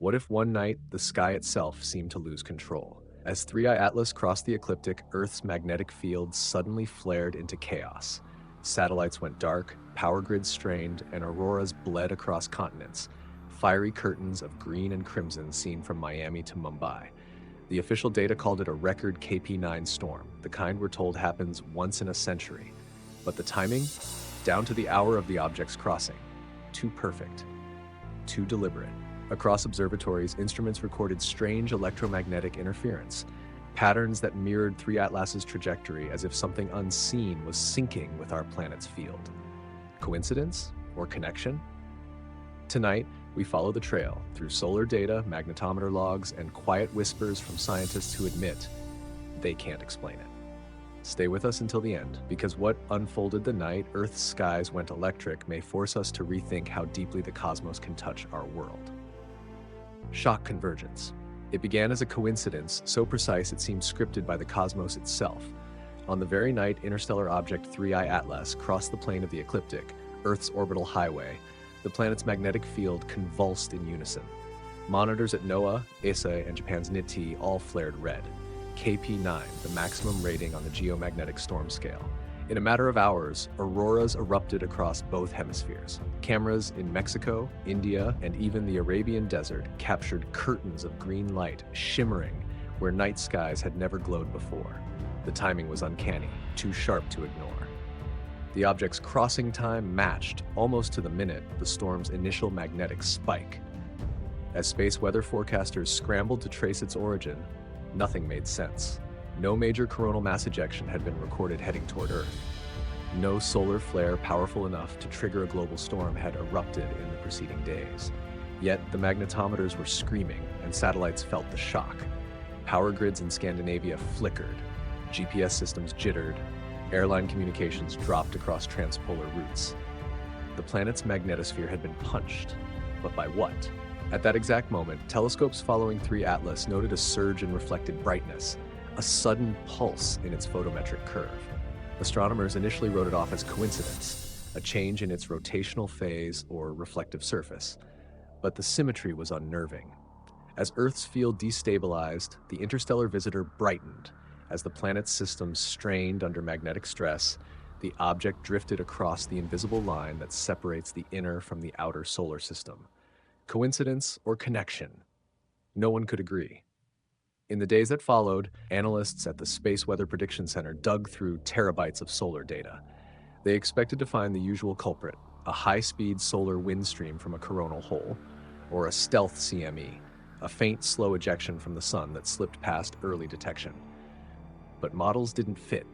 What if one night the sky itself seemed to lose control? As 3i Atlas crossed the ecliptic, Earth's magnetic field suddenly flared into chaos. Satellites went dark, power grids strained, and auroras bled across continents. Fiery curtains of green and crimson seen from Miami to Mumbai. The official data called it a record KP9 storm, the kind we're told happens once in a century. But the timing? Down to the hour of the object's crossing. Too perfect. Too deliberate. Across observatories, instruments recorded strange electromagnetic interference, patterns that mirrored 3 Atlas's trajectory as if something unseen was syncing with our planet's field. Coincidence or connection? Tonight, we follow the trail through solar data, magnetometer logs, and quiet whispers from scientists who admit they can't explain it. Stay with us until the end, because what unfolded the night Earth's skies went electric may force us to rethink how deeply the cosmos can touch our world. Shock convergence. It began as a coincidence so precise it seemed scripted by the cosmos itself. On the very night interstellar object 3i Atlas crossed the plane of the ecliptic, Earth's orbital highway, the planet's magnetic field convulsed in unison. Monitors at NOAA, ESA, and Japan's NITI all flared red. KP9, the maximum rating on the Geomagnetic storm scale. In a matter of hours, auroras erupted across both hemispheres. Cameras in Mexico, India, and even the Arabian desert captured curtains of green light shimmering where night skies had never glowed before. The timing was uncanny, too sharp to ignore. The object's crossing time matched, almost to the minute, the storm's initial magnetic spike. As space weather forecasters scrambled to trace its origin, nothing made sense. No major coronal mass ejection had been recorded heading toward Earth. No solar flare powerful enough to trigger a global storm had erupted in the preceding days. Yet the magnetometers were screaming, and satellites felt the shock. Power grids in Scandinavia flickered, GPS systems jittered, airline communications dropped across transpolar routes. The planet's magnetosphere had been punched, but by what? At that exact moment, telescopes following 3 Atlas noted a surge in reflected brightness, a sudden pulse in its photometric curve. Astronomers initially wrote it off as coincidence, a change in its rotational phase or reflective surface. But the symmetry was unnerving. As Earth's field destabilized, the interstellar visitor brightened. As the planet's systems strained under magnetic stress, the object drifted across the invisible line that separates the inner from the outer solar system. Coincidence or connection? No one could agree. In the days that followed, analysts at the Space Weather Prediction Center dug through terabytes of solar data. They expected to find the usual culprit, a high-speed solar wind stream from a coronal hole, or a stealth CME, a faint, slow ejection from the sun that slipped past early detection. But models didn't fit.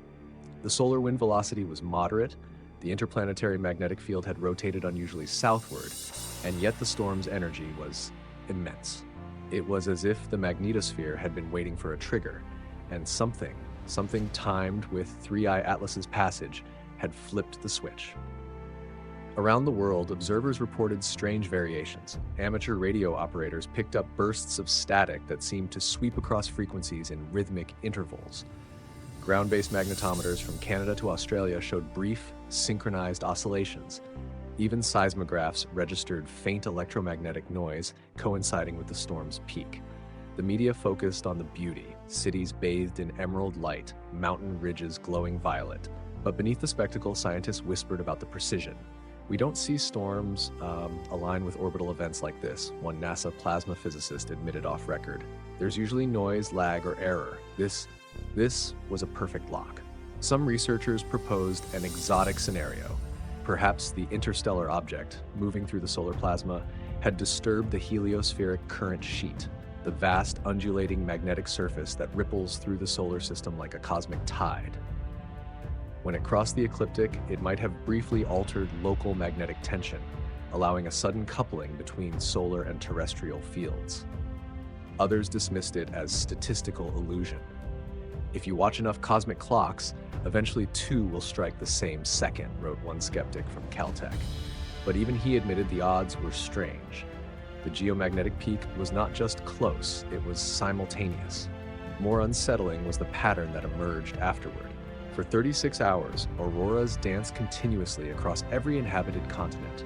The solar wind velocity was moderate, the interplanetary magnetic field had rotated unusually southward, and yet the storm's energy was immense. It was as if the magnetosphere had been waiting for a trigger, and something timed with 3i Atlas's passage had flipped the switch. Around the world, observers reported strange variations. Amateur radio operators picked up bursts of static that seemed to sweep across frequencies in rhythmic intervals. Ground-based magnetometers from Canada to Australia showed brief, synchronized oscillations. Even seismographs registered faint electromagnetic noise coinciding with the storm's peak. The media focused on the beauty, cities bathed in emerald light, mountain ridges glowing violet. But beneath the spectacle, scientists whispered about the precision. We don't see storms align with orbital events like this, one NASA plasma physicist admitted off record. There's usually noise, lag, or error. This was a perfect lock. Some researchers proposed an exotic scenario. Perhaps the interstellar object, moving through the solar plasma, had disturbed the heliospheric current sheet, the vast undulating magnetic surface that ripples through the solar system like a cosmic tide. When it crossed the ecliptic, it might have briefly altered local magnetic tension, allowing a sudden coupling between solar and terrestrial fields. Others dismissed it as statistical illusion. If you watch enough cosmic clocks, eventually two will strike the same second, wrote one skeptic from Caltech. But even he admitted the odds were strange. The geomagnetic peak was not just close, it was simultaneous. More unsettling was the pattern that emerged afterward. For 36 hours, auroras danced continuously across every inhabited continent.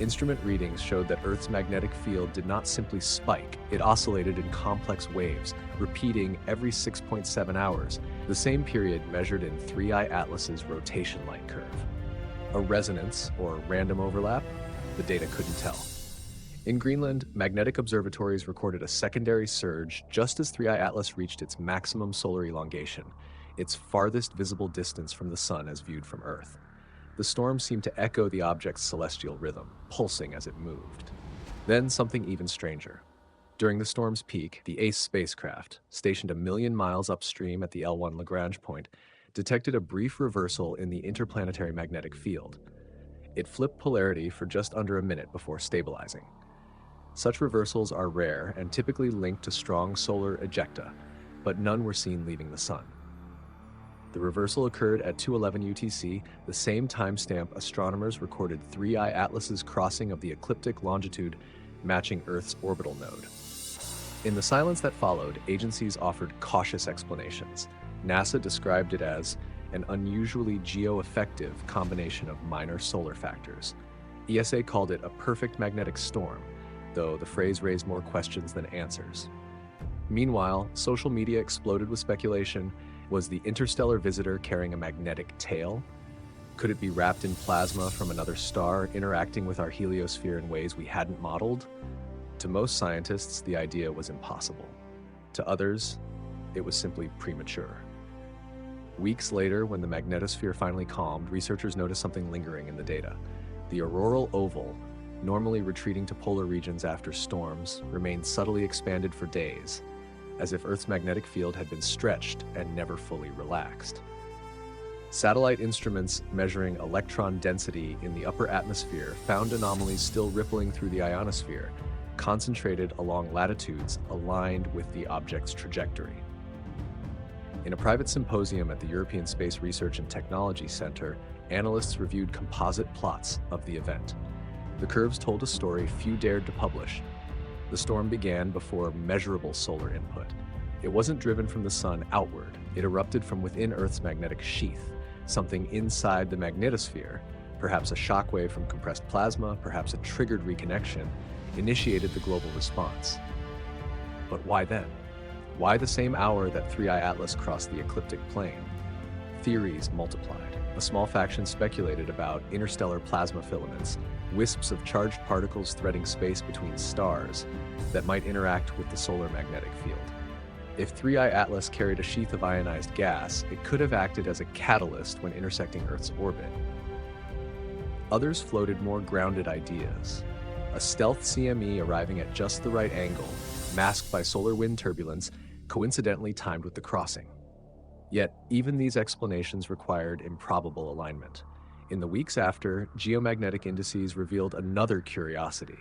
Instrument readings showed that Earth's magnetic field did not simply spike, it oscillated in complex waves, repeating every 6.7 hours, the same period measured in 3I Atlas's rotation light curve. A resonance, or random overlap? The data couldn't tell. In Greenland, magnetic observatories recorded a secondary surge just as 3I Atlas reached its maximum solar elongation, its farthest visible distance from the Sun as viewed from Earth. The storm seemed to echo the object's celestial rhythm, pulsing as it moved. Then something even stranger. During the storm's peak, the ACE spacecraft, stationed 1 million miles upstream at the L1 Lagrange point, detected a brief reversal in the interplanetary magnetic field. It flipped polarity for just under a minute before stabilizing. Such reversals are rare and typically linked to strong solar ejecta, but none were seen leaving the Sun. The reversal occurred at 2:11 UTC, the same timestamp astronomers recorded 3I Atlas's crossing of the ecliptic longitude matching Earth's orbital node. In the silence that followed, agencies offered cautious explanations. NASA described it as an unusually geo-effective combination of minor solar factors. ESA called it a perfect magnetic storm, though the phrase raised more questions than answers. Meanwhile, social media exploded with speculation. Was the interstellar visitor carrying a magnetic tail? Could it be wrapped in plasma from another star, interacting with our heliosphere in ways we hadn't modeled? To most scientists, the idea was impossible. To others, it was simply premature. Weeks later, when the magnetosphere finally calmed, researchers noticed something lingering in the data. The auroral oval, normally retreating to polar regions after storms, remained subtly expanded for days, as if Earth's magnetic field had been stretched and never fully relaxed. Satellite instruments measuring electron density in the upper atmosphere found anomalies still rippling through the ionosphere, concentrated along latitudes aligned with the object's trajectory. In a private symposium at the European Space Research and Technology Center, analysts reviewed composite plots of the event. The curves told a story few dared to publish. The storm began before measurable solar input. It wasn't driven from the Sun outward. It erupted from within Earth's magnetic sheath, something inside the magnetosphere, perhaps a shockwave from compressed plasma, perhaps a triggered reconnection, initiated the global response. But why then? Why the same hour that 3I Atlas crossed the ecliptic plane? Theories multiplied. A small faction speculated about interstellar plasma filaments, wisps of charged particles threading space between stars that might interact with the solar magnetic field. If 3I Atlas carried a sheath of ionized gas, it could have acted as a catalyst when intersecting Earth's orbit. Others floated more grounded ideas. A stealth CME arriving at just the right angle, masked by solar wind turbulence, coincidentally timed with the crossing. Yet, even these explanations required improbable alignment. In the weeks after, geomagnetic indices revealed another curiosity.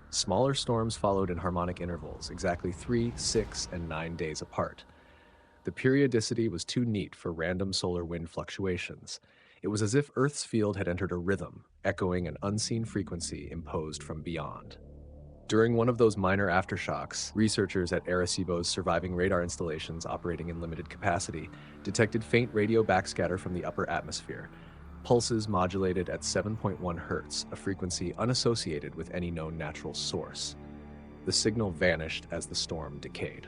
Smaller storms followed in harmonic intervals, exactly 3, 6, and 9 days apart. The periodicity was too neat for random solar wind fluctuations. It was as if Earth's field had entered a rhythm, echoing an unseen frequency imposed from beyond. During one of those minor aftershocks, researchers at Arecibo's surviving radar installations operating in limited capacity detected faint radio backscatter from the upper atmosphere, pulses modulated at 7.1 Hz, a frequency unassociated with any known natural source. The signal vanished as the storm decayed.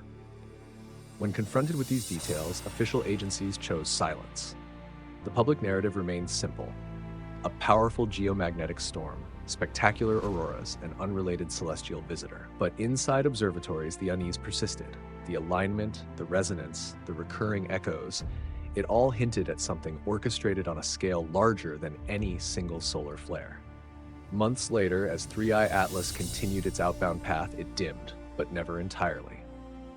When confronted with these details, official agencies chose silence. The public narrative remained simple: a powerful geomagnetic storm, spectacular auroras, and unrelated celestial visitor. But inside observatories, the unease persisted. The alignment, the resonance, the recurring echoes, it all hinted at something orchestrated on a scale larger than any single solar flare. Months later, as 3I Atlas continued its outbound path, it dimmed, but never entirely.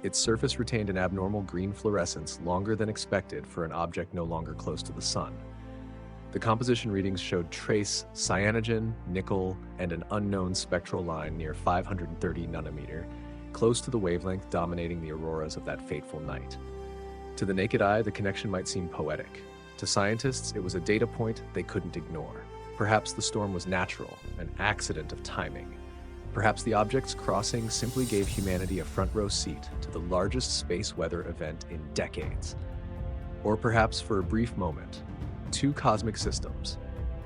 Its surface retained an abnormal green fluorescence longer than expected for an object no longer close to the Sun. The composition readings showed trace cyanogen, nickel, and an unknown spectral line near 530 nanometer, close to the wavelength dominating the auroras of that fateful night. To the naked eye, the connection might seem poetic. To scientists, it was a data point they couldn't ignore. Perhaps the storm was natural, an accident of timing. Perhaps the object's crossing simply gave humanity a front row seat to the largest space weather event in decades. Or perhaps for a brief moment, two cosmic systems,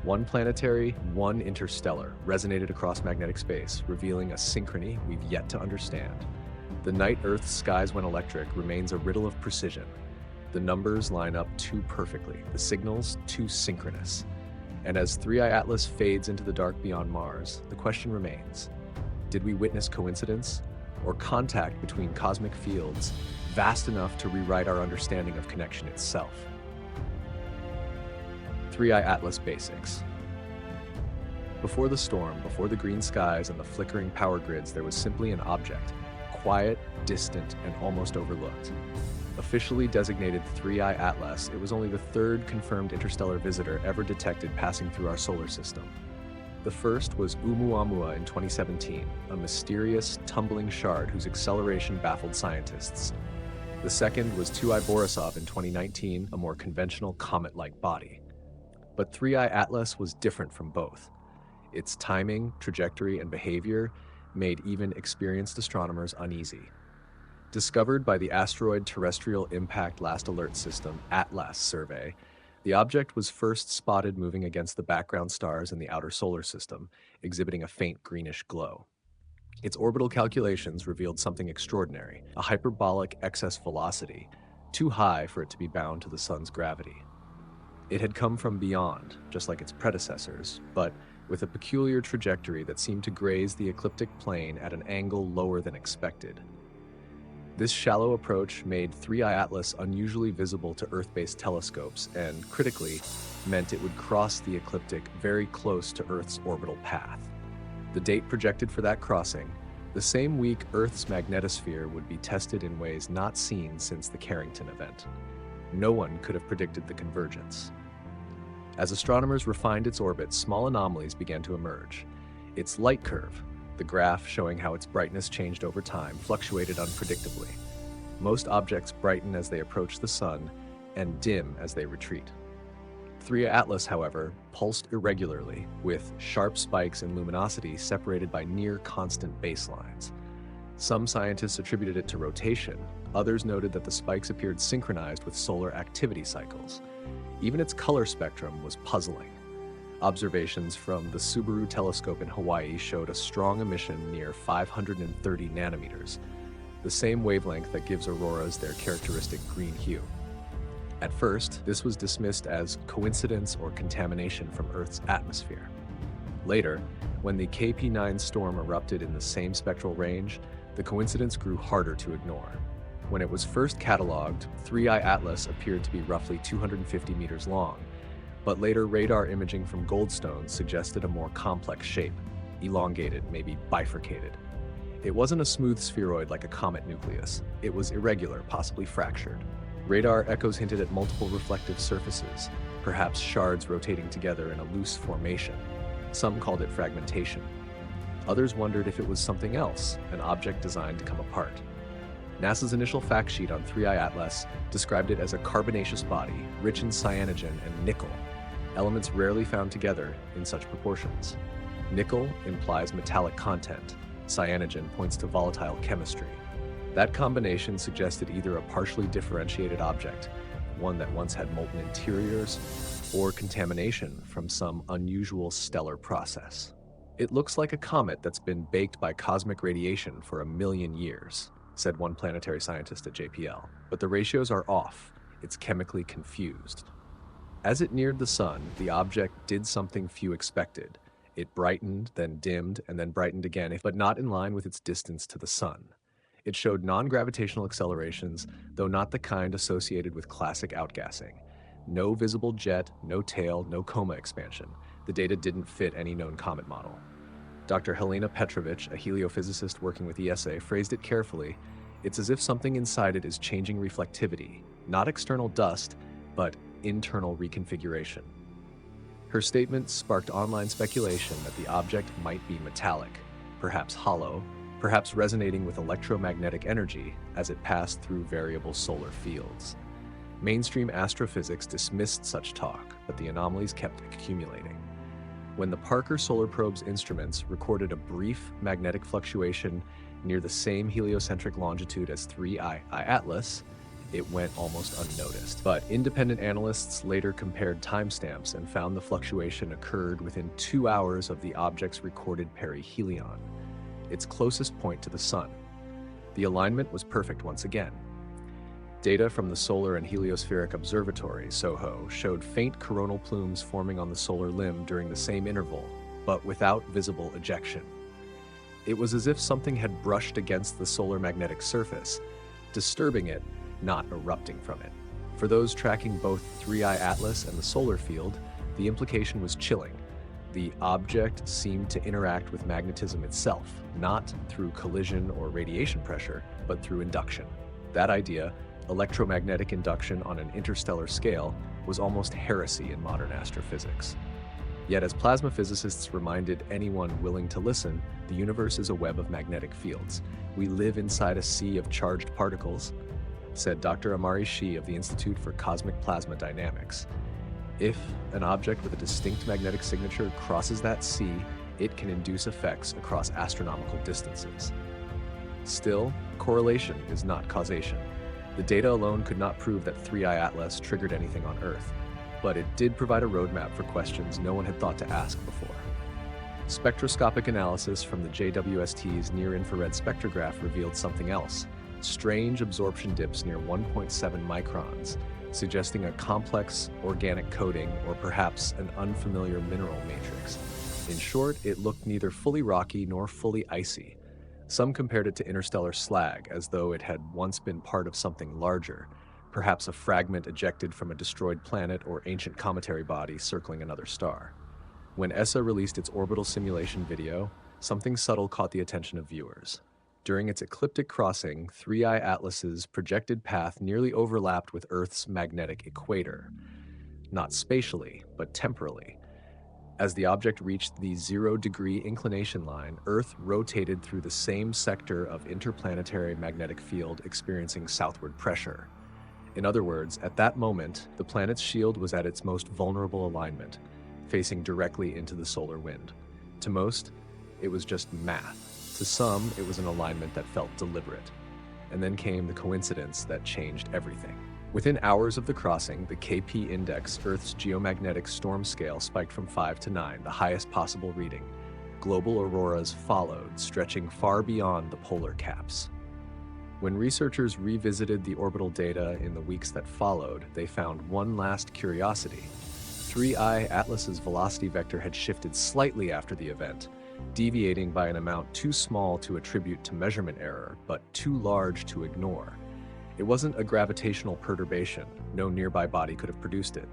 one planetary, one interstellar, resonated across magnetic space, revealing a synchrony we've yet to understand. The night Earth's skies went electric remains a riddle of precision. The numbers line up too perfectly, the signals too synchronous. And as 3i Atlas fades into the dark beyond Mars, the question remains, did we witness coincidence or contact between cosmic fields vast enough to rewrite our understanding of connection itself? 3i Atlas Basics. Before the storm, before the green skies and the flickering power grids, there was simply an object, quiet, distant, and almost overlooked. Officially designated 3i Atlas, it was only the third confirmed interstellar visitor ever detected passing through our solar system. The first was Oumuamua in 2017, a mysterious, tumbling shard whose acceleration baffled scientists. The second was 2i Borisov in 2019, a more conventional comet-like body. But 3i Atlas was different from both. Its timing, trajectory, and behavior made even experienced astronomers uneasy. Discovered by the Asteroid Terrestrial Impact Last Alert System (ATLAS) survey, the object was first spotted moving against the background stars in the outer solar system, exhibiting a faint greenish glow. Its orbital calculations revealed something extraordinary, a hyperbolic excess velocity, too high for it to be bound to the sun's gravity. It had come from beyond, just like its predecessors, but with a peculiar trajectory that seemed to graze the ecliptic plane at an angle lower than expected. This shallow approach made 3i Atlas unusually visible to Earth-based telescopes and, critically, meant it would cross the ecliptic very close to Earth's orbital path. The date projected for that crossing, the same week Earth's magnetosphere would be tested in ways not seen since the Carrington event. No one could have predicted the convergence. As astronomers refined its orbit, small anomalies began to emerge. Its light curve, the graph showing how its brightness changed over time, fluctuated unpredictably. Most objects brighten as they approach the sun and dim as they retreat. 3i Atlas, however, pulsed irregularly, with sharp spikes in luminosity separated by near-constant baselines. Some scientists attributed it to rotation. Others noted that the spikes appeared synchronized with solar activity cycles. Even its color spectrum was puzzling. Observations from the Subaru telescope in Hawaii showed a strong emission near 530 nanometers, the same wavelength that gives auroras their characteristic green hue. At first, this was dismissed as coincidence or contamination from Earth's atmosphere. Later, when the KP9 storm erupted in the same spectral range, the coincidence grew harder to ignore. When it was first cataloged, 3i Atlas appeared to be roughly 250 meters long, but later radar imaging from Goldstone suggested a more complex shape, elongated, maybe bifurcated. It wasn't a smooth spheroid like a comet nucleus. It was irregular, possibly fractured. Radar echoes hinted at multiple reflective surfaces, perhaps shards rotating together in a loose formation. Some called it fragmentation. Others wondered if it was something else, an object designed to come apart. NASA's initial fact sheet on 3i Atlas described it as a carbonaceous body, rich in cyanogen and nickel, elements rarely found together in such proportions. Nickel implies metallic content. Cyanogen points to volatile chemistry. That combination suggested either a partially differentiated object, one that once had molten interiors, or contamination from some unusual stellar process. It looks like a comet that's been baked by cosmic radiation for 1 million years, said one planetary scientist at JPL. But the ratios are off. It's chemically confused. As it neared the sun, the object did something few expected. It brightened, then dimmed, and then brightened again, but not in line with its distance to the sun. It showed non-gravitational accelerations, though not the kind associated with classic outgassing. No visible jet, no tail, no coma expansion. The data didn't fit any known comet model. Dr. Helena Petrovich, a heliophysicist working with ESA, phrased it carefully. It's as if something inside it is changing reflectivity, not external dust, but internal reconfiguration. Her statement sparked online speculation that the object might be metallic, perhaps hollow, perhaps resonating with electromagnetic energy as it passed through variable solar fields. Mainstream astrophysics dismissed such talk, but the anomalies kept accumulating. When the Parker Solar Probe's instruments recorded a brief magnetic fluctuation near the same heliocentric longitude as 3i Atlas, it went almost unnoticed. But independent analysts later compared timestamps and found the fluctuation occurred within 2 hours of the object's recorded perihelion, its closest point to the Sun. The alignment was perfect once again. Data from the Solar and Heliospheric Observatory, SOHO, showed faint coronal plumes forming on the solar limb during the same interval, but without visible ejection. It was as if something had brushed against the solar magnetic surface, disturbing it, not erupting from it. For those tracking both 3I Atlas and the solar field, the implication was chilling. The object seemed to interact with magnetism itself, not through collision or radiation pressure, but through induction. That idea, electromagnetic induction on an interstellar scale, was almost heresy in modern astrophysics. Yet as plasma physicists reminded anyone willing to listen, the universe is a web of magnetic fields. We live inside a sea of charged particles, said Dr. Amari Shi of the Institute for Cosmic Plasma Dynamics. If an object with a distinct magnetic signature crosses that sea, it can induce effects across astronomical distances. Still, correlation is not causation. The data alone could not prove that 3I Atlas triggered anything on Earth, but it did provide a roadmap for questions no one had thought to ask before. Spectroscopic analysis from the JWST's near-infrared spectrograph revealed something else: strange absorption dips near 1.7 microns, suggesting a complex organic coating or perhaps an unfamiliar mineral matrix. In short, it looked neither fully rocky nor fully icy. Some compared it to interstellar slag, as though it had once been part of something larger, perhaps a fragment ejected from a destroyed planet or ancient cometary body circling another star. When ESA released its orbital simulation video, something subtle caught the attention of viewers. During its ecliptic crossing, 3I Atlas's projected path nearly overlapped with Earth's magnetic equator. Not spatially, but temporally. As the object reached the 0-degree inclination line, Earth rotated through the same sector of interplanetary magnetic field, experiencing southward pressure. In other words, at that moment, the planet's shield was at its most vulnerable alignment, facing directly into the solar wind. To most, it was just math. To some, it was an alignment that felt deliberate. And then came the coincidence that changed everything. Within hours of the crossing, the KP index, Earth's geomagnetic storm scale, spiked from 5 to 9, the highest possible reading. Global auroras followed, stretching far beyond the polar caps. When researchers revisited the orbital data in the weeks that followed, they found one last curiosity. 3I Atlas's velocity vector had shifted slightly after the event, deviating by an amount too small to attribute to measurement error, but too large to ignore. It wasn't a gravitational perturbation. No nearby body could have produced it.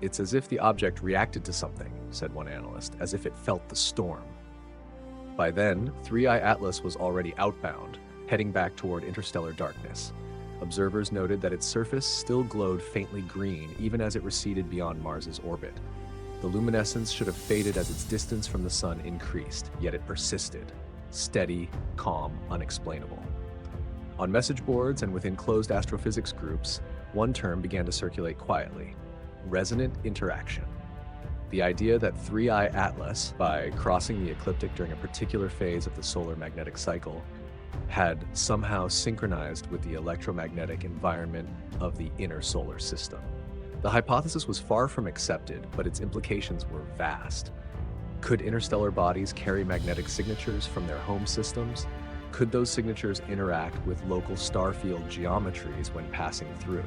It's as if the object reacted to something, said one analyst, as if it felt the storm. By then, 3I Atlas was already outbound, heading back toward interstellar darkness. Observers noted that its surface still glowed faintly green even as it receded beyond Mars's orbit. The luminescence should have faded as its distance from the sun increased, yet it persisted. Steady, calm, unexplainable. On message boards and within closed astrophysics groups, one term began to circulate quietly: resonant interaction. The idea that 3I Atlas, by crossing the ecliptic during a particular phase of the solar magnetic cycle, had somehow synchronized with the electromagnetic environment of the inner solar system. The hypothesis was far from accepted, but its implications were vast. Could interstellar bodies carry magnetic signatures from their home systems? Could those signatures interact with local starfield geometries when passing through?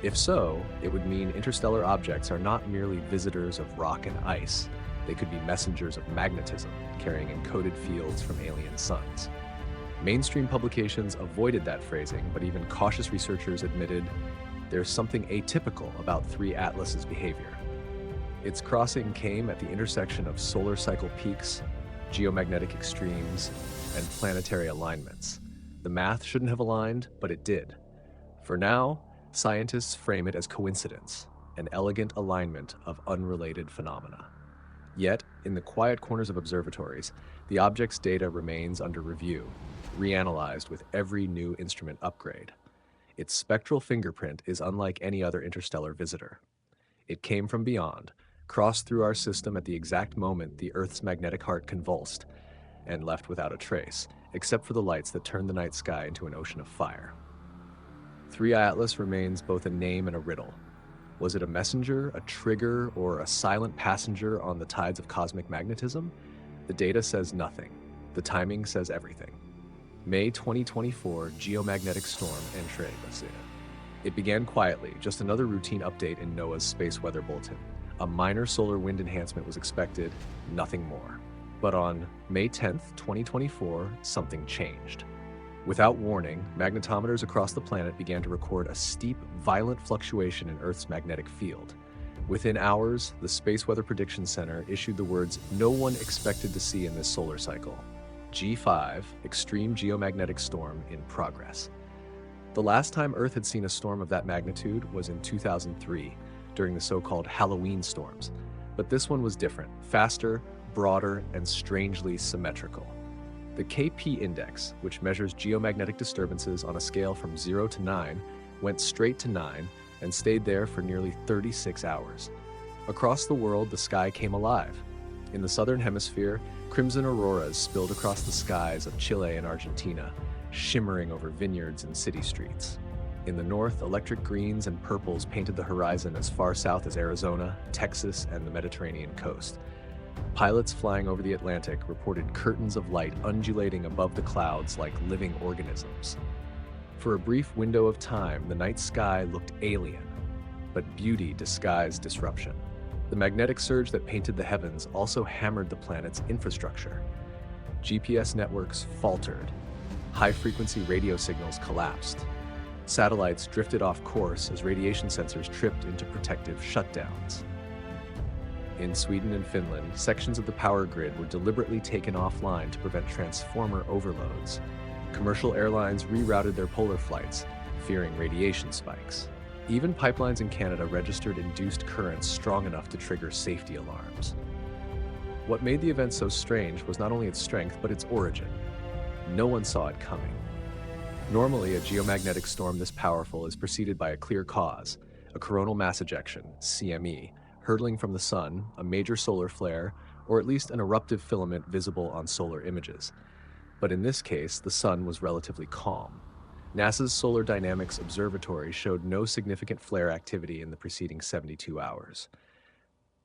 If so, it would mean interstellar objects are not merely visitors of rock and ice. They could be messengers of magnetism, carrying encoded fields from alien suns. Mainstream publications avoided that phrasing, but even cautious researchers admitted there's something atypical about 3 Atlas's behavior. Its crossing came at the intersection of solar cycle peaks, geomagnetic extremes, and planetary alignments. The math shouldn't have aligned, but it did. For now, scientists frame it as coincidence, an elegant alignment of unrelated phenomena. Yet, in the quiet corners of observatories, the object's data remains under review, reanalyzed with every new instrument upgrade. Its spectral fingerprint is unlike any other interstellar visitor. It came from beyond, crossed through our system at the exact moment the Earth's magnetic heart convulsed, and left without a trace, except for the lights that turned the night sky into an ocean of fire. 3I Atlas remains both a name and a riddle. Was it a messenger, a trigger, or a silent passenger on the tides of cosmic magnetism? The data says nothing. The timing says everything. May 2024 Geomagnetic Storm Electrify. It began quietly, just another routine update in NOAA's space weather bulletin. A minor solar wind enhancement was expected, nothing more. But on May 10th, 2024, something changed. Without warning, magnetometers across the planet began to record a steep, violent fluctuation in Earth's magnetic field. Within hours, the Space Weather Prediction Center issued the words no one expected to see in this solar cycle. G5, Extreme Geomagnetic Storm in progress. The last time Earth had seen a storm of that magnitude was in 2003, during the so-called Halloween storms. But this one was different, faster, broader, and strangely symmetrical. The KP index, which measures geomagnetic disturbances on a scale from 0 to 9, went straight to 9 and stayed there for nearly 36 hours. Across the world, the sky came alive. In the southern hemisphere, crimson auroras spilled across the skies of Chile and Argentina, shimmering over vineyards and city streets. In the north, electric greens and purples painted the horizon as far south as Arizona, Texas, and the Mediterranean coast. Pilots flying over the Atlantic reported curtains of light undulating above the clouds like living organisms. For a brief window of time, the night sky looked alien, but beauty disguised disruption. The magnetic surge that painted the heavens also hammered the planet's infrastructure. GPS networks faltered. High-frequency radio signals collapsed. Satellites drifted off course as radiation sensors tripped into protective shutdowns. In Sweden and Finland, sections of the power grid were deliberately taken offline to prevent transformer overloads. Commercial airlines rerouted their polar flights, fearing radiation spikes. Even pipelines in Canada registered induced currents strong enough to trigger safety alarms. What made the event so strange was not only its strength, but its origin. No one saw it coming. Normally, a geomagnetic storm this powerful is preceded by a clear cause, a coronal mass ejection, CME, hurtling from the sun, a major solar flare, or at least an eruptive filament visible on solar images. But in this case, the sun was relatively calm. NASA's Solar Dynamics Observatory showed no significant flare activity in the preceding 72 hours.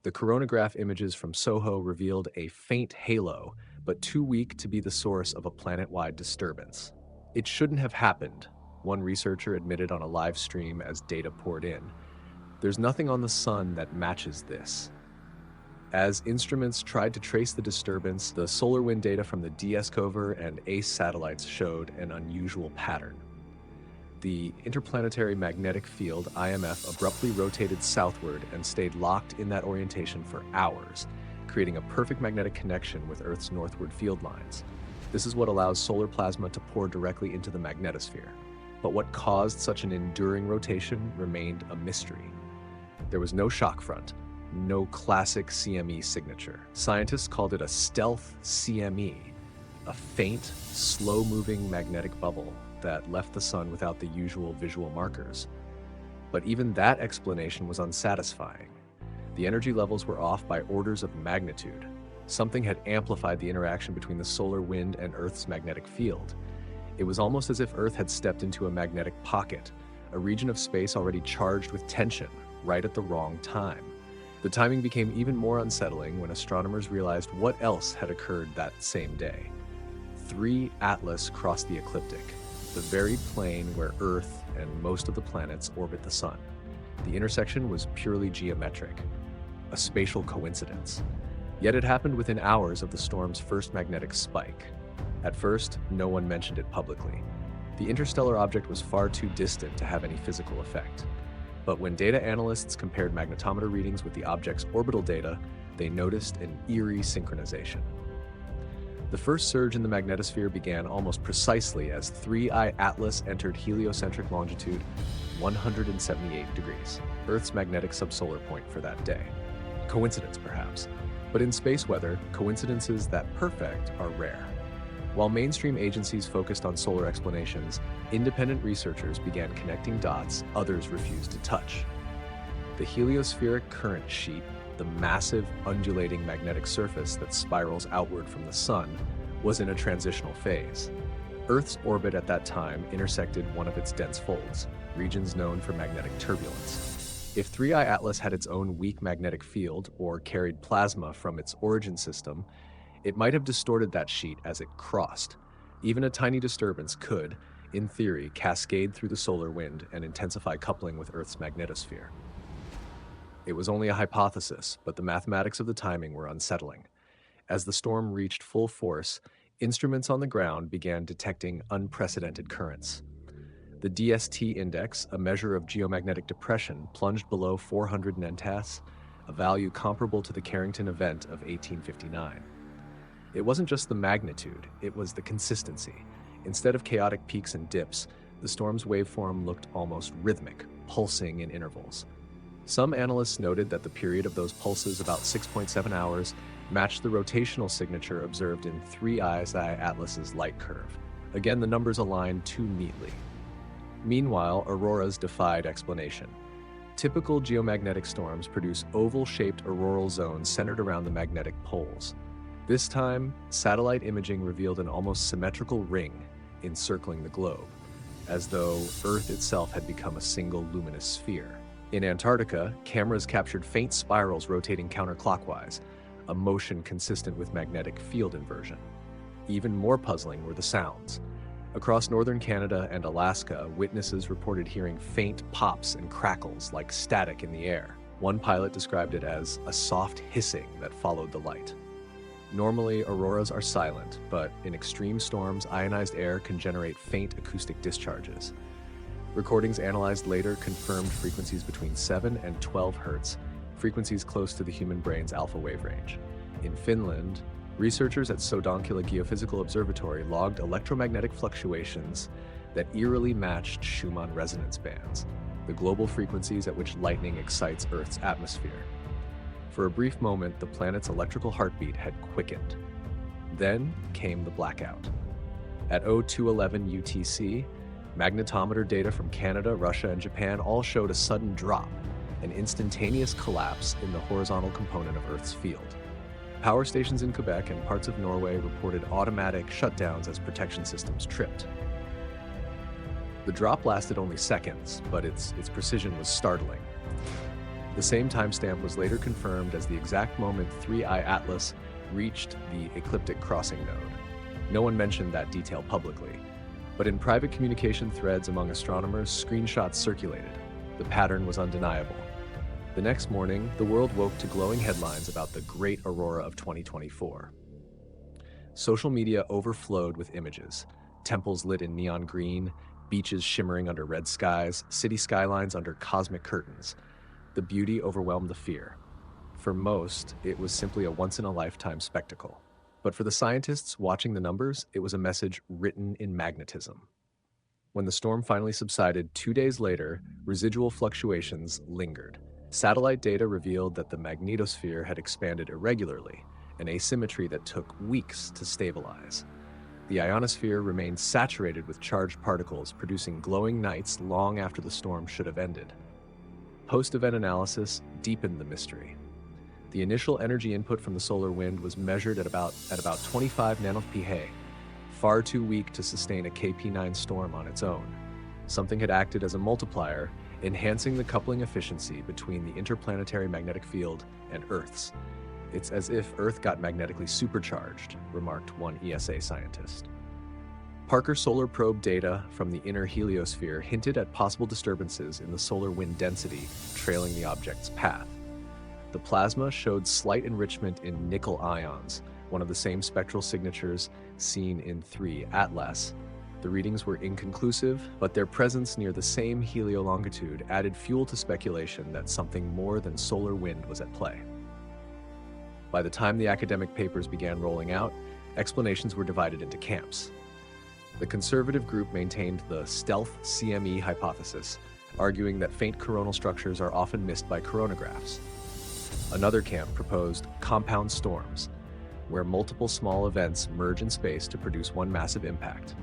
The coronagraph images from SOHO revealed a faint halo, but too weak to be the source of a planet-wide disturbance. It shouldn't have happened, one researcher admitted on a live stream as data poured in. There's nothing on the sun that matches this. As instruments tried to trace the disturbance, the solar wind data from the DS-COVER and ACE satellites showed an unusual pattern. The Interplanetary Magnetic Field, IMF, abruptly rotated southward and stayed locked in that orientation for hours, creating a perfect magnetic connection with Earth's northward field lines. This is what allows solar plasma to pour directly into the magnetosphere. But what caused such an enduring rotation remained a mystery. There was no shock front, no classic CME signature. Scientists called it a stealth CME, a faint, slow-moving magnetic bubble that left the sun without the usual visual markers. But even that explanation was unsatisfying. The energy levels were off by orders of magnitude. Something had amplified the interaction between the solar wind and Earth's magnetic field. It was almost as if Earth had stepped into a magnetic pocket, a region of space already charged with tension, right at the wrong time. The timing became even more unsettling when astronomers realized what else had occurred that same day. 3 Atlas crossed the ecliptic, the very plane where Earth and most of the planets orbit the sun. The intersection was purely geometric, a spatial coincidence. Yet it happened within hours of the storm's first magnetic spike. At first, no one mentioned it publicly. The interstellar object was far too distant to have any physical effect. But when data analysts compared magnetometer readings with the object's orbital data, they noticed an eerie synchronization. The first surge in the magnetosphere began almost precisely as 3I Atlas entered heliocentric longitude 178 degrees, Earth's magnetic subsolar point for that day. Coincidence, perhaps, but in space weather, coincidences that perfect are rare. While mainstream agencies focused on solar explanations, independent researchers began connecting dots others refused to touch. The heliospheric current sheet, the massive undulating magnetic surface that spirals outward from the sun, was in a transitional phase. Earth's orbit at that time intersected one of its dense folds, regions known for magnetic turbulence. If 3I Atlas had its own weak magnetic field or carried plasma from its origin system, it might have distorted that sheet as it crossed. Even a tiny disturbance could, in theory, cascade through the solar wind and intensify coupling with Earth's magnetosphere. It was only a hypothesis, but the mathematics of the timing were unsettling. As the storm reached full force, instruments on the ground began detecting unprecedented currents. The DST index, a measure of geomagnetic depression, plunged below 400 nentas, a value comparable to the Carrington event of 1859. It wasn't just the magnitude, it was the consistency. Instead of chaotic peaks and dips, the storm's waveform looked almost rhythmic, pulsing in intervals. Some analysts noted that the period of those pulses, about 6.7 hours, matched the rotational signature observed in 3I Atlas's light curve. Again, the numbers aligned too neatly. Meanwhile, auroras defied explanation. Typical geomagnetic storms produce oval-shaped auroral zones centered around the magnetic poles. This time, satellite imaging revealed an almost symmetrical ring encircling the globe, as though Earth itself had become a single luminous sphere. In Antarctica, cameras captured faint spirals rotating counterclockwise, a motion consistent with magnetic field inversion. Even more puzzling were the sounds. Across northern Canada and Alaska, witnesses reported hearing faint pops and crackles like static in the air. One pilot described it as a soft hissing that followed the light. Normally, auroras are silent, but in extreme storms, ionized air can generate faint acoustic discharges. Recordings analyzed later confirmed frequencies between 7 and 12 Hz, frequencies close to the human brain's alpha wave range. In Finland, researchers at Sodankylä Geophysical Observatory logged electromagnetic fluctuations that eerily matched Schumann resonance bands, the global frequencies at which lightning excites Earth's atmosphere. For a brief moment, the planet's electrical heartbeat had quickened. Then came the blackout. At 0211 UTC, magnetometer data from Canada, Russia, and Japan all showed a sudden drop, an instantaneous collapse in the horizontal component of Earth's field. Power stations in Quebec and parts of Norway reported automatic shutdowns as protection systems tripped. The drop lasted only seconds, but its precision was startling. The same timestamp was later confirmed as the exact moment 3I Atlas reached the ecliptic crossing node. No one mentioned that detail publicly, but in private communication threads among astronomers, screenshots circulated. The pattern was undeniable. The next morning, the world woke to glowing headlines about the Great Aurora of 2024. Social media overflowed with images: temples lit in neon green, beaches shimmering under red skies, city skylines under cosmic curtains. The beauty overwhelmed the fear. For most, it was simply a once-in-a-lifetime spectacle. But for the scientists watching the numbers, it was a message written in magnetism. When the storm finally subsided 2 days later, residual fluctuations lingered. Satellite data revealed that the magnetosphere had expanded irregularly, an asymmetry that took weeks to stabilize. The ionosphere remained saturated with charged particles, producing glowing nights long after the storm should have ended. Post-event analysis deepened the mystery. The initial energy input from the solar wind was measured at about 25 nanoPH, far too weak to sustain a KP9 storm on its own. Something had acted as a multiplier, enhancing the coupling efficiency between the interplanetary magnetic field and Earth's. It's as if Earth got magnetically supercharged, remarked one ESA scientist. Parker Solar Probe data from the inner heliosphere hinted at possible disturbances in the solar wind density trailing the object's path. The plasma showed slight enrichment in nickel ions, one of the same spectral signatures seen in 3 Atlas. The readings were inconclusive, but their presence near the same heliolongitude added fuel to speculation that something more than solar wind was at play. By the time the academic papers began rolling out, explanations were divided into camps. The conservative group maintained the stealth CME hypothesis, arguing that faint coronal structures are often missed by coronagraphs. Another camp proposed compound storms, where multiple small events merge in space to produce one massive impact.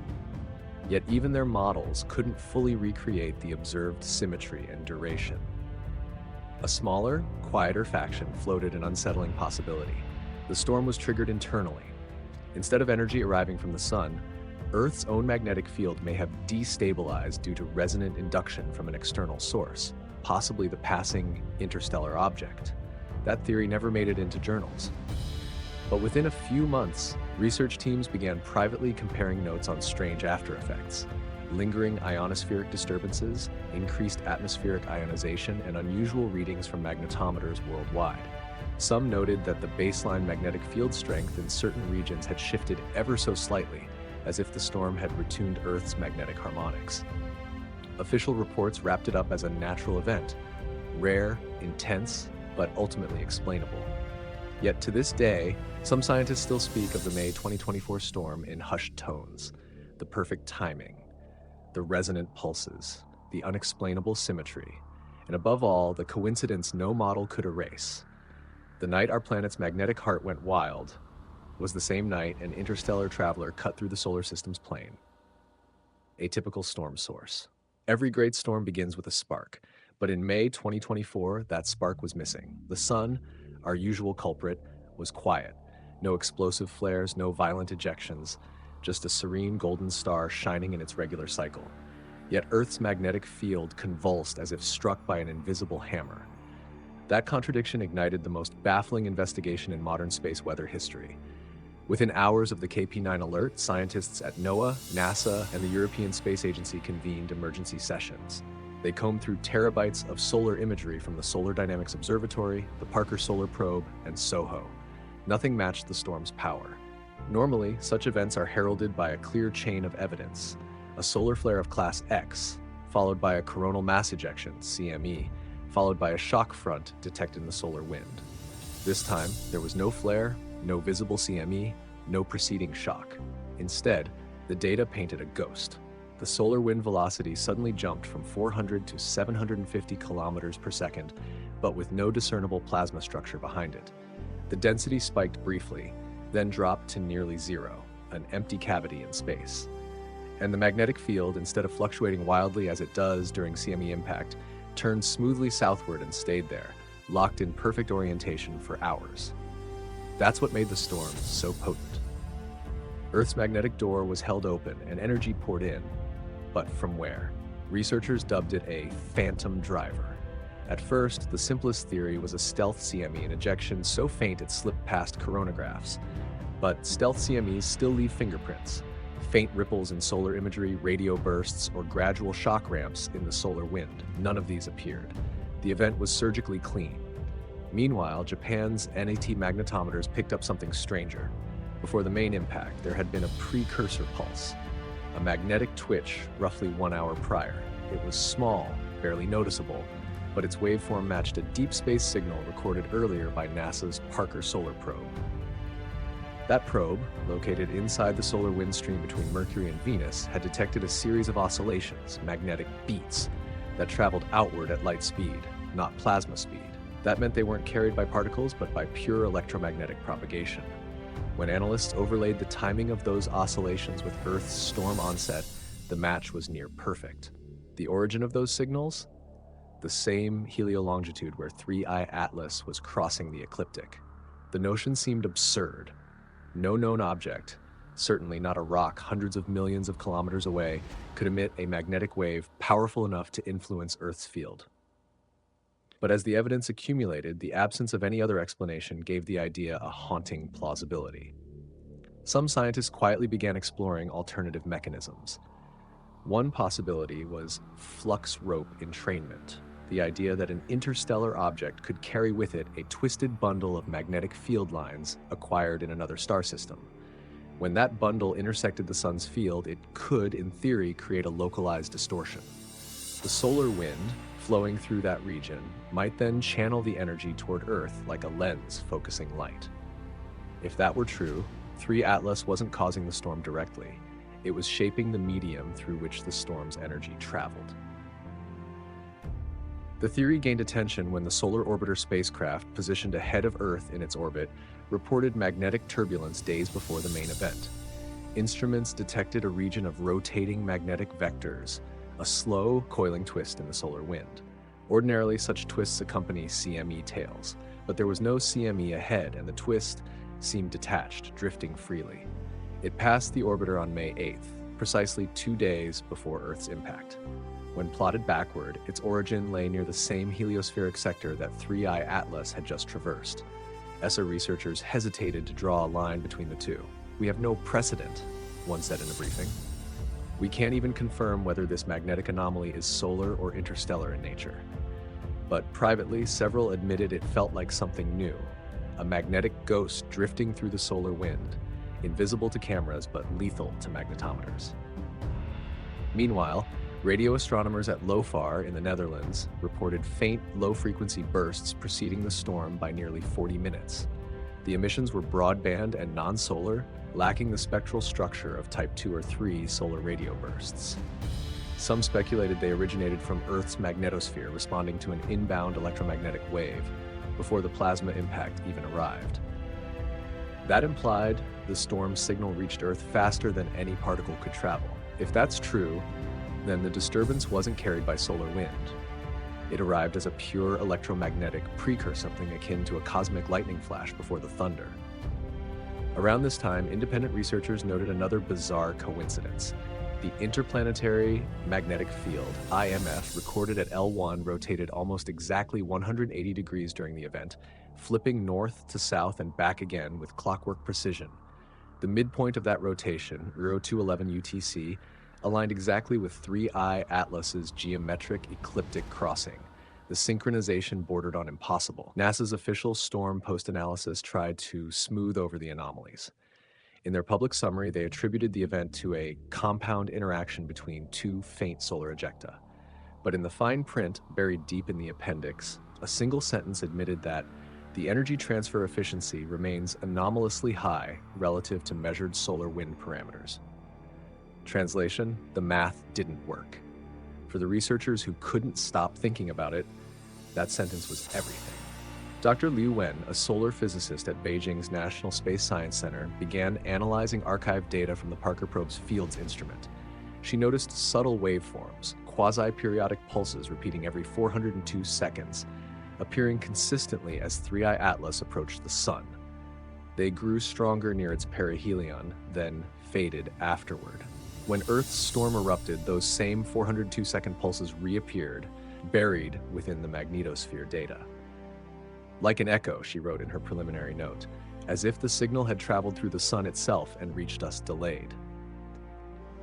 Yet even their models couldn't fully recreate the observed symmetry and duration. A smaller, quieter faction floated an unsettling possibility. The storm was triggered internally. Instead of energy arriving from the sun, Earth's own magnetic field may have destabilized due to resonant induction from an external source, possibly the passing interstellar object. That theory never made it into journals. But within a few months, research teams began privately comparing notes on strange aftereffects, lingering ionospheric disturbances, increased atmospheric ionization, and unusual readings from magnetometers worldwide. Some noted that the baseline magnetic field strength in certain regions had shifted ever so slightly, as if the storm had retuned Earth's magnetic harmonics. Official reports wrapped it up as a natural event, rare, intense, but ultimately explainable. Yet to this day, some scientists still speak of the May 2024 storm in hushed tones, the perfect timing, the resonant pulses, the unexplainable symmetry, and above all, the coincidence no model could erase. The night our planet's magnetic heart went wild was the same night an interstellar traveler cut through the solar system's plane. A typical storm source. Every great storm begins with a spark, but in May 2024, that spark was missing. The sun, our usual culprit, was quiet. No explosive flares, no violent ejections, just a serene golden star shining in its regular cycle. Yet Earth's magnetic field convulsed as if struck by an invisible hammer. That contradiction ignited the most baffling investigation in modern space weather history. Within hours of the KP9 alert, scientists at NOAA, NASA, and the European Space Agency convened emergency sessions. They combed through terabytes of solar imagery from the Solar Dynamics Observatory, the Parker Solar Probe, and SOHO. Nothing matched the storm's power. Normally, such events are heralded by a clear chain of evidence: a solar flare of class X, followed by a coronal mass ejection, CME, followed by a shock front detected in the solar wind. This time, there was no flare, no visible CME, no preceding shock. Instead, the data painted a ghost. The solar wind velocity suddenly jumped from 400 to 750 kilometers per second, but with no discernible plasma structure behind it. The density spiked briefly, then dropped to nearly zero, an empty cavity in space. And the magnetic field, instead of fluctuating wildly as it does during CME impact, turned smoothly southward and stayed there, locked in perfect orientation for hours. That's what made the storm so potent. Earth's magnetic door was held open and energy poured in, but from where? Researchers dubbed it a phantom driver. At first, the simplest theory was a stealth CME, an ejection so faint it slipped past coronagraphs. But stealth CMEs still leave fingerprints, faint ripples in solar imagery, radio bursts, or gradual shock ramps in the solar wind. None of these appeared. The event was surgically clean. Meanwhile, Japan's NAT magnetometers picked up something stranger. Before the main impact, there had been a precursor pulse, a magnetic twitch roughly 1 hour prior. It was small, barely noticeable, but its waveform matched a deep space signal recorded earlier by NASA's Parker Solar Probe. That probe, located inside the solar wind stream between Mercury and Venus, had detected a series of oscillations, magnetic beats, that traveled outward at light speed, not plasma speed. That meant they weren't carried by particles, but by pure electromagnetic propagation. When analysts overlaid the timing of those oscillations with Earth's storm onset, the match was near perfect. The origin of those signals? The same heliolongitude where 3I Atlas was crossing the ecliptic. The notion seemed absurd. No known object, certainly not a rock hundreds of millions of kilometers away, could emit a magnetic wave powerful enough to influence Earth's field. But as the evidence accumulated, the absence of any other explanation gave the idea a haunting plausibility. Some scientists quietly began exploring alternative mechanisms. One possibility was flux rope entrainment, the idea that an interstellar object could carry with it a twisted bundle of magnetic field lines acquired in another star system. When that bundle intersected the sun's field, it could, in theory, create a localized distortion. The solar wind, flowing through that region, might then channel the energy toward Earth like a lens focusing light. If that were true, 3 Atlas wasn't causing the storm directly. It was shaping the medium through which the storm's energy traveled. The theory gained attention when the Solar Orbiter spacecraft, positioned ahead of Earth in its orbit, reported magnetic turbulence days before the main event. Instruments detected a region of rotating magnetic vectors, a slow, coiling twist in the solar wind. Ordinarily, such twists accompany CME tails, but there was no CME ahead, and the twist seemed detached, drifting freely. It passed the orbiter on May 8th, precisely 2 days before Earth's impact. When plotted backward, its origin lay near the same heliospheric sector that 3I Atlas had just traversed. ESA researchers hesitated to draw a line between the two. "We have no precedent," one said in a briefing. "We can't even confirm whether this magnetic anomaly is solar or interstellar in nature." But privately, several admitted it felt like something new, a magnetic ghost drifting through the solar wind, invisible to cameras but lethal to magnetometers. Meanwhile, radio astronomers at LOFAR in the Netherlands reported faint, low-frequency bursts preceding the storm by nearly 40 minutes. The emissions were broadband and non-solar, lacking the spectral structure of Type 2 or 3 solar radio bursts. Some speculated they originated from Earth's magnetosphere responding to an inbound electromagnetic wave before the plasma impact even arrived. That implied the storm's signal reached Earth faster than any particle could travel. If that's true, then the disturbance wasn't carried by solar wind. It arrived as a pure electromagnetic precursor, something akin to a cosmic lightning flash before the thunder. Around this time, independent researchers noted another bizarre coincidence. The Interplanetary Magnetic Field, IMF, recorded at L1 rotated almost exactly 180 degrees during the event, flipping north to south and back again with clockwork precision. The midpoint of that rotation, Euro 211 UTC, aligned exactly with 3I Atlas's geometric ecliptic crossing. The synchronization bordered on impossible. NASA's official storm post-analysis tried to smooth over the anomalies. In their public summary, they attributed the event to a compound interaction between two faint solar ejecta. But in the fine print, buried deep in the appendix, a single sentence admitted that the energy transfer efficiency remains anomalously high relative to measured solar wind parameters. Translation: the math didn't work. For the researchers who couldn't stop thinking about it, that sentence was everything. Dr. Liu Wen, a solar physicist at Beijing's National Space Science Center, began analyzing archived data from the Parker probe's Fields instrument. She noticed subtle waveforms, quasi-periodic pulses repeating every 402 seconds, appearing consistently as 3I Atlas approached the Sun. They grew stronger near its perihelion, then faded afterward. When Earth's storm erupted, those same 402-second pulses reappeared, buried within the magnetosphere data. "Like an echo," she wrote in her preliminary note, "as if the signal had traveled through the Sun itself and reached us delayed."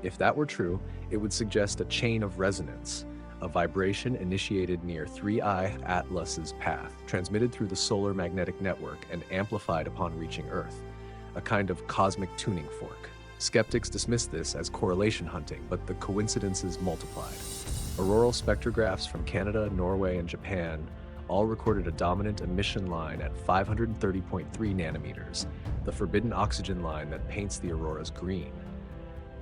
If that were true, it would suggest a chain of resonance, a vibration initiated near 3I Atlas's path, transmitted through the solar magnetic network and amplified upon reaching Earth, a kind of cosmic tuning fork. Skeptics dismiss this as correlation hunting, but the coincidences multiplied. Auroral spectrographs from Canada, Norway, and Japan all recorded a dominant emission line at 530.3 nanometers, the forbidden oxygen line that paints the auroras green.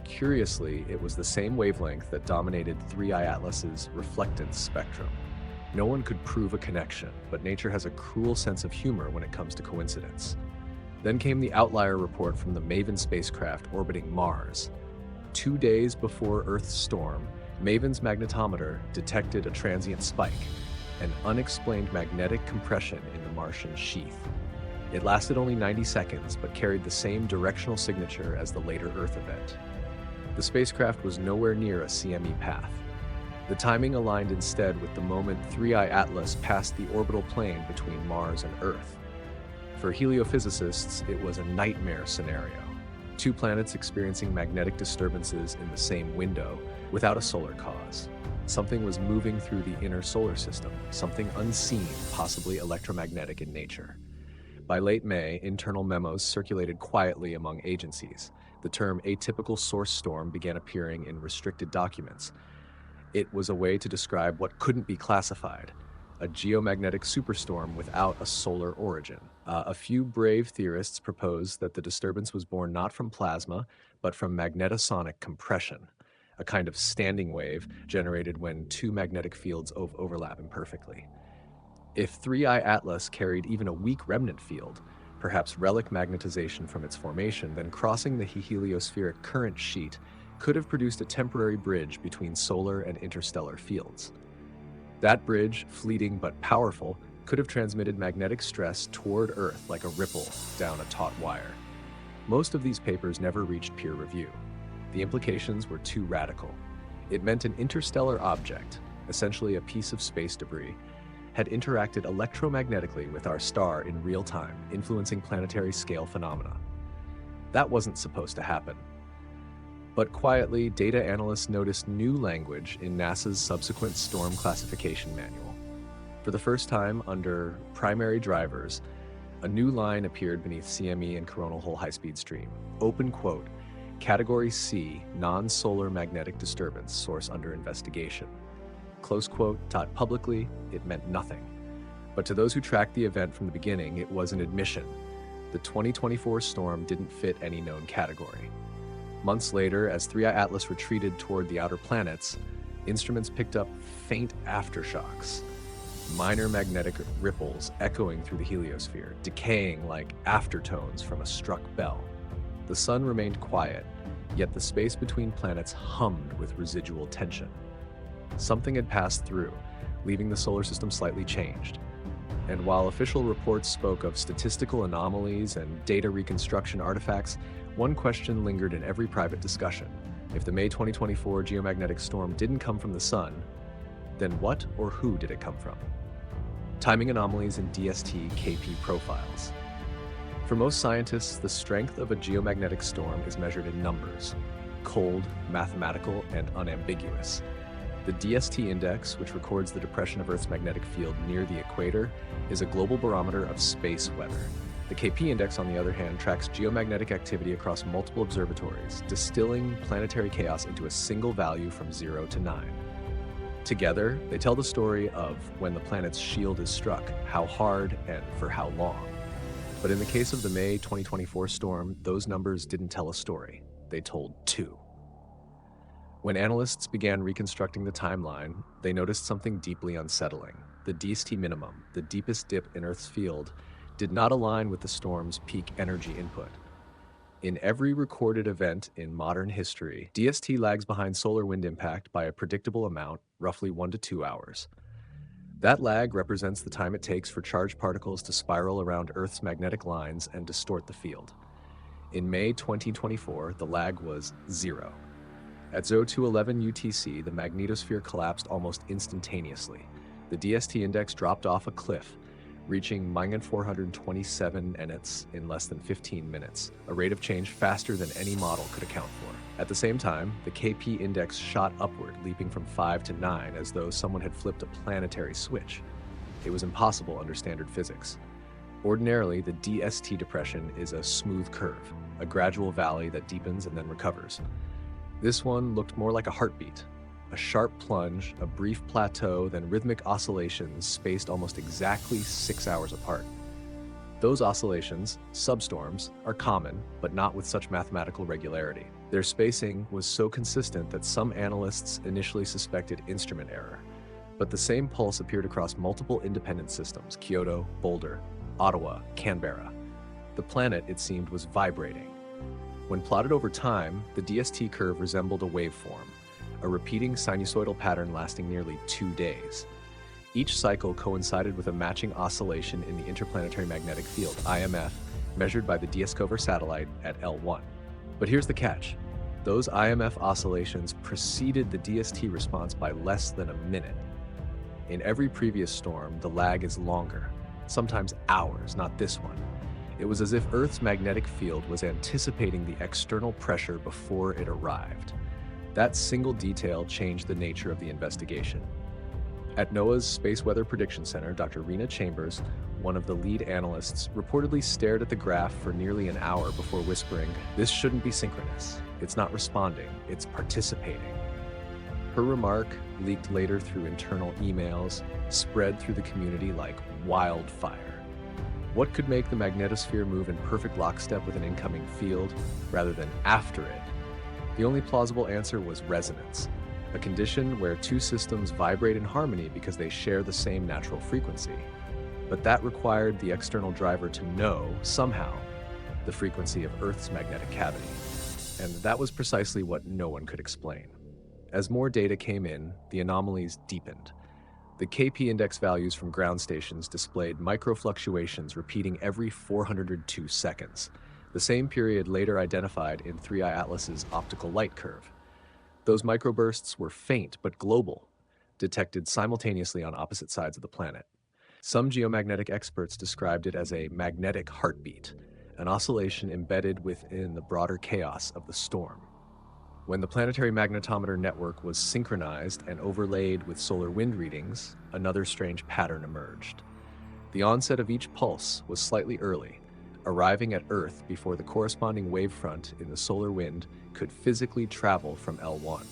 Curiously, it was the same wavelength that dominated 3I Atlas's reflectance spectrum. No one could prove a connection, but nature has a cruel sense of humor when it comes to coincidence. Then came the outlier report from the MAVEN spacecraft orbiting Mars. 2 days before Earth's storm, MAVEN's magnetometer detected a transient spike, an unexplained magnetic compression in the Martian sheath. It lasted only 90 seconds, but carried the same directional signature as the later Earth event. The spacecraft was nowhere near a CME path. The timing aligned instead with the moment 3I Atlas passed the orbital plane between Mars and Earth. For heliophysicists, it was a nightmare scenario. Two planets experiencing magnetic disturbances in the same window without a solar cause. Something was moving through the inner solar system, something unseen, possibly electromagnetic in nature. By late May, internal memos circulated quietly among agencies. The term atypical source storm began appearing in restricted documents. It was a way to describe what couldn't be classified, a geomagnetic superstorm without a solar origin. A few brave theorists proposed that the disturbance was born not from plasma, but from magnetosonic compression, a kind of standing wave generated when two magnetic fields overlap imperfectly. If 3I Atlas carried even a weak remnant field, perhaps relic magnetization from its formation, then crossing the heliospheric current sheet could have produced a temporary bridge between solar and interstellar fields. That bridge, fleeting but powerful, could have transmitted magnetic stress toward Earth like a ripple down a taut wire. Most of these papers never reached peer review. The implications were too radical. It meant an interstellar object, essentially a piece of space debris, had interacted electromagnetically with our star in real time, influencing planetary scale phenomena. That wasn't supposed to happen. But quietly, data analysts noticed new language in NASA's subsequent storm classification manual. For the first time under primary drivers, a new line appeared beneath CME and coronal hole high-speed stream. Open quote, Category C, non-solar magnetic disturbance, source under investigation. Close quote, taught publicly, it meant nothing. But to those who tracked the event from the beginning, it was an admission. The 2024 storm didn't fit any known category. Months later, as 3I Atlas retreated toward the outer planets, instruments picked up faint aftershocks, minor magnetic ripples echoing through the heliosphere, decaying like aftertones from a struck bell. The sun remained quiet, yet the space between planets hummed with residual tension. Something had passed through, leaving the solar system slightly changed. And while official reports spoke of statistical anomalies and data reconstruction artifacts, one question lingered in every private discussion. If the May 2024 geomagnetic storm didn't come from the sun, then what or who did it come from? Timing anomalies in DST-KP profiles. For most scientists, the strength of a geomagnetic storm is measured in numbers, cold, mathematical, and unambiguous. The DST index, which records the depression of Earth's magnetic field near the equator, is a global barometer of space weather. The KP index, on the other hand, tracks geomagnetic activity across multiple observatories, distilling planetary chaos into a single value from 0 to 9. Together, they tell the story of when the planet's shield is struck, how hard, and for how long. But in the case of the May 2024 storm, those numbers didn't tell a story. They told two. When analysts began reconstructing the timeline, they noticed something deeply unsettling. The DST minimum, the deepest dip in Earth's field, did not align with the storm's peak energy input. In every recorded event in modern history, DST lags behind solar wind impact by a predictable amount, roughly 1 to 2 hours. That lag represents the time it takes for charged particles to spiral around Earth's magnetic lines and distort the field. In May 2024, the lag was 0. At 0211 UTC, the magnetosphere collapsed almost instantaneously. The DST index dropped off a cliff, reaching -427 nits in less than 15 minutes, a rate of change faster than any model could account for. At the same time, the KP index shot upward, leaping from 5 to 9 as though someone had flipped a planetary switch. It was impossible under standard physics. Ordinarily, the DST depression is a smooth curve, a gradual valley that deepens and then recovers. This one looked more like a heartbeat. A sharp plunge, a brief plateau, then rhythmic oscillations spaced almost exactly 6 hours apart. Those oscillations, substorms, are common, but not with such mathematical regularity. Their spacing was so consistent that some analysts initially suspected instrument error. But the same pulse appeared across multiple independent systems: Kyoto, Boulder, Ottawa, Canberra. The planet, it seemed, was vibrating. When plotted over time, the DST curve resembled a waveform, a repeating sinusoidal pattern lasting nearly 2 days. Each cycle coincided with a matching oscillation in the interplanetary magnetic field, IMF, measured by the DSCOVR satellite at L1. But here's the catch. Those IMF oscillations preceded the DST response by less than a minute. In every previous storm, the lag is longer, sometimes hours, not this one. It was as if Earth's magnetic field was anticipating the external pressure before it arrived. That single detail changed the nature of the investigation. At NOAA's Space Weather Prediction Center, Dr. Rena Chambers, one of the lead analysts, reportedly stared at the graph for nearly an hour before whispering, "This shouldn't be synchronous. It's not responding, it's participating." Her remark, leaked later through internal emails, spread through the community like wildfire. What could make the magnetosphere move in perfect lockstep with an incoming field, rather than after it? The only plausible answer was resonance, a condition where two systems vibrate in harmony because they share the same natural frequency. But that required the external driver to know, somehow, the frequency of Earth's magnetic cavity. And that was precisely what no one could explain. As more data came in, the anomalies deepened. The KP index values from ground stations displayed microfluctuations repeating every 402 seconds. The the same period later identified in 3I Atlas's optical light curve. Those microbursts were faint but global, detected simultaneously on opposite sides of the planet. Some geomagnetic experts described it as a magnetic heartbeat, an oscillation embedded within the broader chaos of the storm. When the planetary magnetometer network was synchronized and overlaid with solar wind readings, another strange pattern emerged. The onset of each pulse was slightly early, arriving at Earth before the corresponding wavefront in the solar wind could physically travel from L1.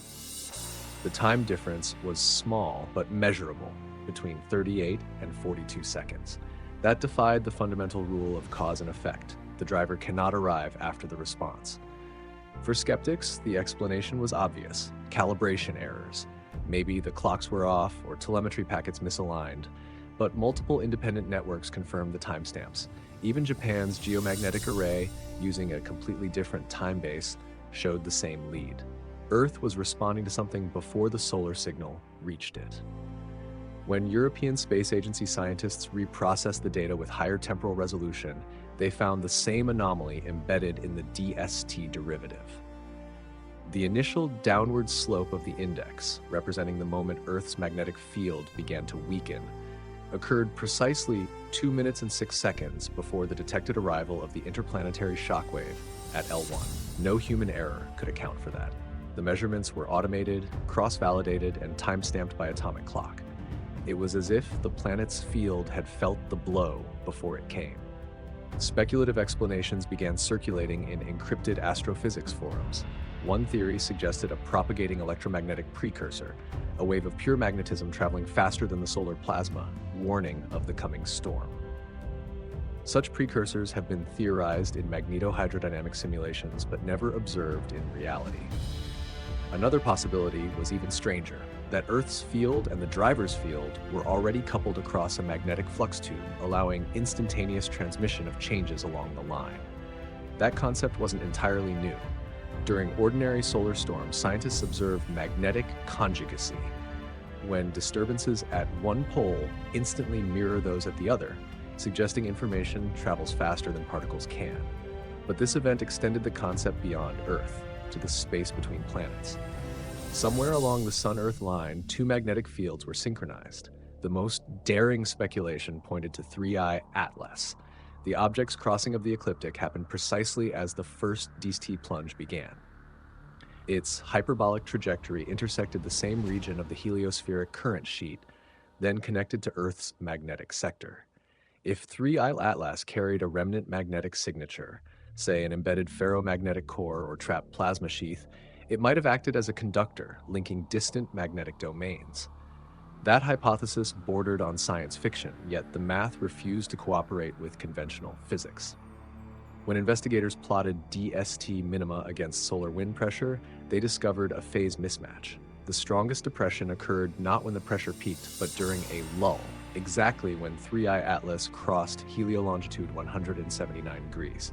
The time difference was small but measurable, between 38 and 42 seconds. That defied the fundamental rule of cause and effect. The driver cannot arrive after the response. For skeptics, the explanation was obvious: calibration errors. Maybe the clocks were off or telemetry packets misaligned, but multiple independent networks confirmed the timestamps. Even Japan's geomagnetic array, using a completely different time base, showed the same lead. Earth was responding to something before the solar signal reached it. When European Space Agency scientists reprocessed the data with higher temporal resolution, they found the same anomaly embedded in the DST derivative. The initial downward slope of the index, representing the moment Earth's magnetic field began to weaken, occurred precisely 2 minutes and 6 seconds before the detected arrival of the interplanetary shockwave at L1. No human error could account for that. The measurements were automated, cross-validated, and time-stamped by atomic clock. It was as if the planet's field had felt the blow before it came. Speculative explanations began circulating in encrypted astrophysics forums. One theory suggested a propagating electromagnetic precursor, a wave of pure magnetism traveling faster than the solar plasma, warning of the coming storm. Such precursors have been theorized in magnetohydrodynamic simulations but never observed in reality. Another possibility was even stranger: that Earth's field and the driver's field were already coupled across a magnetic flux tube, allowing instantaneous transmission of changes along the line. That concept wasn't entirely new. During ordinary solar storms, scientists observed magnetic conjugacy, when disturbances at one pole instantly mirror those at the other, suggesting information travels faster than particles can. But this event extended the concept beyond Earth, to the space between planets. Somewhere along the Sun-Earth line, two magnetic fields were synchronized. The most daring speculation pointed to 3I Atlas. The object's crossing of the ecliptic happened precisely as the first DST plunge began. Its hyperbolic trajectory intersected the same region of the heliospheric current sheet, then connected to Earth's magnetic sector. If 3I Atlas carried a remnant magnetic signature, say an embedded ferromagnetic core or trapped plasma sheath, it might have acted as a conductor, linking distant magnetic domains. That hypothesis bordered on science fiction, yet the math refused to cooperate with conventional physics. When investigators plotted DST minima against solar wind pressure, they discovered a phase mismatch. The strongest depression occurred not when the pressure peaked, but during a lull, exactly when 3I Atlas crossed heliolongitude 179 degrees.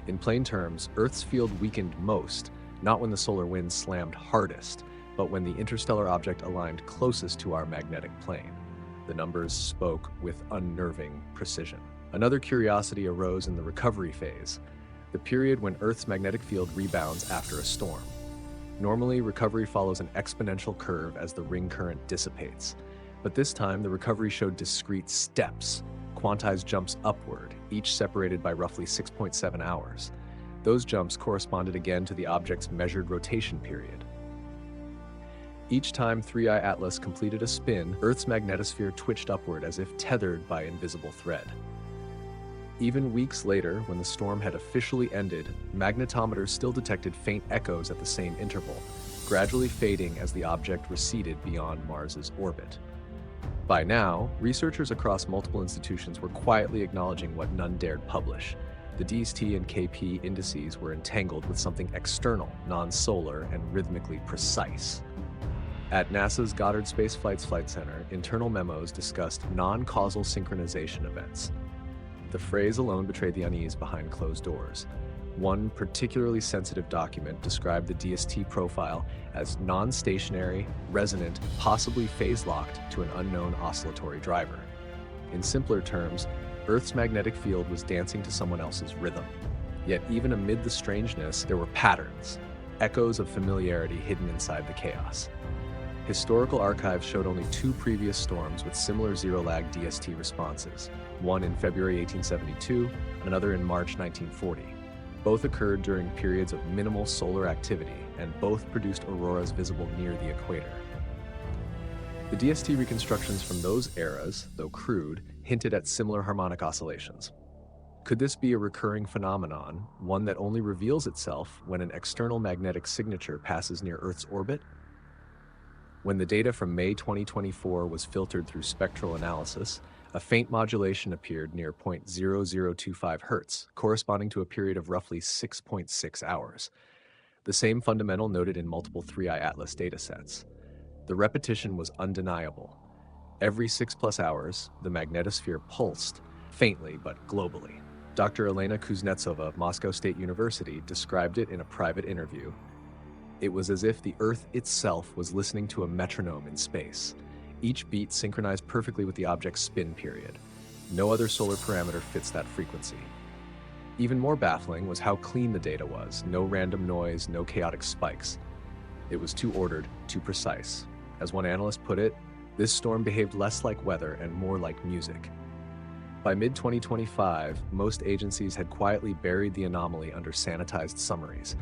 In plain terms, Earth's field weakened most, not when the solar wind slammed hardest, but when the interstellar object aligned closest to our magnetic plane. The numbers spoke with unnerving precision. Another curiosity arose in the recovery phase, the period when Earth's magnetic field rebounds after a storm. Normally, recovery follows an exponential curve as the ring current dissipates, but this time the recovery showed discrete steps, quantized jumps upward, each separated by roughly 6.7 hours. Those jumps corresponded again to the object's measured rotation period. Each time 3I Atlas completed a spin, Earth's magnetosphere twitched upward as if tethered by invisible thread. Even weeks later, when the storm had officially ended, magnetometers still detected faint echoes at the same interval, gradually fading as the object receded beyond Mars's orbit. By now, researchers across multiple institutions were quietly acknowledging what none dared publish. The DST and KP indices were entangled with something external, non-solar, and rhythmically precise. At NASA's Goddard Space Flight Center, internal memos discussed non-causal synchronization events. The phrase alone betrayed the unease behind closed doors. One particularly sensitive document described the DST profile as non-stationary, resonant, possibly phase-locked to an unknown oscillatory driver. In simpler terms, Earth's magnetic field was dancing to someone else's rhythm. Yet even amid the strangeness, there were patterns, echoes of familiarity hidden inside the chaos. Historical archives showed only two previous storms with similar zero-lag DST responses, one in February 1872 and another in March 1940. Both occurred during periods of minimal solar activity, and both produced auroras visible near the equator. The DST reconstructions from those eras, though crude, hinted at similar harmonic oscillations. Could this be a recurring phenomenon, one that only reveals itself when an external magnetic signature passes near Earth's orbit? When the data from May 2024 was filtered through spectral analysis, a faint modulation appeared near 0.0025 Hz, corresponding to a period of roughly 6.6 hours. The same fundamental noted in multiple 3I Atlas datasets. The repetition was undeniable. Every 6+ hours, the magnetosphere pulsed, faintly but globally. Dr. Elena Kuznetsova of Moscow State University described it in a private interview. It was as if the Earth itself was listening to a metronome in space. Each beat synchronized perfectly with the object's spin period. No other solar parameter fits that frequency. Even more baffling was how clean the data was. No random noise, no chaotic spikes. It was too ordered, too precise. As one analyst put it, this storm behaved less like weather and more like music. By mid-2025, most agencies had quietly buried the anomaly under sanitized summaries.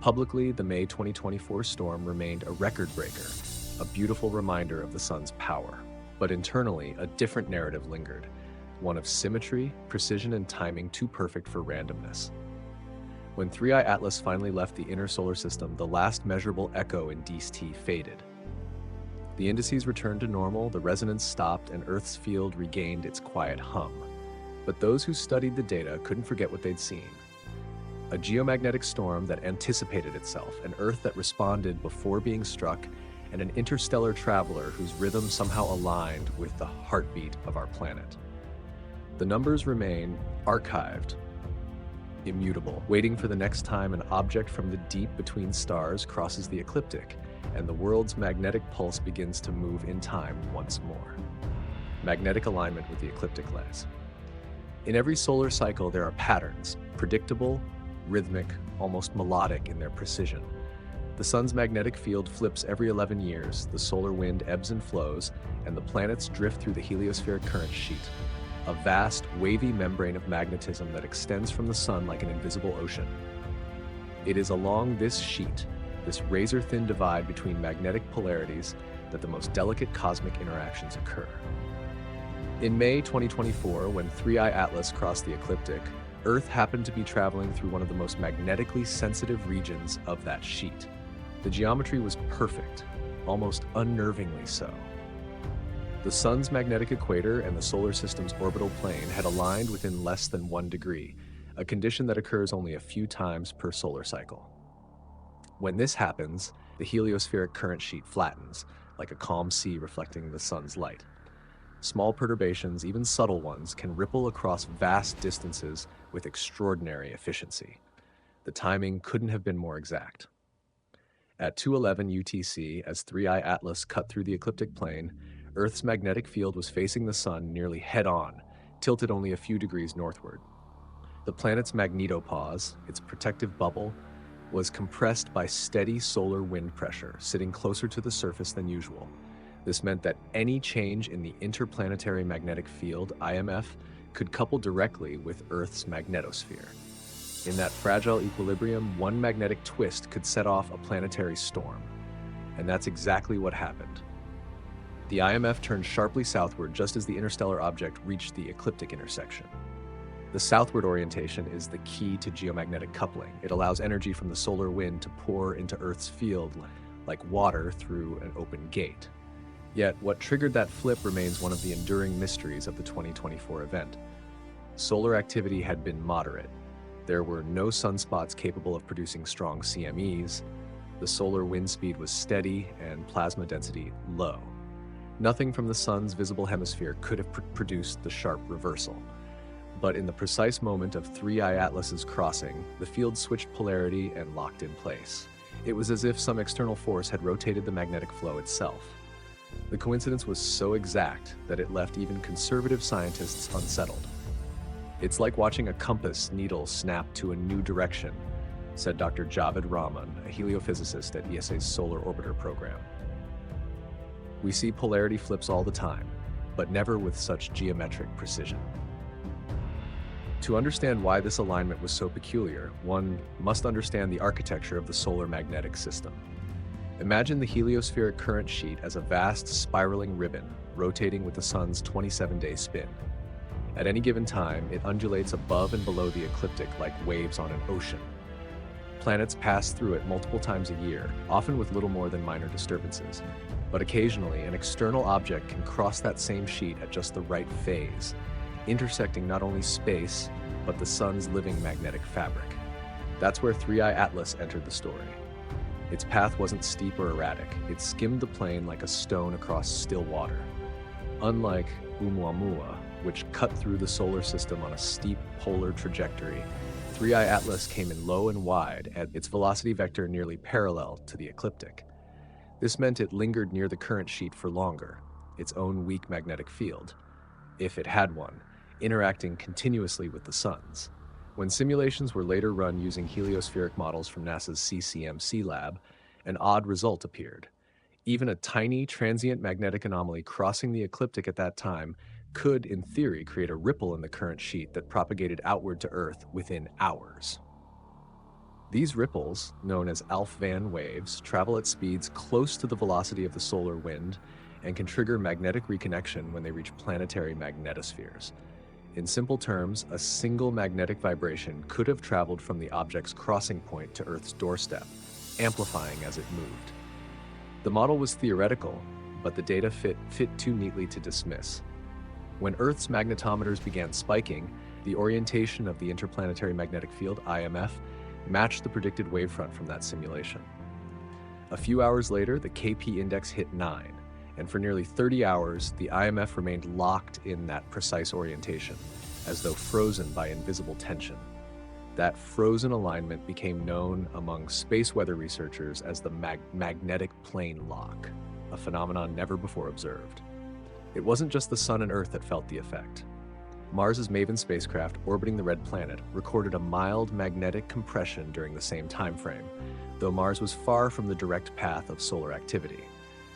Publicly, the May 2024 storm remained a record breaker, a beautiful reminder of the sun's power. But internally, a different narrative lingered, one of symmetry, precision, and timing too perfect for randomness. When 3I Atlas finally left the inner solar system, the last measurable echo in DST faded. The indices returned to normal, the resonance stopped, and Earth's field regained its quiet hum. But those who studied the data couldn't forget what they'd seen. A geomagnetic storm that anticipated itself, an Earth that responded before being struck, and an interstellar traveler whose rhythm somehow aligned with the heartbeat of our planet. The numbers remain archived, immutable, waiting for the next time an object from the deep between stars crosses the ecliptic, and the world's magnetic pulse begins to move in time once more. Magnetic alignment with the ecliptic lens. In every solar cycle, there are patterns, predictable, rhythmic, almost melodic in their precision. The sun's magnetic field flips every 11 years, the solar wind ebbs and flows, and the planets drift through the heliospheric current sheet, a vast, wavy membrane of magnetism that extends from the sun like an invisible ocean. It is along this sheet, this razor-thin divide between magnetic polarities, that the most delicate cosmic interactions occur. In May 2024, when 3I Atlas crossed the ecliptic, Earth happened to be traveling through one of the most magnetically sensitive regions of that sheet. The geometry was perfect, almost unnervingly so. The sun's magnetic equator and the solar system's orbital plane had aligned within less than 1 degree, a condition that occurs only a few times per solar cycle. When this happens, the heliospheric current sheet flattens, like a calm sea reflecting the sun's light. Small perturbations, even subtle ones, can ripple across vast distances with extraordinary efficiency. The timing couldn't have been more exact. At 2:11 UTC, as 3I Atlas cut through the ecliptic plane, Earth's magnetic field was facing the sun nearly head-on, tilted only a few degrees northward. The planet's magnetopause, its protective bubble, was compressed by steady solar wind pressure, sitting closer to the surface than usual. This meant that any change in the interplanetary magnetic field, IMF, could couple directly with Earth's magnetosphere. In that fragile equilibrium, one magnetic twist could set off a planetary storm. And that's exactly what happened. The IMF turned sharply southward just as the interstellar object reached the ecliptic intersection. The southward orientation is the key to geomagnetic coupling. It allows energy from the solar wind to pour into Earth's field like water through an open gate. Yet, what triggered that flip remains one of the enduring mysteries of the 2024 event. Solar activity had been moderate. There were no sunspots capable of producing strong CMEs. The solar wind speed was steady and plasma density low. Nothing from the sun's visible hemisphere could have produced the sharp reversal. But in the precise moment of 3I Atlas's crossing, the field switched polarity and locked in place. It was as if some external force had rotated the magnetic flow itself. The coincidence was so exact that it left even conservative scientists unsettled. It's like watching a compass needle snap to a new direction, said Dr. Javed Rahman, a heliophysicist at ESA's Solar Orbiter program. We see polarity flips all the time, but never with such geometric precision. To understand why this alignment was so peculiar, one must understand the architecture of the solar magnetic system. Imagine the heliospheric current sheet as a vast spiraling ribbon rotating with the sun's 27-day spin. At any given time, it undulates above and below the ecliptic like waves on an ocean. Planets pass through it multiple times a year, often with little more than minor disturbances. But occasionally, an external object can cross that same sheet at just the right phase, intersecting not only space, but the sun's living magnetic fabric. That's where 3I Atlas entered the story. Its path wasn't steep or erratic. It skimmed the plane like a stone across still water. Unlike Oumuamua, which cut through the solar system on a steep polar trajectory, 3I Atlas came in low and wide at its velocity vector nearly parallel to the ecliptic. This meant it lingered near the current sheet for longer, its own weak magnetic field, if it had one, interacting continuously with the sun's. When simulations were later run using heliospheric models from NASA's CCMC lab, an odd result appeared. Even a tiny transient magnetic anomaly crossing the ecliptic at that time could, in theory, create a ripple in the current sheet that propagated outward to Earth within hours. These ripples, known as Alf-Van waves, travel at speeds close to the velocity of the solar wind and can trigger magnetic reconnection when they reach planetary magnetospheres. In simple terms, a single magnetic vibration could have traveled from the object's crossing point to Earth's doorstep, amplifying as it moved. The model was theoretical, but the data fit too neatly to dismiss. When Earth's magnetometers began spiking, the orientation of the Interplanetary Magnetic Field, IMF, matched the predicted wavefront from that simulation. A few hours later, the KP index hit 9, and for nearly 30 hours, the IMF remained locked in that precise orientation, as though frozen by invisible tension. That frozen alignment became known among space weather researchers as the magnetic plane lock, a phenomenon never before observed. It wasn't just the Sun and Earth that felt the effect. Mars's MAVEN spacecraft orbiting the red planet recorded a mild magnetic compression during the same time frame, though Mars was far from the direct path of solar activity.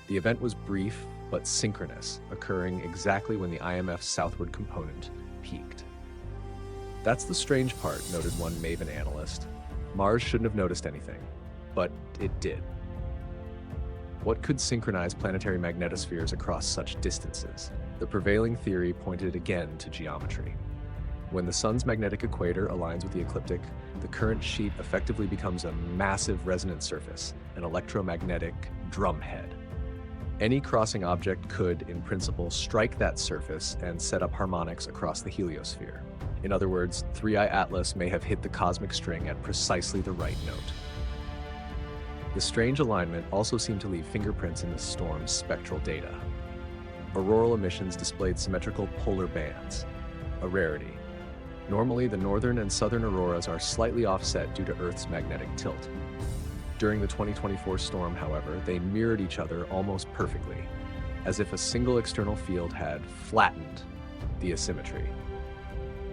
The event was brief but synchronous, occurring exactly when the IMF's southward component peaked. That's the strange part, noted one MAVEN analyst. Mars shouldn't have noticed anything, but it did. What could synchronize planetary magnetospheres across such distances? The prevailing theory pointed again to geometry. When the sun's magnetic equator aligns with the ecliptic, the current sheet effectively becomes a massive resonant surface, an electromagnetic drumhead. Any crossing object could, in principle, strike that surface and set up harmonics across the heliosphere. In other words, 3I Atlas may have hit the cosmic string at precisely the right note. The strange alignment also seemed to leave fingerprints in the storm's spectral data. Auroral emissions displayed symmetrical polar bands, a rarity. Normally, the northern and southern auroras are slightly offset due to Earth's magnetic tilt. During the 2024 storm, however, they mirrored each other almost perfectly, as if a single external field had flattened the asymmetry.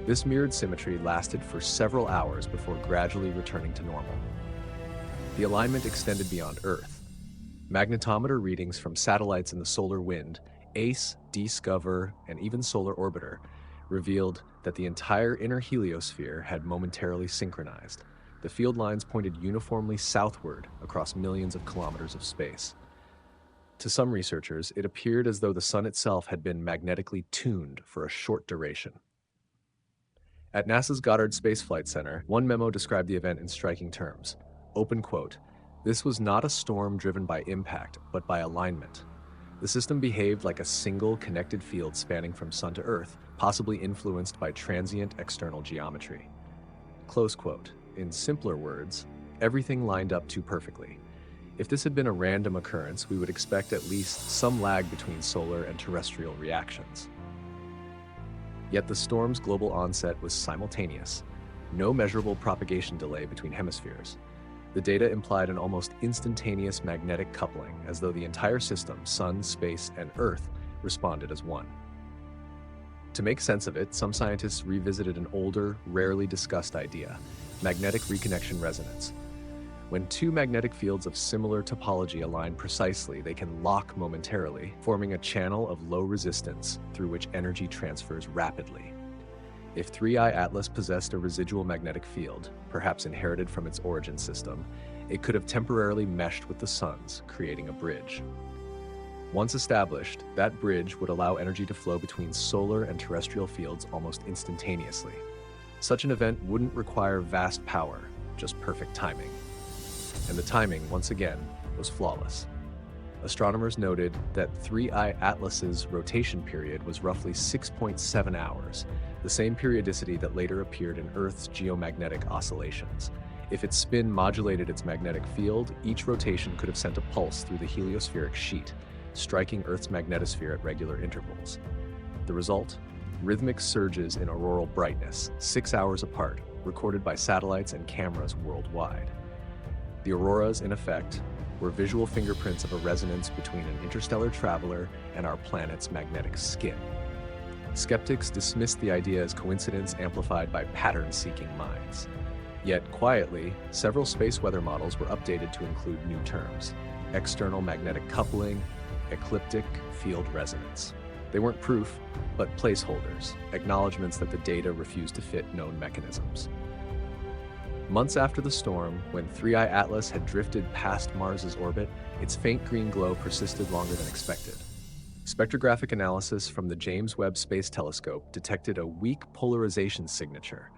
This mirrored symmetry lasted for several hours before gradually returning to normal. The alignment extended beyond Earth. Magnetometer readings from satellites in the solar wind, ACE, Discover, and even Solar Orbiter, revealed that the entire inner heliosphere had momentarily synchronized. The field lines pointed uniformly southward across millions of kilometers of space. To some researchers, it appeared as though the sun itself had been magnetically tuned for a short duration. At NASA's Goddard Space Flight Center, one memo described the event in striking terms. Open quote, "This was not a storm driven by impact, but by alignment. The system behaved like a single connected field spanning from Sun to Earth, possibly influenced by transient external geometry." Close quote. In simpler words, everything lined up too perfectly. If this had been a random occurrence, we would expect at least some lag between solar and terrestrial reactions. Yet the storm's global onset was simultaneous, no measurable propagation delay between hemispheres. The data implied an almost instantaneous magnetic coupling, as though the entire system, Sun, space, and Earth, responded as one. To make sense of it, some scientists revisited an older, rarely discussed idea: magnetic reconnection resonance. When two magnetic fields of similar topology align precisely, they can lock momentarily, forming a channel of low resistance through which energy transfers rapidly. If 3I Atlas possessed a residual magnetic field, perhaps inherited from its origin system, it could have temporarily meshed with the sun's, creating a bridge. Once established, that bridge would allow energy to flow between solar and terrestrial fields almost instantaneously. Such an event wouldn't require vast power, just perfect timing. And the timing, once again, was flawless. Astronomers noted that 3I Atlas's rotation period was roughly 6.7 hours, the same periodicity that later appeared in Earth's geomagnetic oscillations. If its spin modulated its magnetic field, each rotation could have sent a pulse through the heliospheric sheet, striking Earth's magnetosphere at regular intervals. The result? Rhythmic surges in auroral brightness, 6 hours apart, recorded by satellites and cameras worldwide. The auroras, in effect, were visual fingerprints of a resonance between an interstellar traveler and our planet's magnetic skin. Skeptics dismissed the idea as coincidence amplified by pattern-seeking minds. Yet, quietly, several space weather models were updated to include new terms: external magnetic coupling, ecliptic field resonance. They weren't proof, but placeholders, acknowledgments that the data refused to fit known mechanisms. Months after the storm, when 3I Atlas had drifted past Mars's orbit, its faint green glow persisted longer than expected. Spectrographic analysis from the James Webb Space Telescope detected a weak polarization signature,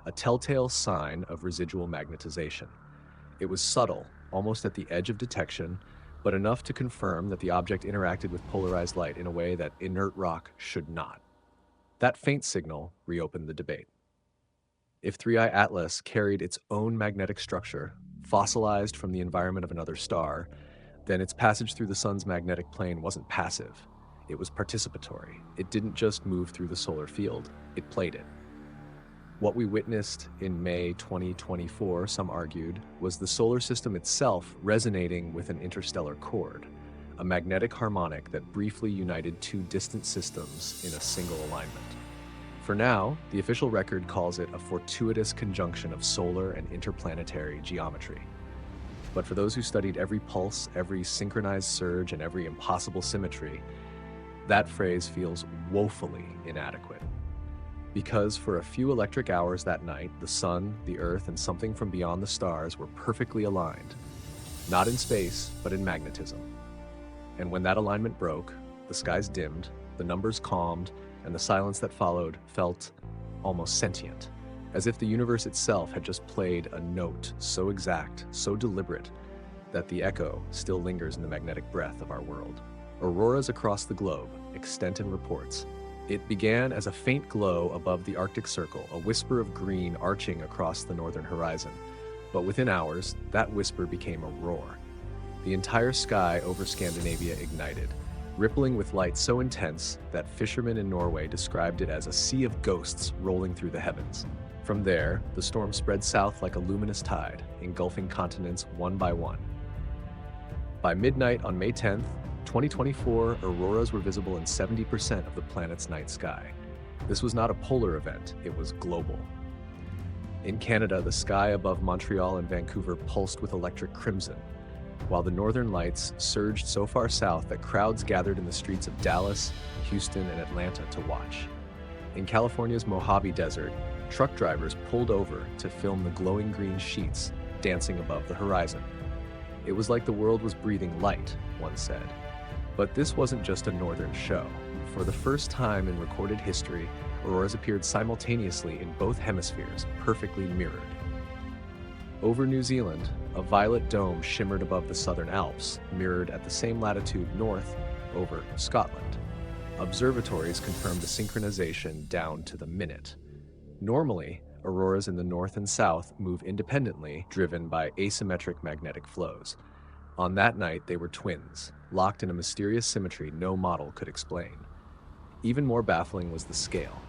a telltale sign of residual magnetization. It was subtle, almost at the edge of detection, but enough to confirm that the object interacted with polarized light in a way that inert rock should not. That faint signal reopened the debate. If 3I Atlas carried its own magnetic structure, fossilized from the environment of another star, then its passage through the sun's magnetic plane wasn't passive. It was participatory. It didn't just move through the solar field, it played it. What we witnessed in May 2024, some argued, was the solar system itself resonating with an interstellar chord, a magnetic harmonic that briefly united two distant systems in a single alignment. For now, the official record calls it a fortuitous conjunction of solar and interplanetary geometry. But for those who studied every pulse, every synchronized surge, and every impossible symmetry, that phrase feels woefully inadequate. Because for a few electric hours that night, the sun, the earth, and something from beyond the stars were perfectly aligned, not in space, but in magnetism. And when that alignment broke, the skies dimmed, the numbers calmed, and the silence that followed felt almost sentient, as if the universe itself had just played a note so exact, so deliberate, that the echo still lingers in the magnetic breath of our world. Auroras across the globe, extent and reports. It began as a faint glow above the Arctic Circle, a whisper of green arching across the northern horizon. But within hours, that whisper became a roar. The entire sky over Scandinavia ignited, rippling with light so intense that fishermen in Norway described it as a sea of ghosts rolling through the heavens. From there, the storm spread south like a luminous tide, engulfing continents one by one. By midnight on May 10th, 2024, auroras were visible in 70% of the planet's night sky. This was not a polar event, it was global. In Canada, the sky above Montreal and Vancouver pulsed with electric crimson, while the northern lights surged so far south that crowds gathered in the streets of Dallas, Houston, and Atlanta to watch. In California's Mojave Desert, truck drivers pulled over to film the glowing green sheets dancing above the horizon. It was like the world was breathing light, one said. But this wasn't just a northern show. For the first time in recorded history, auroras appeared simultaneously in both hemispheres, perfectly mirrored. Over New Zealand, a violet dome shimmered above the southern Alps, mirrored at the same latitude north over Scotland. Observatories confirmed the synchronization down to the minute. Normally, auroras in the north and south move independently, driven by asymmetric magnetic flows. On that night, they were twins, locked in a mysterious symmetry no model could explain. Even more baffling was the scale.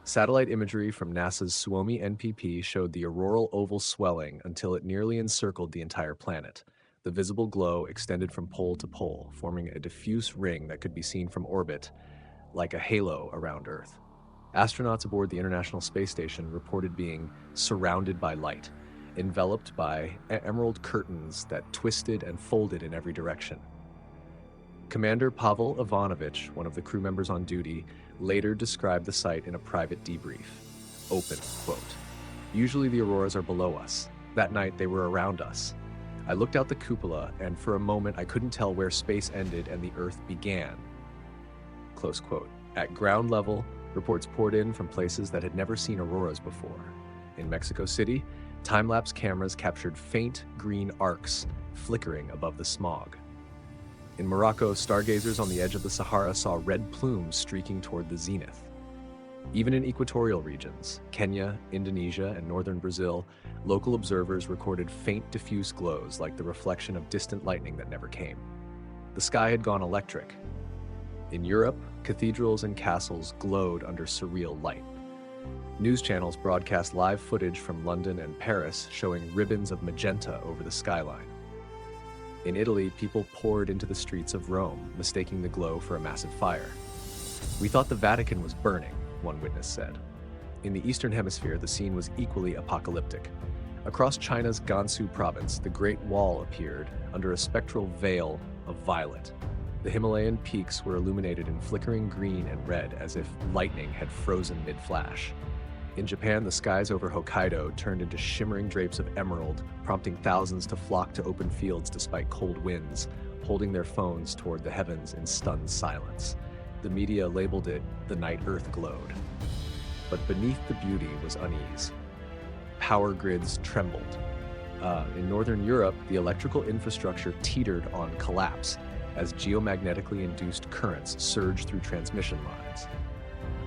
Satellite imagery from NASA's Suomi NPP showed the auroral oval swelling until it nearly encircled the entire planet. The visible glow extended from pole to pole, forming a diffuse ring that could be seen from orbit, like a halo around Earth. Astronauts aboard the International Space Station reported being surrounded by light, enveloped by emerald curtains that twisted and folded in every direction. Commander Pavel Ivanovich, one of the crew members on duty, later described the sight in a private debrief. Open quote. Usually the auroras are below us. That night they were around us. I looked out the cupola, and for a moment I couldn't tell where space ended and the Earth began. Close quote. At ground level, reports poured in from places that had never seen auroras before. In Mexico City, time-lapse cameras captured faint green arcs flickering above the smog. In Morocco, stargazers on the edge of the Sahara saw red plumes streaking toward the zenith. Even in equatorial regions, Kenya, Indonesia, and northern Brazil, local observers recorded faint diffuse glows like the reflection of distant lightning that never came. The sky had gone electric. In Europe, cathedrals and castles glowed under surreal light. News channels broadcast live footage from London and Paris showing ribbons of magenta over the skyline. In Italy, people poured into the streets of Rome, mistaking the glow for a massive fire. "We thought the Vatican was burning," one witness said. In the Eastern Hemisphere, the scene was equally apocalyptic. Across China's Gansu province, the Great Wall appeared under a spectral veil of violet. The Himalayan peaks were illuminated in flickering green and red as if lightning had frozen mid-flash. In Japan, the skies over Hokkaido turned into shimmering drapes of emerald, prompting thousands to flock to open fields despite cold winds, holding their phones toward the heavens in stunned silence. The media labeled it "the night Earth glowed." But beneath the beauty was unease. Power grids trembled. In Northern Europe, the electrical infrastructure teetered on collapse as geomagnetically induced currents surged through transmission lines.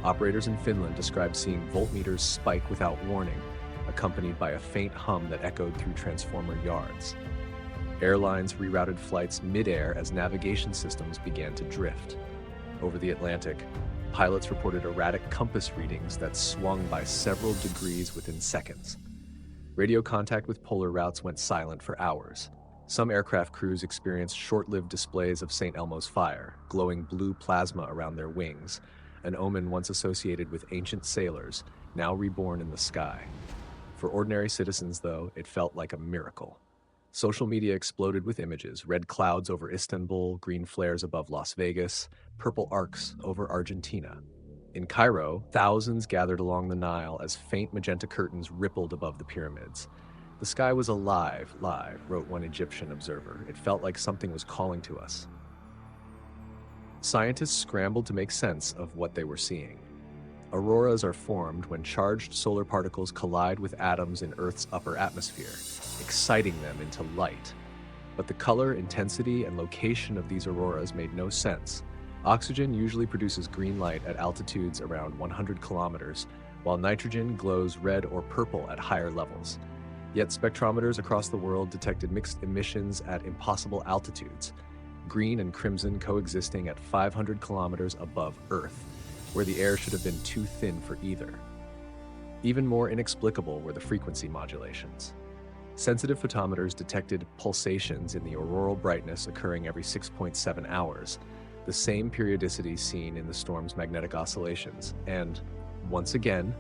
Operators in Finland described seeing voltmeters spike without warning, accompanied by a faint hum that echoed through transformer yards. Airlines rerouted flights mid-air as navigation systems began to drift. Over the Atlantic, pilots reported erratic compass readings that swung by several degrees within seconds. Radio contact with polar routes went silent for hours. Some aircraft crews experienced short-lived displays of St. Elmo's fire, glowing blue plasma around their wings, an omen once associated with ancient sailors, now reborn in the sky. For ordinary citizens, though, it felt like a miracle. Social media exploded with images: red clouds over Istanbul, green flares above Las Vegas, purple arcs over Argentina. In Cairo, thousands gathered along the Nile as faint magenta curtains rippled above the pyramids. "The sky was alive, wrote one Egyptian observer. It felt like something was calling to us." Scientists scrambled to make sense of what they were seeing. Auroras are formed when charged solar particles collide with atoms in Earth's upper atmosphere, exciting them into light. But the color, intensity, and location of these auroras made no sense. Oxygen usually produces green light at altitudes around 100 kilometers, while nitrogen glows red or purple at higher levels. Yet spectrometers across the world detected mixed emissions at impossible altitudes, green and crimson coexisting at 500 kilometers above Earth, where the air should have been too thin for either. Even more inexplicable were the frequency modulations. Sensitive photometers detected pulsations in the auroral brightness occurring every 6.7 hours, the same periodicity seen in the storm's magnetic oscillations, and, once again,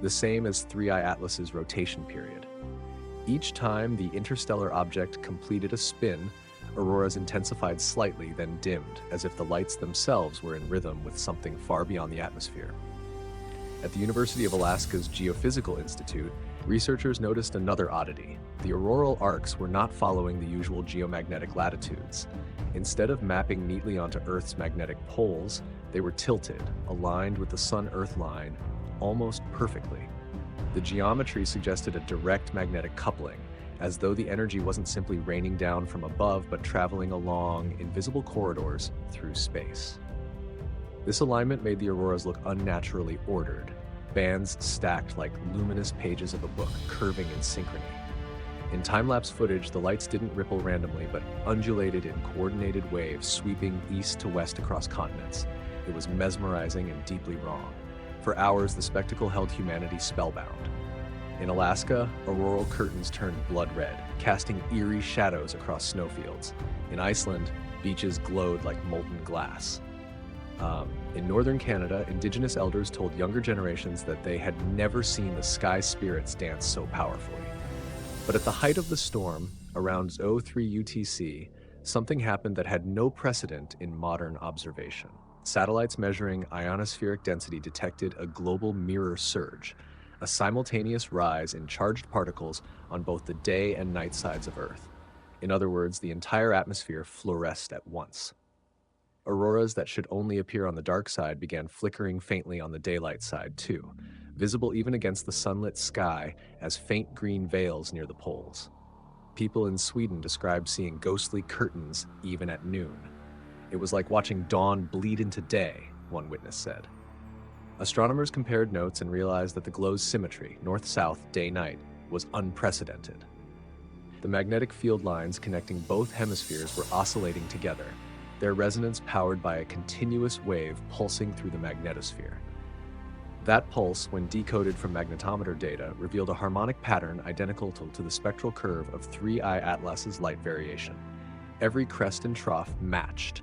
the same as 3I Atlas's rotation period. Each time the interstellar object completed a spin, auroras intensified slightly, then dimmed, as if the lights themselves were in rhythm with something far beyond the atmosphere. At the University of Alaska's Geophysical Institute, researchers noticed another oddity. The auroral arcs were not following the usual geomagnetic latitudes. Instead of mapping neatly onto Earth's magnetic poles, they were tilted, aligned with the Sun-Earth line, almost perfectly. The geometry suggested a direct magnetic coupling, as though the energy wasn't simply raining down from above but traveling along invisible corridors through space. This alignment made the auroras look unnaturally ordered, bands stacked like luminous pages of a book, curving in synchrony. In time-lapse footage, the lights didn't ripple randomly but undulated in coordinated waves sweeping east to west across continents. It was mesmerizing and deeply wrong. For hours, the spectacle held humanity spellbound. In Alaska, auroral curtains turned blood red, casting eerie shadows across snowfields. In Iceland, beaches glowed like molten glass. In northern Canada, Indigenous elders told younger generations that they had never seen the sky spirits dance so powerfully. But at the height of the storm, around 03 UTC, something happened that had no precedent in modern observation. Satellites measuring ionospheric density detected a global mirror surge, a simultaneous rise in charged particles on both the day and night sides of Earth. In other words, the entire atmosphere fluoresced at once. Auroras that should only appear on the dark side began flickering faintly on the daylight side, too, visible even against the sunlit sky as faint green veils near the poles. People in Sweden described seeing ghostly curtains even at noon. It was like watching dawn bleed into day, one witness said. Astronomers compared notes and realized that the glow's symmetry, north-south, day-night, was unprecedented. The magnetic field lines connecting both hemispheres were oscillating together, their resonance powered by a continuous wave pulsing through the magnetosphere. That pulse, when decoded from magnetometer data, revealed a harmonic pattern identical to the spectral curve of 3I Atlas's light variation. Every crest and trough matched.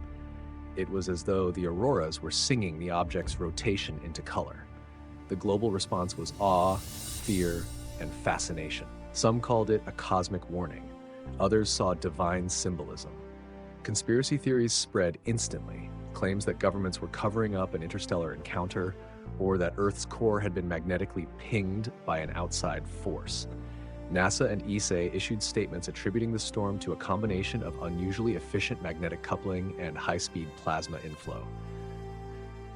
It was as though the auroras were singing the object's rotation into color. The global response was awe, fear, and fascination. Some called it a cosmic warning. Others saw divine symbolism. Conspiracy theories spread instantly, claims that governments were covering up an interstellar encounter, or that Earth's core had been magnetically pinged by an outside force. NASA and ESA issued statements attributing the storm to a combination of unusually efficient magnetic coupling and high-speed plasma inflow.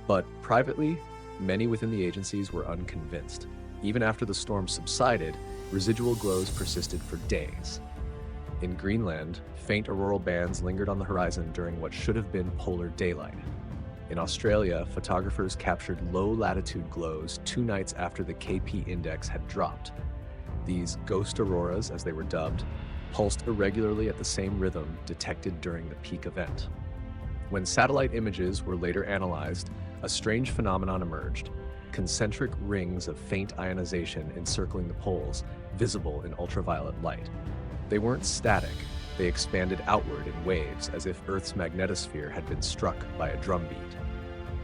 But privately, many within the agencies were unconvinced. Even after the storm subsided, residual glows persisted for days. In Greenland, faint auroral bands lingered on the horizon during what should have been polar daylight. In Australia, photographers captured low-latitude glows 2 nights after the KP index had dropped. These ghost auroras, as they were dubbed, pulsed irregularly at the same rhythm detected during the peak event. When satellite images were later analyzed, a strange phenomenon emerged: concentric rings of faint ionization encircling the poles, visible in ultraviolet light. They weren't static, they expanded outward in waves as if Earth's magnetosphere had been struck by a drumbeat.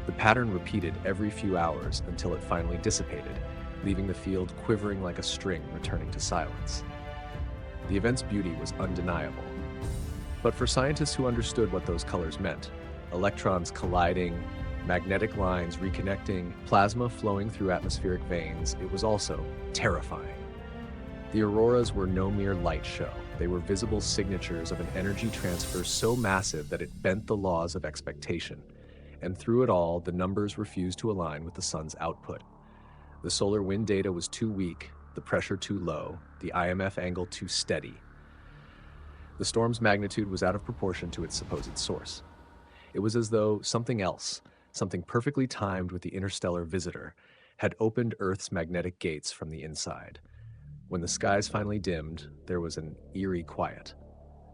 The pattern repeated every few hours until it finally dissipated, leaving the field quivering like a string returning to silence. The event's beauty was undeniable. But for scientists who understood what those colors meant, electrons colliding, magnetic lines reconnecting, plasma flowing through atmospheric veins, it was also terrifying. The auroras were no mere light show. They were visible signatures of an energy transfer so massive that it bent the laws of expectation. And through it all, the numbers refused to align with the sun's output. The solar wind data was too weak, the pressure too low, the IMF angle too steady. The storm's magnitude was out of proportion to its supposed source. It was as though something else, something perfectly timed with the interstellar visitor, had opened Earth's magnetic gates from the inside. When the skies finally dimmed, there was an eerie quiet.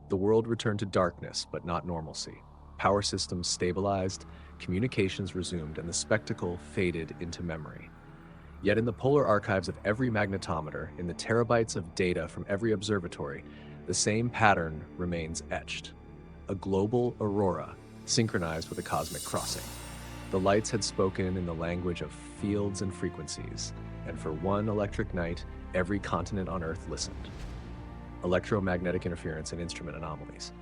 The world returned to darkness, but not normalcy. Power systems stabilized, communications resumed, and the spectacle faded into memory. Yet in the polar archives of every magnetometer, in the terabytes of data from every observatory, the same pattern remains etched. A global aurora, synchronized with a cosmic crossing. The lights had spoken in the language of fields and frequencies, and for one electric night, every continent on Earth listened. Electromagnetic interference and instrument anomalies.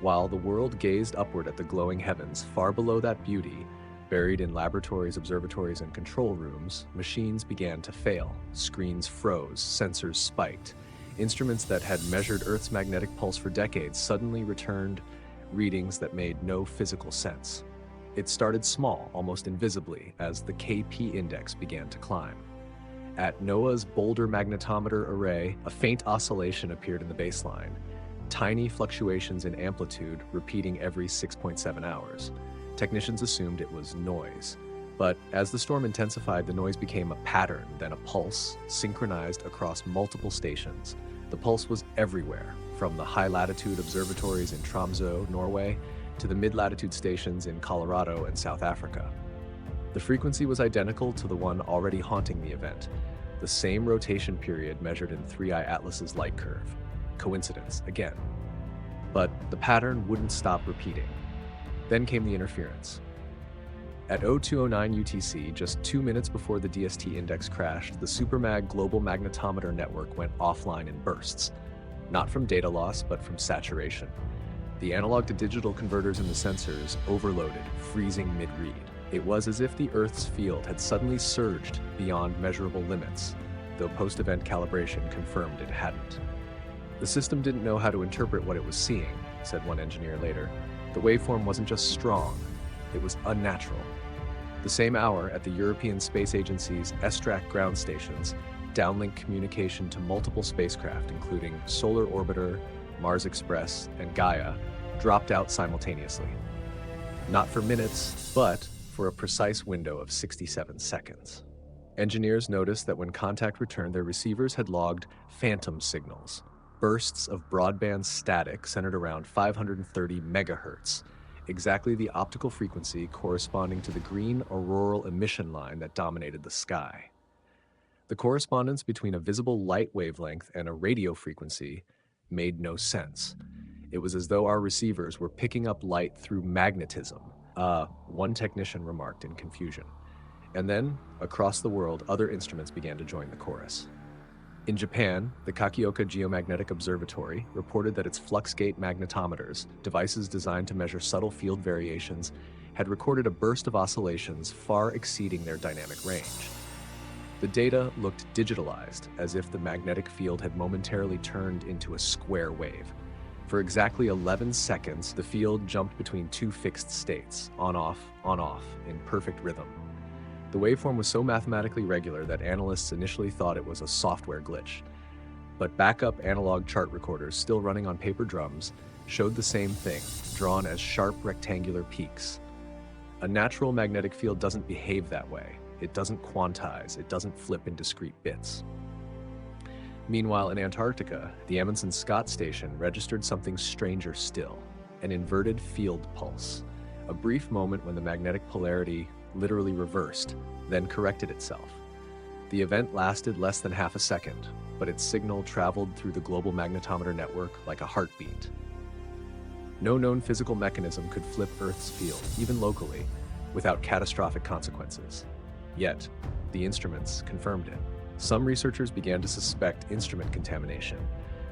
While the world gazed upward at the glowing heavens, far below that beauty, buried in laboratories, observatories, and control rooms, machines began to fail. Screens froze, sensors spiked. Instruments that had measured Earth's magnetic pulse for decades suddenly returned readings that made no physical sense. It started small, almost invisibly, as the KP index began to climb. At NOAA's Boulder magnetometer array, a faint oscillation appeared in the baseline, tiny fluctuations in amplitude repeating every 6.7 hours. Technicians assumed it was noise. But as the storm intensified, the noise became a pattern, then a pulse, synchronized across multiple stations. The pulse was everywhere, from the high-latitude observatories in Tromsø, Norway, to the mid-latitude stations in Colorado and South Africa. The frequency was identical to the one already haunting the event, the same rotation period measured in 3I Atlas's light curve. Coincidence, again. But the pattern wouldn't stop repeating. Then came the interference. At 0209 UTC, just 2 minutes before the DST index crashed, the Supermag global magnetometer network went offline in bursts, not from data loss, but from saturation. The analog to digital converters in the sensors overloaded, freezing mid-read. It was as if the Earth's field had suddenly surged beyond measurable limits, though post-event calibration confirmed it hadn't. The system didn't know how to interpret what it was seeing, said one engineer later. The waveform wasn't just strong, it was unnatural. The same hour, at the European Space Agency's ESTRAC ground stations, downlink communication to multiple spacecraft, including Solar Orbiter, Mars Express, and Gaia, dropped out simultaneously. Not for minutes, but for a precise window of 67 seconds. Engineers noticed that when contact returned, their receivers had logged phantom signals, bursts of broadband static centered around 530 megahertz, exactly the optical frequency corresponding to the green auroral emission line that dominated the sky. The correspondence between a visible light wavelength and a radio frequency made no sense. It was as though our receivers were picking up light through magnetism, one technician remarked in confusion. And then, across the world, other instruments began to join the chorus. In Japan, the Kakioka Geomagnetic Observatory reported that its fluxgate magnetometers, devices designed to measure subtle field variations, had recorded a burst of oscillations far exceeding their dynamic range. The data looked digitalized, as if the magnetic field had momentarily turned into a square wave. For exactly 11 seconds, the field jumped between two fixed states, on-off, in perfect rhythm. The waveform was so mathematically regular that analysts initially thought it was a software glitch. But backup analog chart recorders, still running on paper drums, showed the same thing, drawn as sharp rectangular peaks. A natural magnetic field doesn't behave that way. It doesn't quantize, it doesn't flip in discrete bits. Meanwhile, in Antarctica, the Amundsen-Scott station registered something stranger still, an inverted field pulse, a brief moment when the magnetic polarity literally reversed, then corrected itself. The event lasted less than half a second, but its signal traveled through the global magnetometer network like a heartbeat. No known physical mechanism could flip Earth's field, even locally, without catastrophic consequences. Yet, the instruments confirmed it. Some researchers began to suspect instrument contamination,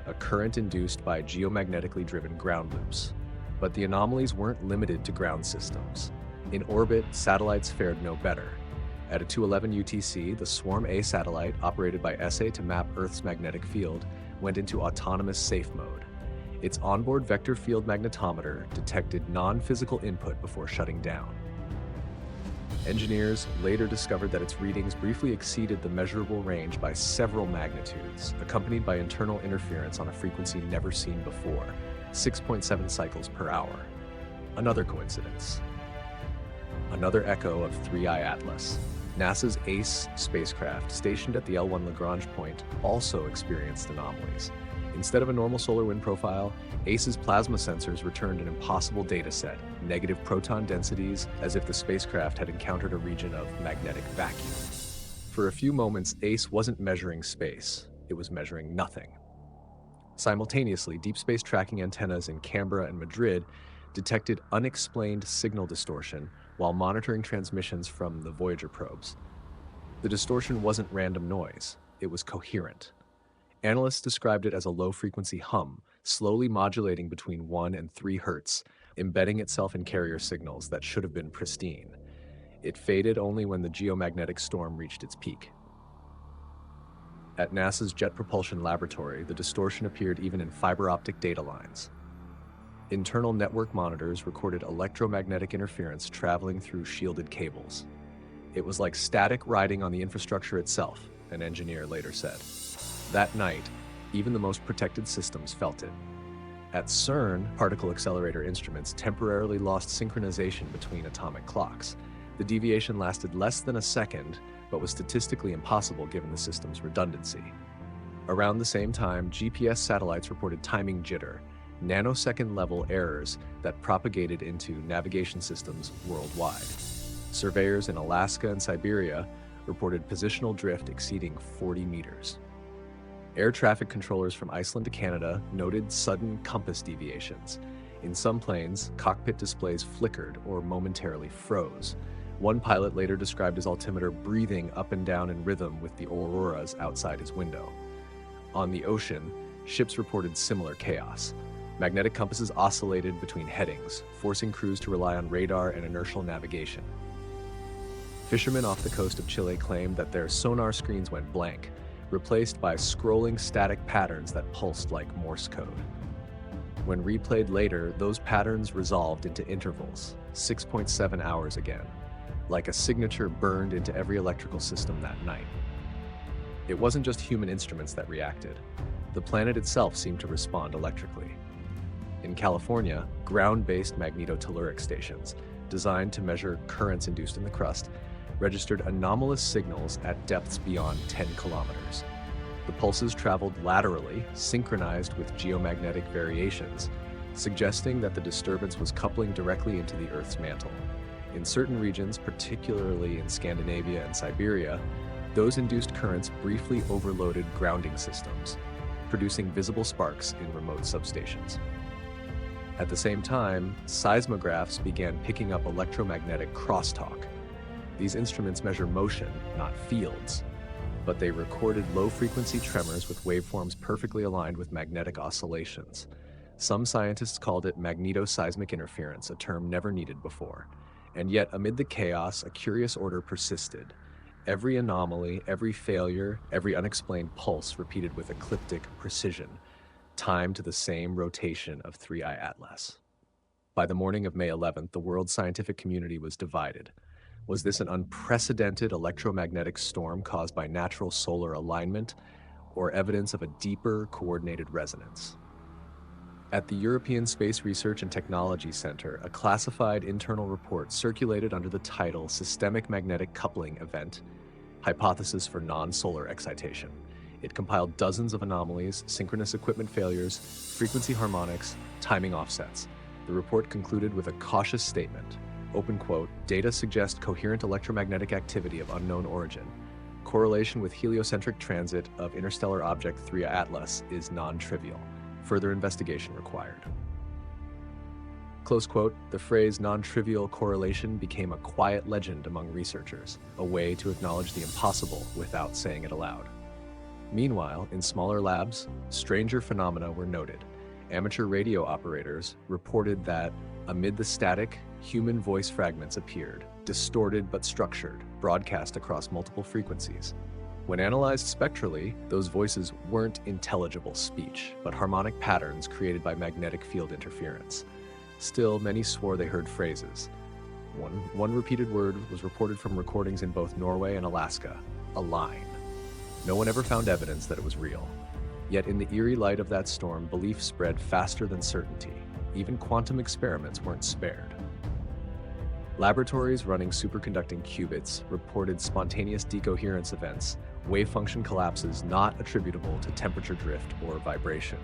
a current induced by geomagnetically driven ground loops. But the anomalies weren't limited to ground systems. In orbit, satellites fared no better. At a 211 UTC, the Swarm A satellite, operated by ESA to map Earth's magnetic field, went into autonomous safe mode. Its onboard vector field magnetometer detected non-physical input before shutting down. Engineers later discovered that its readings briefly exceeded the measurable range by several magnitudes, accompanied by internal interference on a frequency never seen before, 6.7 cycles per hour. Another coincidence. Another echo of 3I Atlas. NASA's ACE spacecraft, stationed at the L1 Lagrange point, also experienced anomalies. Instead of a normal solar wind profile, ACE's plasma sensors returned an impossible data set, negative proton densities, as if the spacecraft had encountered a region of magnetic vacuum. For a few moments, ACE wasn't measuring space, it was measuring nothing. Simultaneously, deep space tracking antennas in Canberra and Madrid detected unexplained signal distortion while monitoring transmissions from the Voyager probes. The distortion wasn't random noise, it was coherent. Analysts described it as a low-frequency hum, slowly modulating between 1 and 3 hertz, embedding itself in carrier signals that should have been pristine. It faded only when the geomagnetic storm reached its peak. At NASA's Jet Propulsion Laboratory, the distortion appeared even in fiber optic data lines. Internal network monitors recorded electromagnetic interference traveling through shielded cables. It was like static riding on the infrastructure itself, an engineer later said. That night, even the most protected systems felt it. At CERN, particle accelerator instruments temporarily lost synchronization between atomic clocks. The deviation lasted less than a second, but was statistically impossible given the system's redundancy. Around the same time, GPS satellites reported timing jitter, nanosecond-level errors that propagated into navigation systems worldwide. Surveyors in Alaska and Siberia reported positional drift exceeding 40 meters. Air traffic controllers from Iceland to Canada noted sudden compass deviations. In some planes, cockpit displays flickered or momentarily froze, One pilot later described his altimeter breathing up and down in rhythm with the auroras outside his window. On the ocean, ships reported similar chaos. Magnetic compasses oscillated between headings, forcing crews to rely on radar and inertial navigation. Fishermen off the coast of Chile claimed that their sonar screens went blank, replaced by scrolling static patterns that pulsed like Morse code. When replayed later, those patterns resolved into intervals, 6.7 hours again, like a signature burned into every electrical system that night. It wasn't just human instruments that reacted. The planet itself seemed to respond electrically. In California, ground-based magnetotelluric stations, designed to measure currents induced in the crust, registered anomalous signals at depths beyond 10 kilometers. The pulses traveled laterally, synchronized with geomagnetic variations, suggesting that the disturbance was coupling directly into the Earth's mantle. In certain regions, particularly in Scandinavia and Siberia, those induced currents briefly overloaded grounding systems, producing visible sparks in remote substations. At the same time, seismographs began picking up electromagnetic crosstalk. These instruments measure motion, not fields, but they recorded low-frequency tremors with waveforms perfectly aligned with magnetic oscillations. Some scientists called it magnetoseismic interference, a term never needed before. And yet, amid the chaos, a curious order persisted. Every anomaly, every failure, every unexplained pulse repeated with ecliptic precision, timed to the same rotation of 3I Atlas. By the morning of May 11th, the world's scientific community was divided. Was this an unprecedented electromagnetic storm caused by natural solar alignment, or evidence of a deeper, coordinated resonance? At the European Space Research and Technology Center, a classified internal report circulated under the title Systemic Magnetic Coupling Event, Hypothesis for Non-Solar Excitation. It compiled dozens of anomalies, synchronous equipment failures, frequency harmonics, timing offsets. The report concluded with a cautious statement. Open quote, data suggest coherent electromagnetic activity of unknown origin. Correlation with heliocentric transit of interstellar object 3I Atlas is non-trivial. Further investigation required. Close quote, the phrase non-trivial correlation became a quiet legend among researchers, a way to acknowledge the impossible without saying it aloud. Meanwhile, in smaller labs, stranger phenomena were noted. Amateur radio operators reported that, amid the static, human voice fragments appeared, distorted but structured, broadcast across multiple frequencies. When analyzed spectrally, those voices weren't intelligible speech, but harmonic patterns created by magnetic field interference. Still, many swore they heard phrases. One repeated word was reported from recordings in both Norway and Alaska, a line. No one ever found evidence that it was real. Yet in the eerie light of that storm, belief spread faster than certainty. Even quantum experiments weren't spared. Laboratories running superconducting qubits reported spontaneous decoherence events, wave function collapses not attributable to temperature drift or vibration.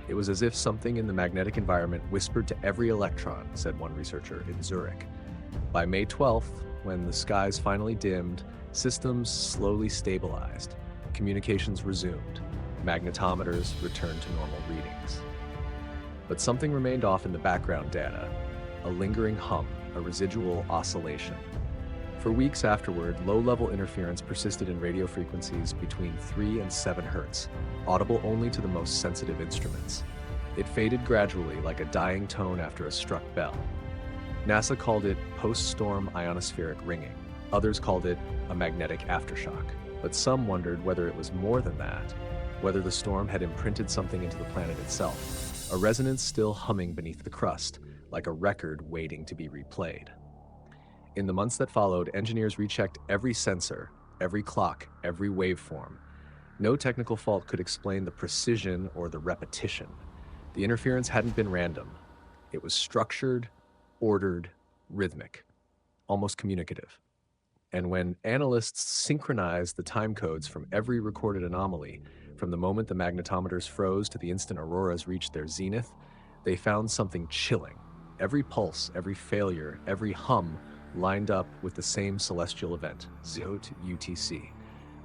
It was as if something in the magnetic environment whispered to every electron, said one researcher in Zurich. By May 12th, when the skies finally dimmed, systems slowly stabilized. Communications resumed. Magnetometers returned to normal readings. But something remained off in the background data, a lingering hum, a residual oscillation. For weeks afterward, low-level interference persisted in radio frequencies between 3 and 7 Hz, audible only to the most sensitive instruments. It faded gradually like a dying tone after a struck bell. NASA called it post-storm ionospheric ringing. Others called it a magnetic aftershock. But some wondered whether it was more than that, whether the storm had imprinted something into the planet itself, a resonance still humming beneath the crust, like a record waiting to be replayed. In the months that followed, engineers rechecked every sensor, every clock, every waveform. No technical fault could explain the precision or the repetition. The interference hadn't been random. It was structured, ordered, rhythmic, almost communicative. And when analysts synchronized the time codes from every recorded anomaly, from the moment the magnetometers froze to the instant auroras reached their zenith, they found something chilling. Every pulse, every failure, every hum lined up with the same celestial event, Zot UTC.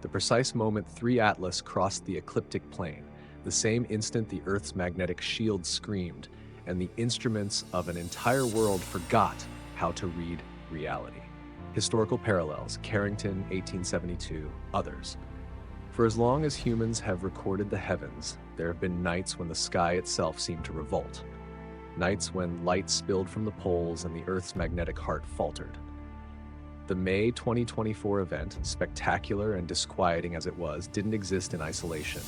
The precise moment 3 Atlas crossed the ecliptic plane, the same instant the Earth's magnetic shield screamed, and the instruments of an entire world forgot how to read reality. Historical parallels, Carrington, 1872, others. For as long as humans have recorded the heavens, there have been nights when the sky itself seemed to revolt. Nights when light spilled from the poles and the Earth's magnetic heart faltered. The May 2024 event, spectacular and disquieting as it was, didn't exist in isolation.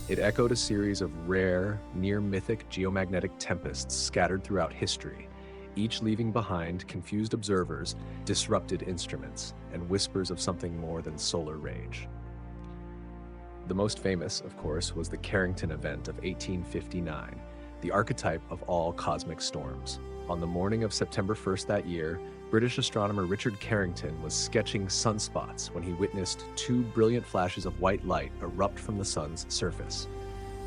It echoed a series of rare, near-mythic geomagnetic tempests scattered throughout history, each leaving behind confused observers, disrupted instruments, and whispers of something more than solar rage. The most famous, of course, was the Carrington event of 1859, the archetype of all cosmic storms. On the morning of September 1st that year, British astronomer Richard Carrington was sketching sunspots when he witnessed two brilliant flashes of white light erupt from the sun's surface.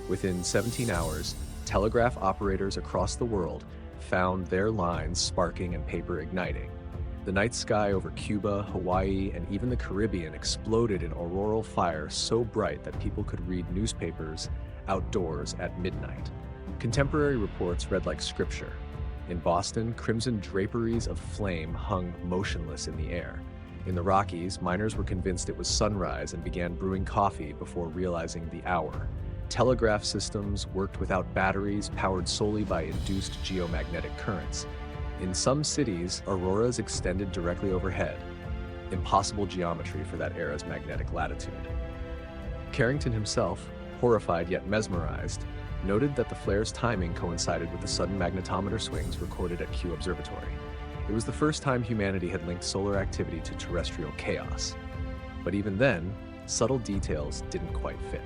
Within 17 hours, telegraph operators across the world found their lines sparking and paper igniting. The night sky over Cuba, Hawaii, and even the Caribbean exploded in auroral fire so bright that people could read newspapers outdoors at midnight. Contemporary reports read like scripture. In Boston, crimson draperies of flame hung motionless in the air. In the Rockies, miners were convinced it was sunrise and began brewing coffee before realizing the hour. Telegraph systems worked without batteries, powered solely by induced geomagnetic currents. In some cities, auroras extended directly overhead. Impossible geometry for that era's magnetic latitude. Carrington himself, horrified yet mesmerized, noted that the flare's timing coincided with the sudden magnetometer swings recorded at Kew Observatory. It was the first time humanity had linked solar activity to terrestrial chaos. But even then, subtle details didn't quite fit.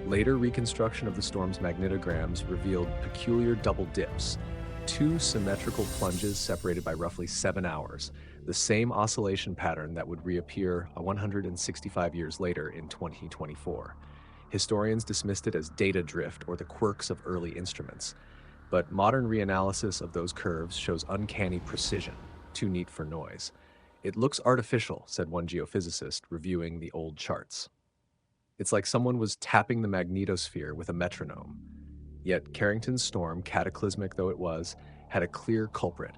Later reconstruction of the storm's magnetograms revealed peculiar double dips, two symmetrical plunges separated by roughly 7 hours, the same oscillation pattern that would reappear 165 years later in 2024. Historians dismissed it as data drift or the quirks of early instruments, but modern reanalysis of those curves shows uncanny precision, too neat for noise. "It looks artificial," said one geophysicist, reviewing the old charts. "It's like someone was tapping the magnetosphere with a metronome." Yet Carrington's storm, cataclysmic though it was, had a clear culprit,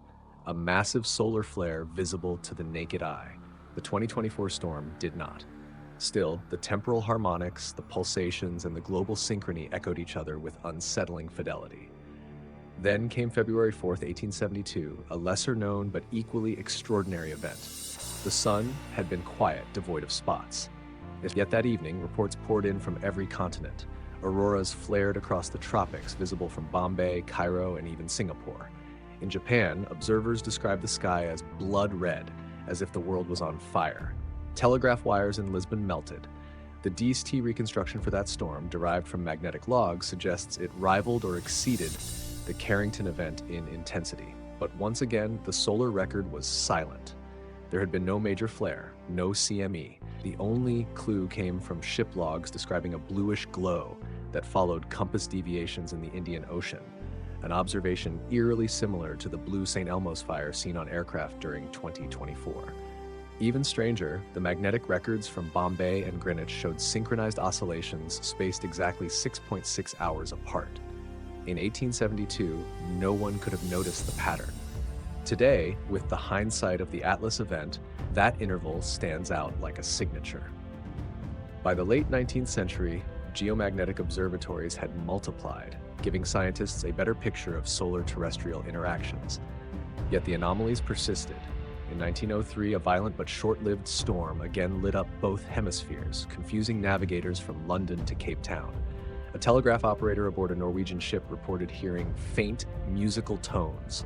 a massive solar flare visible to the naked eye. The 2024 storm did not. Still, the temporal harmonics, the pulsations, and the global synchrony echoed each other with unsettling fidelity. Then came February 4th, 1872, a lesser-known but equally extraordinary event. The sun had been quiet, devoid of spots. Yet that evening, reports poured in from every continent. Auroras flared across the tropics, visible from Bombay, Cairo, and even Singapore. In Japan, observers described the sky as blood red, as if the world was on fire. Telegraph wires in Lisbon melted. The DST reconstruction for that storm, derived from magnetic logs, suggests it rivaled or exceeded the Carrington event in intensity. But once again, the solar record was silent. There had been no major flare, no CME. The only clue came from ship logs describing a bluish glow that followed compass deviations in the Indian Ocean, an observation eerily similar to the blue St. Elmo's fire seen on aircraft during 2024. Even stranger, the magnetic records from Bombay and Greenwich showed synchronized oscillations spaced exactly 6.6 hours apart. In 1872, no one could have noticed the pattern. Today, with the hindsight of the Atlas event, that interval stands out like a signature. By the late 19th century, geomagnetic observatories had multiplied, giving scientists a better picture of solar-terrestrial interactions. Yet the anomalies persisted. In 1903, a violent but short-lived storm again lit up both hemispheres, confusing navigators from London to Cape Town. A telegraph operator aboard a Norwegian ship reported hearing faint musical tones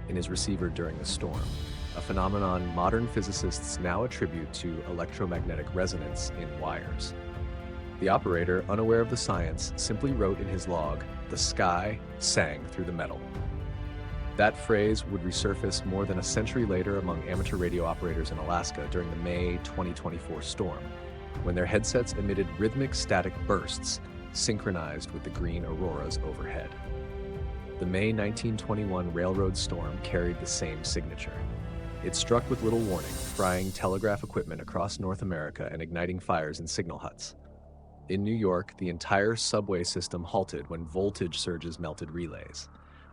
in his receiver during the storm, a phenomenon modern physicists now attribute to electromagnetic resonance in wires. The operator, unaware of the science, simply wrote in his log, "The sky sang through the metal." That phrase would resurface more than a century later among amateur radio operators in Alaska during the May 2024 storm, when their headsets emitted rhythmic static bursts, synchronized with the green auroras overhead. The May 1921 railroad storm carried the same signature. It struck with little warning, frying telegraph equipment across North America and igniting fires in signal huts. In New York, the entire subway system halted when voltage surges melted relays.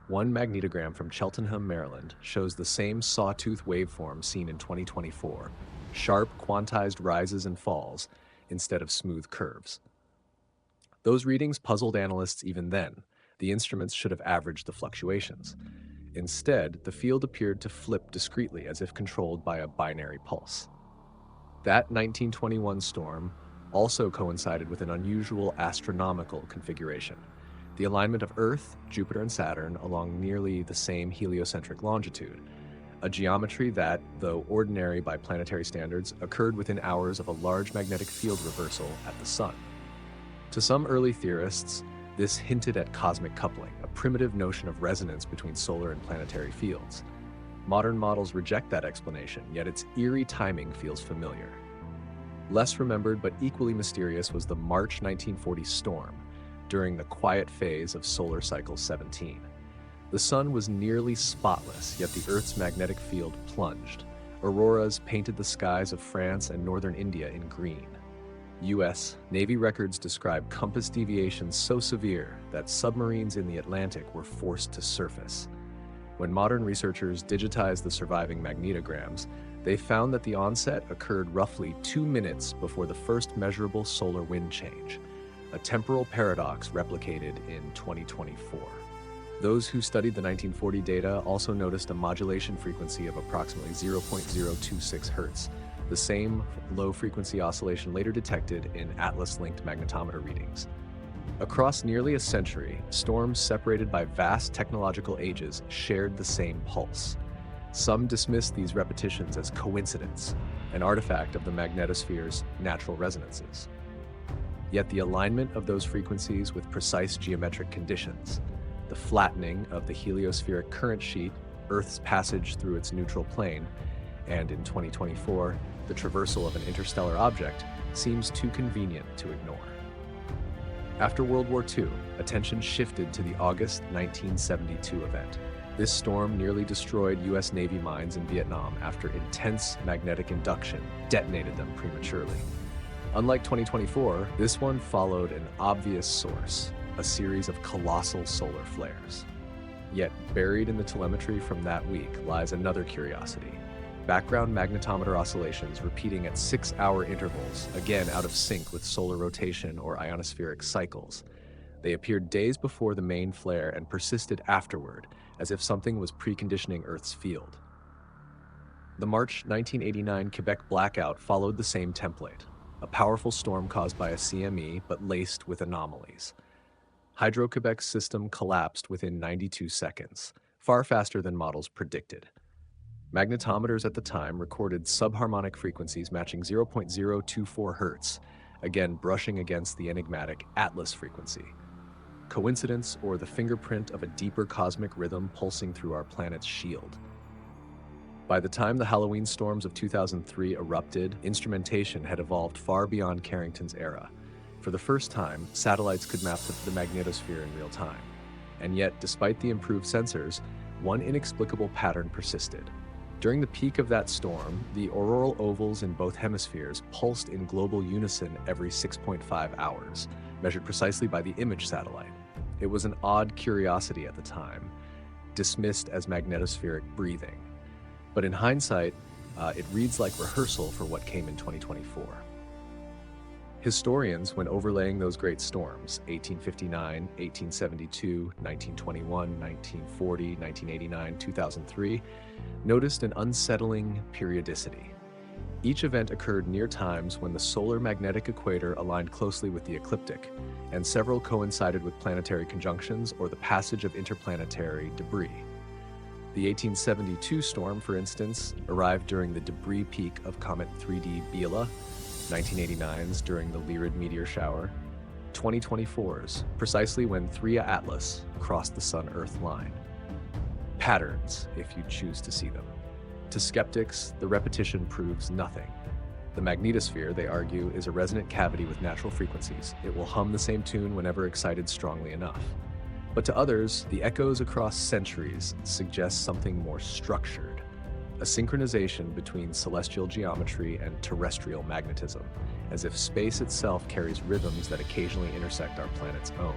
One magnetogram from Cheltenham, Maryland, shows the same sawtooth waveform seen in 2024, sharp quantized rises and falls instead of smooth curves. Those readings puzzled analysts even then. The instruments should have averaged the fluctuations. Instead, the field appeared to flip discretely as if controlled by a binary pulse. That 1921 storm also coincided with an unusual astronomical configuration. The alignment of Earth, Jupiter, and Saturn along nearly the same heliocentric longitude, a geometry that, though ordinary by planetary standards, occurred within hours of a large magnetic field reversal at the Sun. To some early theorists, this hinted at cosmic coupling, a primitive notion of resonance between solar and planetary fields. Modern models reject that explanation, yet its eerie timing feels familiar. Less remembered but equally mysterious was the March 1940 storm, during the quiet phase of solar cycle 17. The Sun was nearly spotless, yet the Earth's magnetic field plunged. Auroras painted the skies of France and northern India in green. U.S. Navy records describe compass deviations so severe that submarines in the Atlantic were forced to surface. When modern researchers digitized the surviving magnetograms, they found that the onset occurred roughly 2 minutes before the first measurable solar wind change, a temporal paradox replicated in 2024. Those who studied the 1940 data also noticed a modulation frequency of approximately 0.026 Hz, the same low-frequency oscillation later detected in Atlas-linked magnetometer readings. Across nearly a century, storms separated by vast technological ages shared the same pulse. Some dismissed these repetitions as coincidence, an artifact of the magnetosphere's natural resonances. Yet the alignment of those frequencies with precise geometric conditions, the flattening of the heliospheric current sheet, Earth's passage through its neutral plane, and in 2024, the traversal of an interstellar object seems too convenient to ignore. After World War II, attention shifted to the August 1972 event. This storm nearly destroyed U.S. Navy mines in Vietnam after intense magnetic induction detonated them prematurely. Unlike 2024, this one followed an obvious source, a series of colossal solar flares. Yet buried in the telemetry from that week lies another curiosity. Background magnetometer oscillations repeating at 6-hour intervals, again out of sync with solar rotation or ionospheric cycles. They appeared days before the main flare and persisted afterward, as if something was preconditioning Earth's field. The March 1989 Quebec blackout followed the same template, a powerful storm caused by a CME but laced with anomalies. Hydro-Quebec's system collapsed within 92 seconds, far faster than models predicted. Magnetometers at the time recorded subharmonic frequencies matching 0.024 Hz, again brushing against the enigmatic Atlas frequency. Coincidence or the fingerprint of a deeper cosmic rhythm pulsing through our planet's shield? By the time the Halloween storms of 2003 erupted, instrumentation had evolved far beyond Carrington's era. For the first time, satellites could map the magnetosphere in real time. And yet, despite the improved sensors, one inexplicable pattern persisted. During the peak of that storm, the auroral ovals in both hemispheres pulsed in global unison every 6.5 hours, measured precisely by the image satellite. It was an odd curiosity at the time, dismissed as magnetospheric breathing. But in hindsight, it reads like rehearsal for what came in 2024. Historians, when overlaying those great storms, 1859, 1872, 1921, 1940, 1989, 2003, noticed an unsettling periodicity. Each event occurred near times when the solar magnetic equator aligned closely with the ecliptic, and several coincided with planetary conjunctions or the passage of interplanetary debris. The 1872 storm, for instance, arrived during the debris peak of Comet 3D Biela, 1989's during the Lyrid meteor shower, 2024's precisely when 3 Atlas crossed the Sun-Earth line. Patterns, if you choose to see them. To skeptics, the repetition proves nothing. The magnetosphere, they argue, is a resonant cavity with natural frequencies. It will hum the same tune whenever excited strongly enough. But to others, the echoes across centuries suggest something more structured, a synchronization between celestial geometry and terrestrial magnetism, as if space itself carries rhythms that occasionally intersect our planet's own.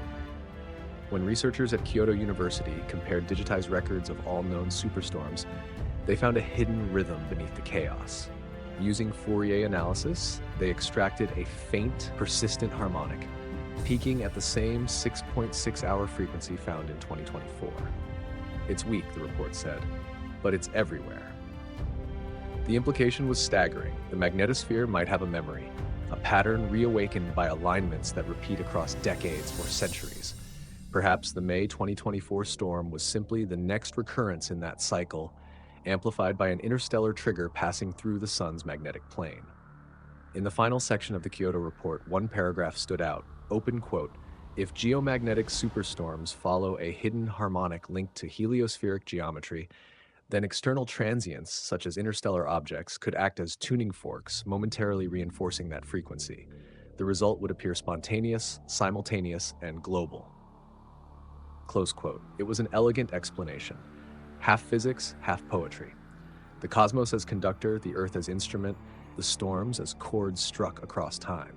When researchers at Kyoto University compared digitized records of all known superstorms, they found a hidden rhythm beneath the chaos. Using Fourier analysis, they extracted a faint, persistent harmonic, peaking at the same 6.6-hour frequency found in 2024. It's weak, the report said, but it's everywhere. The implication was staggering. The magnetosphere might have a memory, a pattern reawakened by alignments that repeat across decades or centuries. Perhaps the May 2024 storm was simply the next recurrence in that cycle, amplified by an interstellar trigger passing through the sun's magnetic plane. In the final section of the Kyoto report, one paragraph stood out, open quote, "If geomagnetic superstorms follow a hidden harmonic linked to heliospheric geometry, then external transients, such as interstellar objects, could act as tuning forks, momentarily reinforcing that frequency. The result would appear spontaneous, simultaneous, and global." Close quote. It was an elegant explanation. Half physics, half poetry. The cosmos as conductor, the Earth as instrument, the storms as chords struck across time.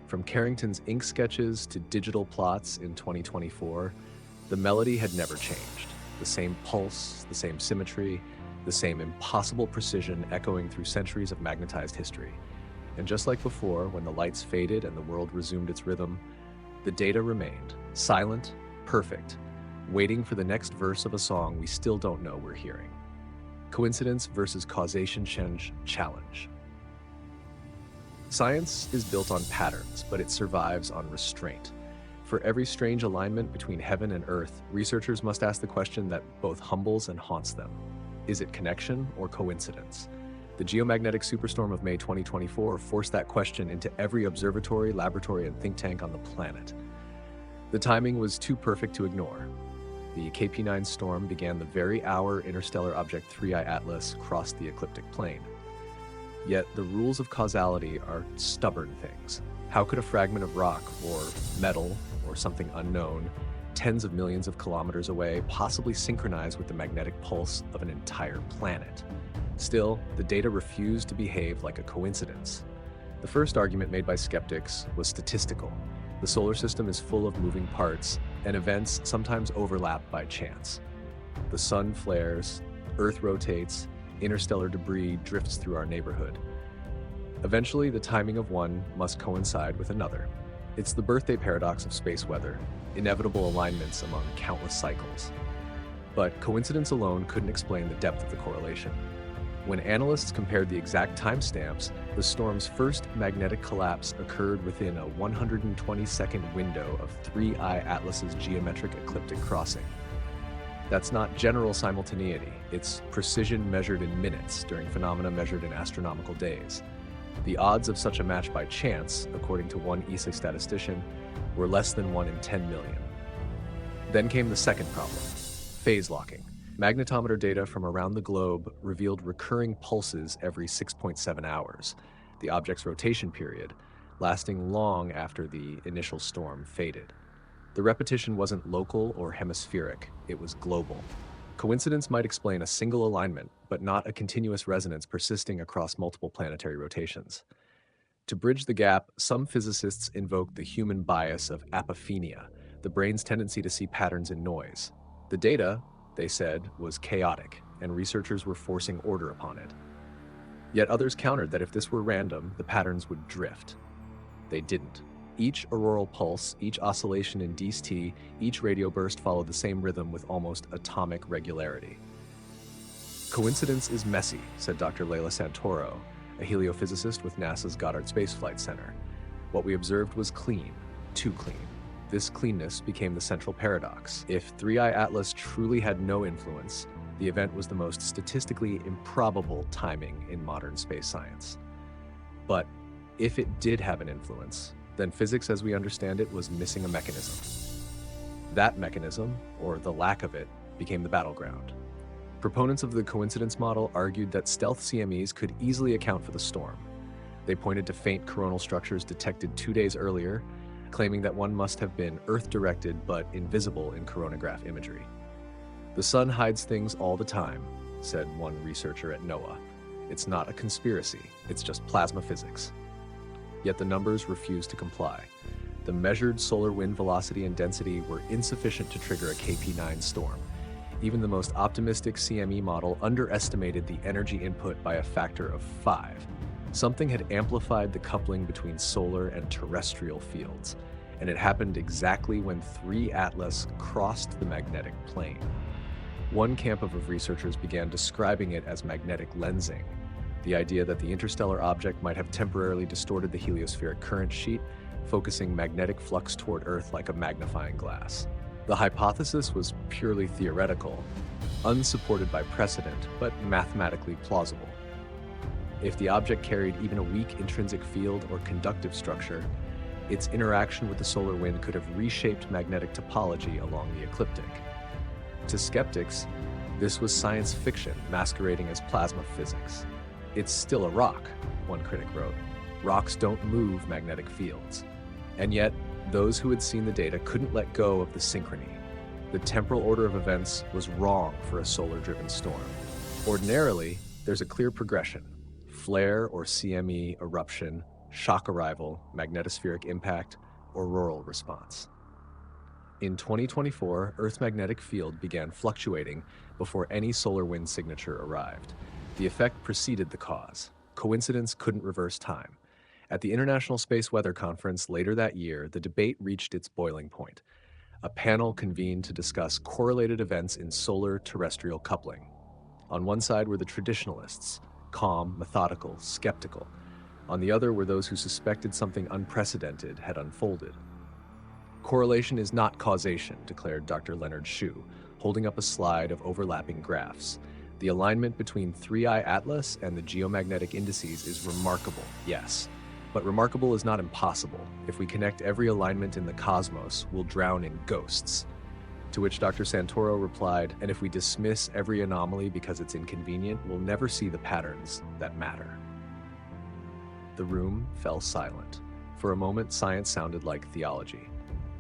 From Carrington's ink sketches to digital plots in 2024, the melody had never changed. The same pulse, the same symmetry, the same impossible precision echoing through centuries of magnetized history. And just like before, when the lights faded and the world resumed its rhythm, the data remained, silent, perfect, waiting for the next verse of a song we still don't know we're hearing. Coincidence versus causation challenge. Science is built on patterns, but it survives on restraint. For every strange alignment between heaven and earth, researchers must ask the question that both humbles and haunts them. Is it connection or coincidence? The geomagnetic superstorm of May 2024 forced that question into every observatory, laboratory, and think tank on the planet. The timing was too perfect to ignore. The KP9 storm began the very hour interstellar object 3I Atlas crossed the ecliptic plane. Yet the rules of causality are stubborn things. How could a fragment of rock or metal or something unknown, tens of millions of kilometers away, possibly synchronize with the magnetic pulse of an entire planet? Still, the data refused to behave like a coincidence. The first argument made by skeptics was statistical. The solar system is full of moving parts, and events sometimes overlap by chance. The sun flares, Earth rotates, interstellar debris drifts through our neighborhood. Eventually, the timing of one must coincide with another. It's the birthday paradox of space weather, inevitable alignments among countless cycles. But coincidence alone couldn't explain the depth of the correlation. When analysts compared the exact timestamps, the storm's first magnetic collapse occurred within a 120-second window of 3I Atlas's geometric ecliptic crossing. That's not general simultaneity, it's precision measured in minutes during phenomena measured in astronomical days. The odds of such a match by chance, according to one ESA statistician, were less than 1 in 10 million. Then came the second problem, phase locking. Magnetometer data from around the globe revealed recurring pulses every 6.7 hours, the object's rotation period, lasting long after the initial storm faded. The repetition wasn't local or hemispheric, it was global. Coincidence might explain a single alignment, but not a continuous resonance persisting across multiple planetary rotations. To bridge the gap, some physicists invoke the human bias of apophenia, the brain's tendency to see patterns in noise. The data, they said, was chaotic, and researchers were forcing order upon it. Yet others countered that if this were random, the patterns would drift. They didn't. Each auroral pulse, each oscillation in dT, each radio burst followed the same rhythm with almost atomic regularity. Coincidence is messy, said Dr. Leila Santoro, a heliophysicist with NASA's Goddard Space Flight Center. What we observed was clean, too clean. This cleanness became the central paradox. If 3I Atlas truly had no influence, the event was the most statistically improbable timing in modern space science. But if it did have an influence, then physics as we understand it was missing a mechanism. That mechanism, or the lack of it, became the battleground. Proponents of the coincidence model argued that stealth CMEs could easily account for the storm. They pointed to faint coronal structures detected 2 days earlier, claiming that one must have been Earth-directed but invisible in coronagraph imagery. The sun hides things all the time, said one researcher at NOAA. It's not a conspiracy, it's just plasma physics. Yet the numbers refused to comply. The measured solar wind velocity and density were insufficient to trigger a KP9 storm. Even the most optimistic CME model underestimated the energy input by a factor of 5. Something had amplified the coupling between solar and terrestrial fields, and it happened exactly when 3 Atlas crossed the magnetic plane. One camp of researchers began describing it as magnetic lensing, the idea that the interstellar object might have temporarily distorted the heliospheric current sheet, focusing magnetic flux toward Earth like a magnifying glass. The hypothesis was purely theoretical, unsupported by precedent, but mathematically plausible. If the object carried even a weak intrinsic field or conductive structure, its interaction with the solar wind could have reshaped magnetic topology along the ecliptic. To skeptics, this was science fiction masquerading as plasma physics. "It's still a rock," one critic wrote. "Rocks don't move magnetic fields." And yet, those who had seen the data couldn't let go of the synchrony. The temporal order of events was wrong for a solar-driven storm. Ordinarily, there's a clear progression: flare or CME eruption, shock arrival, magnetospheric impact, auroral response. In 2024, Earth's magnetic field began fluctuating before any solar wind signature arrived. The effect preceded the cause. Coincidence couldn't reverse time. At the International Space Weather Conference later that year, the debate reached its boiling point. A panel convened to discuss correlated events in solar-terrestrial coupling. On one side were the traditionalists, calm, methodical, skeptical. On the other were those who suspected something unprecedented had unfolded. "Correlation is not causation," declared Dr. Leonard Shue, holding up a slide of overlapping graphs. "The alignment between 3I Atlas and the geomagnetic indices is remarkable, yes. But remarkable is not impossible. If we connect every alignment in the cosmos, we'll drown in ghosts." To which Dr. Santoro replied, "And if we dismiss every anomaly because it's inconvenient, we'll never see the patterns that matter." The room fell silent. For a moment, science sounded like theology.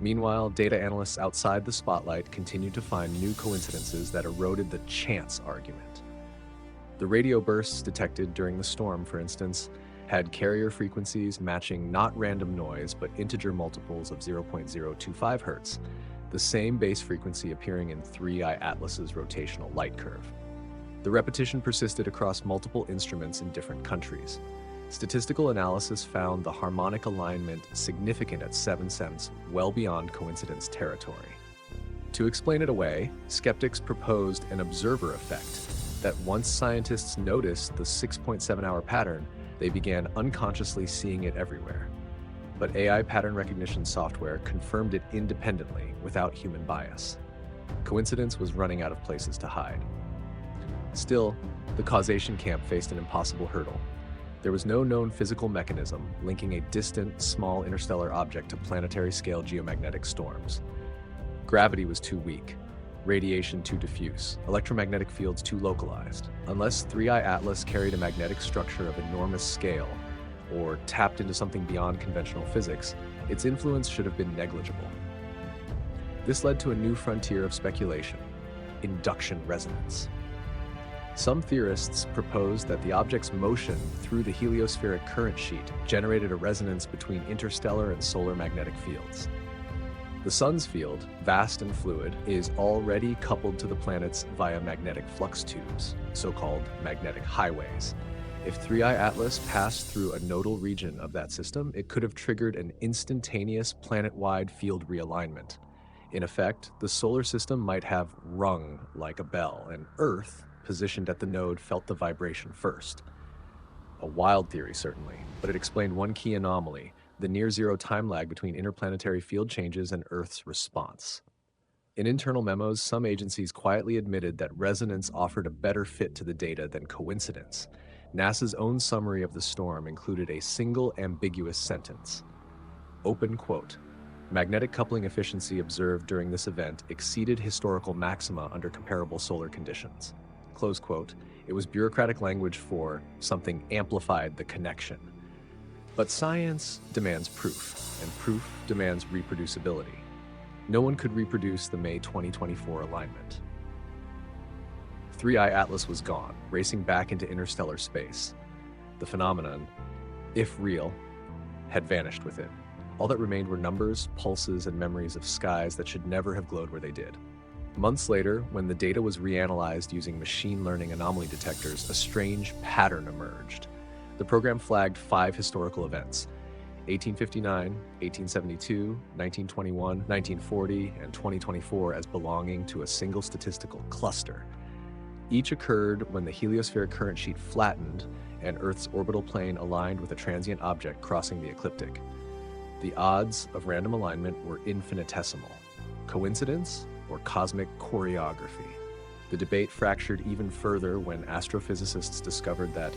Meanwhile, data analysts outside the spotlight continued to find new coincidences that eroded the chance argument. The radio bursts detected during the storm, for instance, had carrier frequencies matching not random noise but integer multiples of 0.025 Hz, the same base frequency appearing in 3I Atlas's rotational light curve. The repetition persisted across multiple instruments in different countries. Statistical analysis found the harmonic alignment significant at 7 cents, well beyond coincidence territory. To explain it away, skeptics proposed an observer effect, that once scientists noticed the 6.7-hour pattern, they began unconsciously seeing it everywhere. But AI pattern recognition software confirmed it independently, without human bias. Coincidence was running out of places to hide. Still, the causation camp faced an impossible hurdle. There was no known physical mechanism linking a distant, small interstellar object to planetary-scale geomagnetic storms. Gravity was too weak, radiation too diffuse, electromagnetic fields too localized. Unless 3I Atlas carried a magnetic structure of enormous scale, or tapped into something beyond conventional physics, its influence should have been negligible. This led to a new frontier of speculation: induction resonance. Some theorists proposed that the object's motion through the heliospheric current sheet generated a resonance between interstellar and solar magnetic fields. The Sun's field, vast and fluid, is already coupled to the planets via magnetic flux tubes, so-called magnetic highways. If 3I Atlas passed through a nodal region of that system, it could have triggered an instantaneous planet-wide field realignment. In effect, the solar system might have rung like a bell, and Earth, positioned at the node, felt the vibration first. A wild theory, certainly, but it explained one key anomaly: the near-zero time lag between interplanetary field changes and Earth's response. In internal memos, some agencies quietly admitted that resonance offered a better fit to the data than coincidence. NASA's own summary of the storm included a single ambiguous sentence. Open quote, "Magnetic coupling efficiency observed during this event exceeded historical maxima under comparable solar conditions." Close quote. It was bureaucratic language for something amplified the connection. But science demands proof, and proof demands reproducibility. No one could reproduce the May 2024 alignment. 3I Atlas was gone, racing back into interstellar space. The phenomenon, if real, had vanished with it. All that remained were numbers, pulses, and memories of skies that should never have glowed where they did. Months later, when the data was reanalyzed using machine learning anomaly detectors, a strange pattern emerged. The program flagged 5 historical events: 1859, 1872, 1921, 1940, and 2024 as belonging to a single statistical cluster. Each occurred when the heliospheric current sheet flattened and Earth's orbital plane aligned with a transient object crossing the ecliptic. The odds of random alignment were infinitesimal. Coincidence or cosmic choreography? The debate fractured even further when astrophysicists discovered that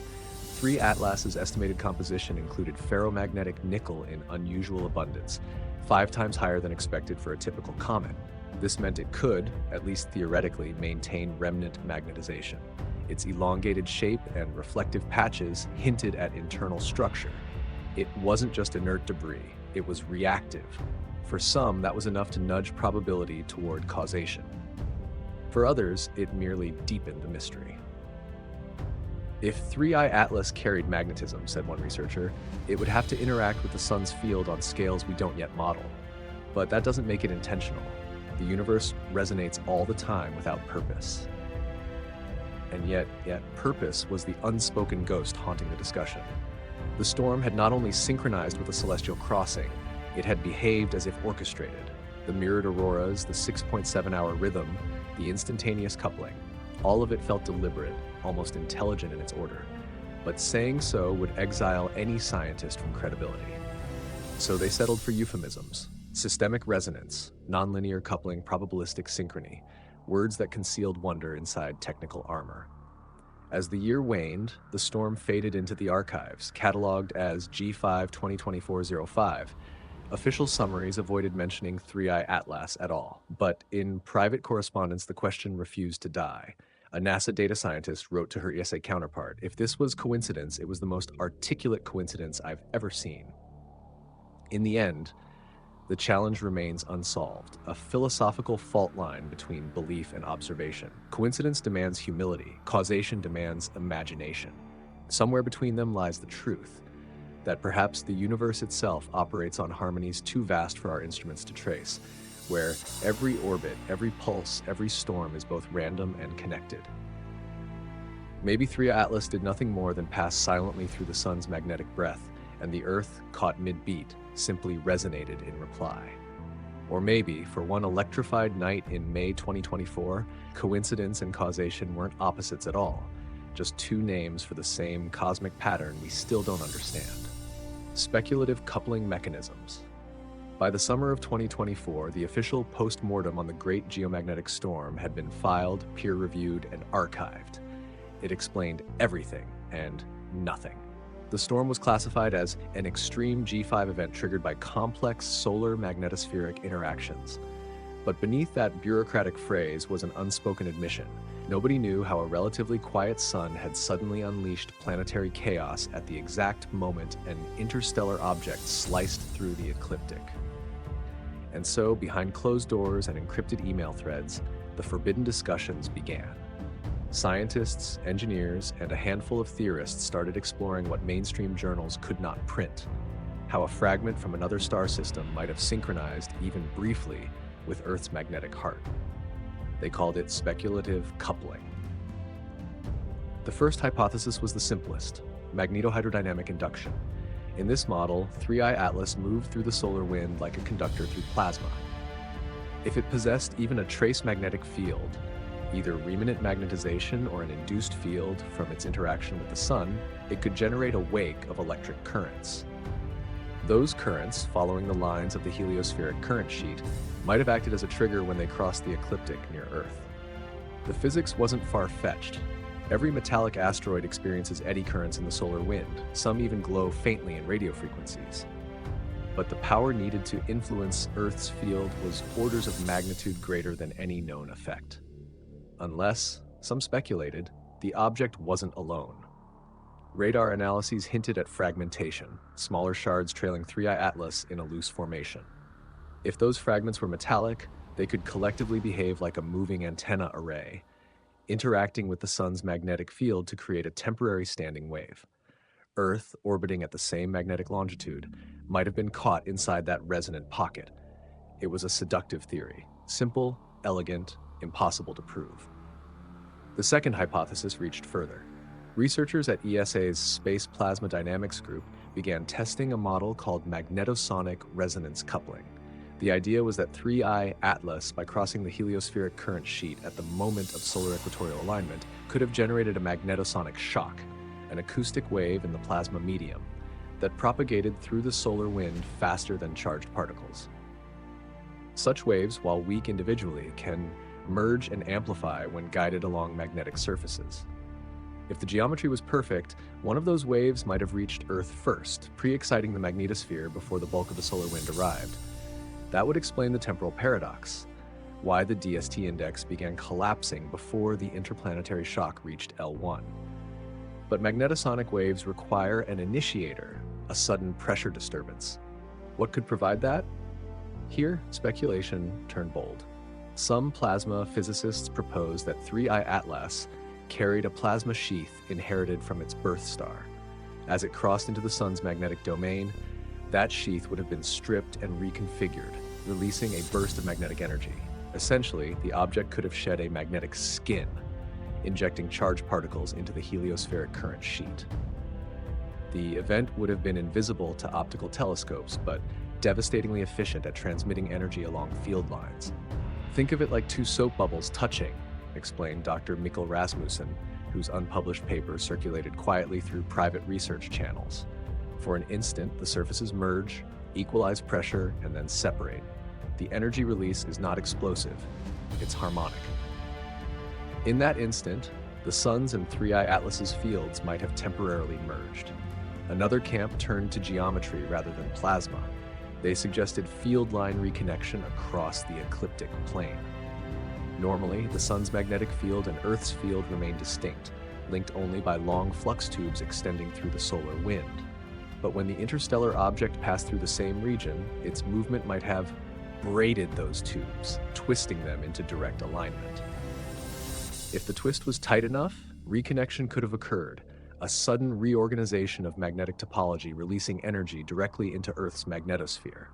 3 Atlas's estimated composition included ferromagnetic nickel in unusual abundance, 5 times higher than expected for a typical comet. This meant it could, at least theoretically, maintain remnant magnetization. Its elongated shape and reflective patches hinted at internal structure. It wasn't just inert debris, it was reactive. For some, that was enough to nudge probability toward causation. For others, it merely deepened the mystery. If 3I Atlas carried magnetism, said one researcher, it would have to interact with the sun's field on scales we don't yet model. But that doesn't make it intentional. The universe resonates all the time without purpose. And yet purpose was the unspoken ghost haunting the discussion. The storm had not only synchronized with the celestial crossing, it had behaved as if orchestrated. The mirrored auroras, the 6.7-hour rhythm, the instantaneous coupling, all of it felt deliberate, almost intelligent in its order. But saying so would exile any scientist from credibility. So they settled for euphemisms: systemic resonance, nonlinear coupling, probabilistic synchrony, words that concealed wonder inside technical armor. As the year waned, the storm faded into the archives, cataloged as G5 2024-05. Official summaries avoided mentioning 3I Atlas at all, but in private correspondence, the question refused to die. A NASA data scientist wrote to her ESA counterpart, "If this was coincidence, it was the most articulate coincidence I've ever seen." In the end, the challenge remains unsolved, a philosophical fault line between belief and observation. Coincidence demands humility, causation demands imagination. Somewhere between them lies the truth, that perhaps the universe itself operates on harmonies too vast for our instruments to trace, where every orbit, every pulse, every storm is both random and connected. Maybe 3 Atlas did nothing more than pass silently through the sun's magnetic breath, and the Earth, caught mid-beat, simply resonated in reply. Or maybe, for one electrified night in May 2024, coincidence and causation weren't opposites at all, just 2 names for the same cosmic pattern we still don't understand. Speculative coupling mechanisms. By the summer of 2024, the official post-mortem on the Great Geomagnetic Storm had been filed, peer-reviewed, and archived. It explained everything and nothing. The storm was classified as an extreme G5 event triggered by complex solar magnetospheric interactions. But beneath that bureaucratic phrase was an unspoken admission. Nobody knew how a relatively quiet sun had suddenly unleashed planetary chaos at the exact moment an interstellar object sliced through the ecliptic. And so, behind closed doors and encrypted email threads, the forbidden discussions began. Scientists, engineers, and a handful of theorists started exploring what mainstream journals could not print: how a fragment from another star system might have synchronized, even briefly, with Earth's magnetic heart. They called it speculative coupling. The first hypothesis was the simplest: magnetohydrodynamic induction. In this model, 3I Atlas moved through the solar wind like a conductor through plasma. If it possessed even a trace magnetic field, either remanent magnetization or an induced field from its interaction with the sun, it could generate a wake of electric currents. Those currents, following the lines of the heliospheric current sheet, might have acted as a trigger when they crossed the ecliptic near Earth. The physics wasn't far-fetched. Every metallic asteroid experiences eddy currents in the solar wind. Some even glow faintly in radio frequencies. But the power needed to influence Earth's field was orders of magnitude greater than any known effect. Unless, some speculated, the object wasn't alone. Radar analyses hinted at fragmentation, smaller shards trailing 3I Atlas in a loose formation. If those fragments were metallic, they could collectively behave like a moving antenna array, interacting with the sun's magnetic field to create a temporary standing wave. Earth, orbiting at the same magnetic longitude, might have been caught inside that resonant pocket. It was a seductive theory, simple, elegant, impossible to prove. The second hypothesis reached further. Researchers at ESA's Space Plasma Dynamics group began testing a model called magnetosonic resonance coupling. The idea was that 3I Atlas, by crossing the heliospheric current sheet at the moment of solar equatorial alignment, could have generated a magnetosonic shock, an acoustic wave in the plasma medium, that propagated through the solar wind faster than charged particles. Such waves, while weak individually, can merge and amplify when guided along magnetic surfaces. If the geometry was perfect, one of those waves might have reached Earth first, pre-exciting the magnetosphere before the bulk of the solar wind arrived. That would explain the temporal paradox, why the DST index began collapsing before the interplanetary shock reached L1. But magnetosonic waves require an initiator, a sudden pressure disturbance. What could provide that? Here, speculation turned bold. Some plasma physicists propose that 3I Atlas carried a plasma sheath inherited from its birth star. As it crossed into the sun's magnetic domain, that sheath would have been stripped and reconfigured, releasing a burst of magnetic energy. Essentially, the object could have shed a magnetic skin, injecting charged particles into the heliospheric current sheet. The event would have been invisible to optical telescopes, but devastatingly efficient at transmitting energy along field lines. Think of it like two soap bubbles touching, explained Dr. Mikkel Rasmussen, whose unpublished paper circulated quietly through private research channels. For an instant, the surfaces merge, equalize pressure, and then separate. The energy release is not explosive, it's harmonic. In that instant, the Sun's and 3I Atlas's fields might have temporarily merged. Another camp turned to geometry rather than plasma. They suggested field line reconnection across the ecliptic plane. Normally, the Sun's magnetic field and Earth's field remain distinct, linked only by long flux tubes extending through the solar wind. But when the interstellar object passed through the same region, its movement might have braided those tubes, twisting them into direct alignment. If the twist was tight enough, reconnection could have occurred, a sudden reorganization of magnetic topology releasing energy directly into Earth's magnetosphere.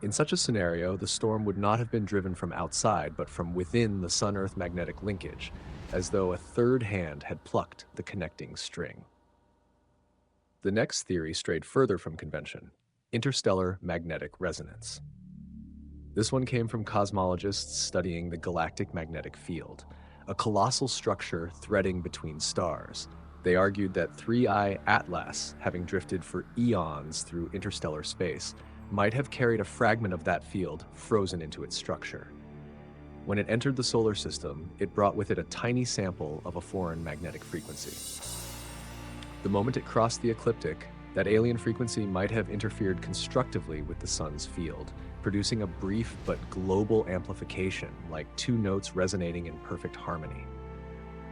In such a scenario, the storm would not have been driven from outside, but from within the Sun-Earth magnetic linkage, as though a third hand had plucked the connecting string. The next theory strayed further from convention: interstellar magnetic resonance. This one came from cosmologists studying the galactic magnetic field, a colossal structure threading between stars. They argued that 3I Atlas, having drifted for eons through interstellar space, might have carried a fragment of that field frozen into its structure. When it entered the solar system, it brought with it a tiny sample of a foreign magnetic frequency. The moment it crossed the ecliptic, that alien frequency might have interfered constructively with the sun's field, producing a brief but global amplification, like two notes resonating in perfect harmony.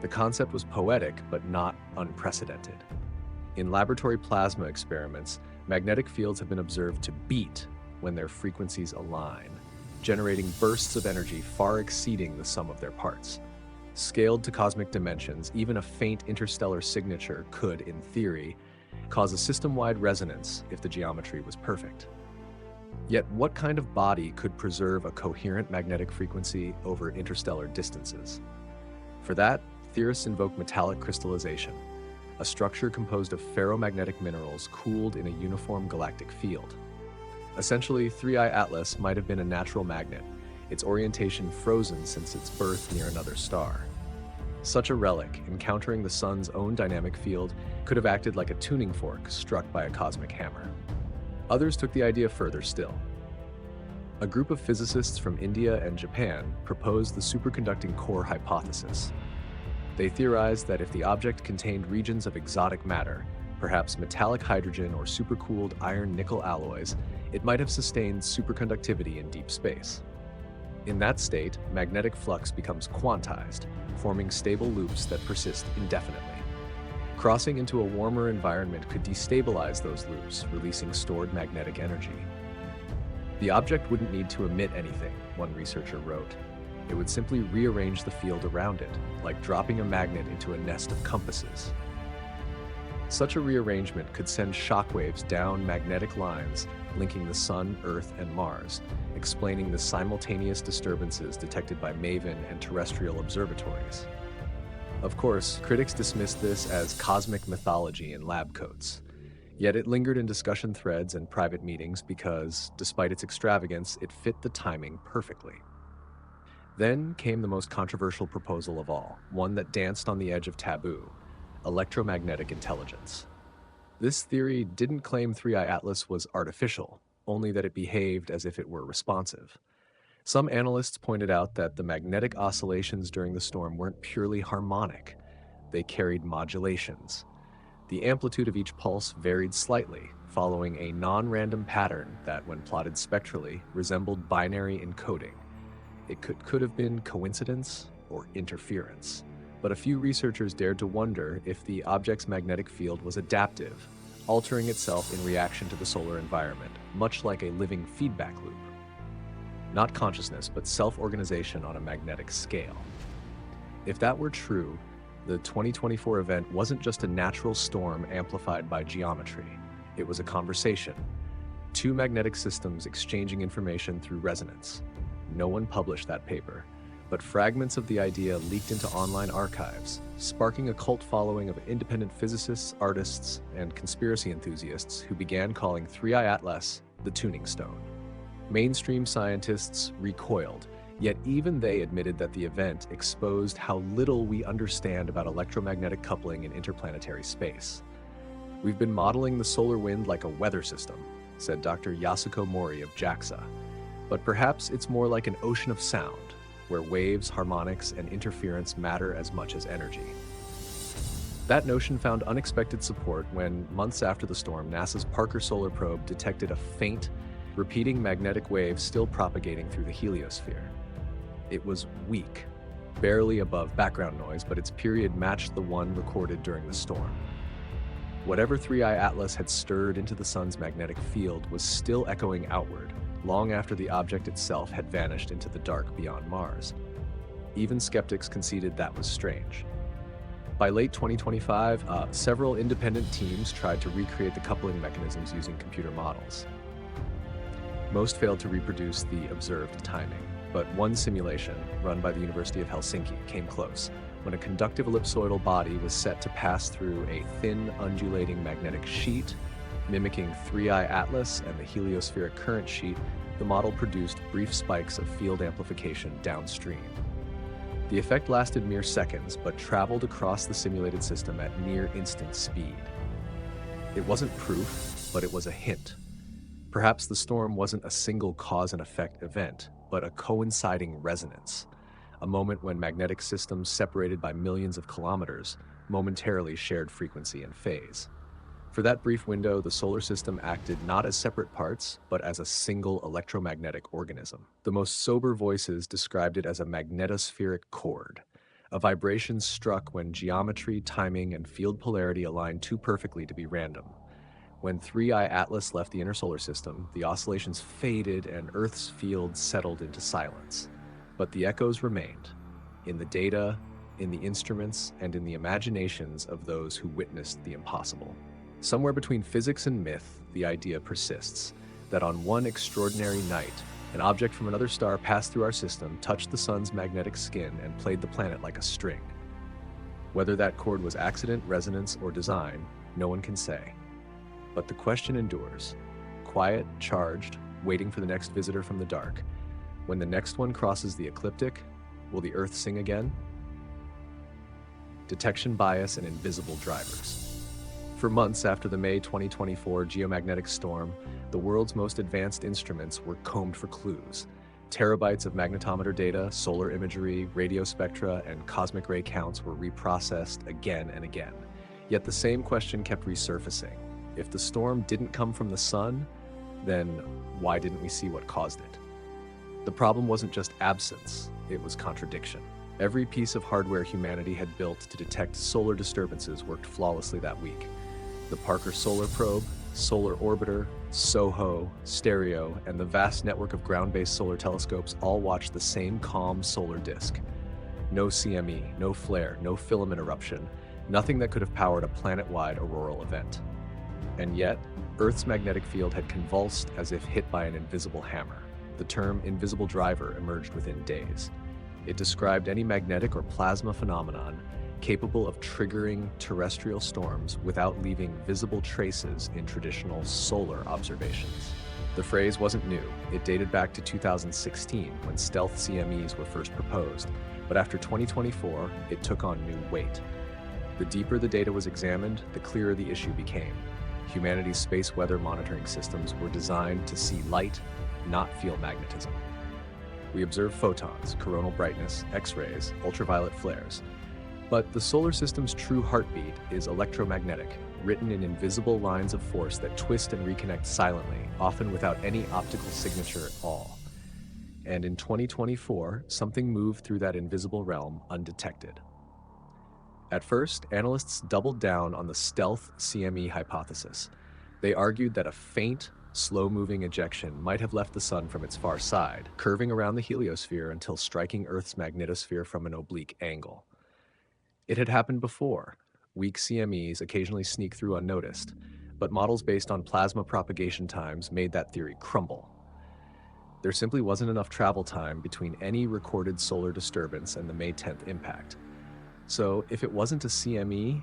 The concept was poetic, but not unprecedented. In laboratory plasma experiments, magnetic fields have been observed to beat when their frequencies align, generating bursts of energy far exceeding the sum of their parts. Scaled to cosmic dimensions, even a faint interstellar signature could, in theory, cause a system-wide resonance if the geometry was perfect. Yet what kind of body could preserve a coherent magnetic frequency over interstellar distances? For that, theorists invoke metallic crystallization, a structure composed of ferromagnetic minerals cooled in a uniform galactic field. Essentially, 3I Atlas might have been a natural magnet, its orientation frozen since its birth near another star. Such a relic, encountering the sun's own dynamic field, could have acted like a tuning fork struck by a cosmic hammer. Others took the idea further still. A group of physicists from India and Japan proposed the superconducting core hypothesis. They theorized that if the object contained regions of exotic matter, perhaps metallic hydrogen or supercooled iron-nickel alloys, it might have sustained superconductivity in deep space. In that state, magnetic flux becomes quantized, forming stable loops that persist indefinitely. Crossing into a warmer environment could destabilize those loops, releasing stored magnetic energy. The object wouldn't need to emit anything, one researcher wrote. It would simply rearrange the field around it, like dropping a magnet into a nest of compasses. Such a rearrangement could send shockwaves down magnetic lines linking the Sun, Earth, and Mars, explaining the simultaneous disturbances detected by MAVEN and terrestrial observatories. Of course, critics dismissed this as cosmic mythology in lab coats. Yet it lingered in discussion threads and private meetings because, despite its extravagance, it fit the timing perfectly. Then came the most controversial proposal of all, one that danced on the edge of taboo: electromagnetic intelligence. This theory didn't claim 3i Atlas was artificial, only that it behaved as if it were responsive. Some analysts pointed out that the magnetic oscillations during the storm weren't purely harmonic. They carried modulations. The amplitude of each pulse varied slightly, following a non-random pattern that, when plotted spectrally, resembled binary encoding. It could have been coincidence or interference. But a few researchers dared to wonder if the object's magnetic field was adaptive, altering itself in reaction to the solar environment, much like a living feedback loop. Not consciousness, but self-organization on a magnetic scale. If that were true, the 2024 event wasn't just a natural storm amplified by geometry. It was a conversation. Two magnetic systems exchanging information through resonance. No one published that paper, but fragments of the idea leaked into online archives, sparking a cult following of independent physicists, artists, and conspiracy enthusiasts who began calling 3i Atlas the tuning stone. Mainstream scientists recoiled, yet even they admitted that the event exposed how little we understand about electromagnetic coupling in interplanetary space. "We've been modeling the solar wind like a weather system," said Dr. Yasuko Mori of JAXA, "but perhaps it's more like an ocean of sound, where waves, harmonics, and interference matter as much as energy." That notion found unexpected support when, months after the storm, NASA's Parker Solar Probe detected a faint, repeating magnetic wave still propagating through the heliosphere. It was weak, barely above background noise, but its period matched the one recorded during the storm. Whatever 3i Atlas had stirred into the Sun's magnetic field was still echoing outward, long after the object itself had vanished into the dark beyond Mars. Even skeptics conceded that was strange. By late 2025, several independent teams tried to recreate the coupling mechanisms using computer models. Most failed to reproduce the observed timing, but one simulation, run by the University of Helsinki, came close, when a conductive ellipsoidal body was set to pass through a thin, undulating magnetic sheet. Mimicking 3i Atlas and the heliospheric current sheet, the model produced brief spikes of field amplification downstream. The effect lasted mere seconds, but traveled across the simulated system at near instant speed. It wasn't proof, but it was a hint. Perhaps the storm wasn't a single cause and effect event, but a coinciding resonance, a moment when magnetic systems separated by millions of kilometers momentarily shared frequency and phase. For that brief window, the solar system acted not as separate parts, but as a single electromagnetic organism. The most sober voices described it as a magnetospheric chord, a vibration struck when geometry, timing, and field polarity aligned too perfectly to be random. When 3i Atlas left the inner solar system, the oscillations faded and Earth's field settled into silence. But the echoes remained, in the data, in the instruments, and in the imaginations of those who witnessed the impossible. Somewhere between physics and myth, the idea persists that on one extraordinary night, an object from another star passed through our system, touched the Sun's magnetic skin, and played the planet like a string. Whether that chord was accident, resonance, or design, no one can say. But the question endures, quiet, charged, waiting for the next visitor from the dark. When the next one crosses the ecliptic, will the Earth sing again? Detection bias and invisible drivers. For months after the May 2024 geomagnetic storm, the world's most advanced instruments were combed for clues. Terabytes of magnetometer data, solar imagery, radio spectra, and cosmic ray counts were reprocessed again and again. Yet the same question kept resurfacing. If the storm didn't come from the sun, then why didn't we see what caused it? The problem wasn't just absence, it was contradiction. Every piece of hardware humanity had built to detect solar disturbances worked flawlessly that week. The Parker Solar Probe, Solar Orbiter, SOHO, Stereo, and the vast network of ground-based solar telescopes all watched the same calm solar disk. No CME, no flare, no filament eruption, nothing that could have powered a planet-wide auroral event. And yet, Earth's magnetic field had convulsed as if hit by an invisible hammer. The term invisible driver emerged within days. It described any magnetic or plasma phenomenon capable of triggering terrestrial storms without leaving visible traces in traditional solar observations. The phrase wasn't new. It dated back to 2016 when stealth CMEs were first proposed, but after 2024, it took on new weight. The deeper the data was examined, the clearer the issue became. Humanity's space weather monitoring systems were designed to see light, not feel magnetism. We observe photons, coronal brightness, X-rays, ultraviolet flares. But the solar system's true heartbeat is electromagnetic, written in invisible lines of force that twist and reconnect silently, often without any optical signature at all. And in 2024, something moved through that invisible realm undetected. At first, analysts doubled down on the stealth CME hypothesis. They argued that a faint, slow-moving ejection might have left the sun from its far side, curving around the heliosphere until striking Earth's magnetosphere from an oblique angle. It had happened before. Weak CMEs occasionally sneak through unnoticed, but models based on plasma propagation times made that theory crumble. There simply wasn't enough travel time between any recorded solar disturbance and the May 10th impact. So, if it wasn't a CME,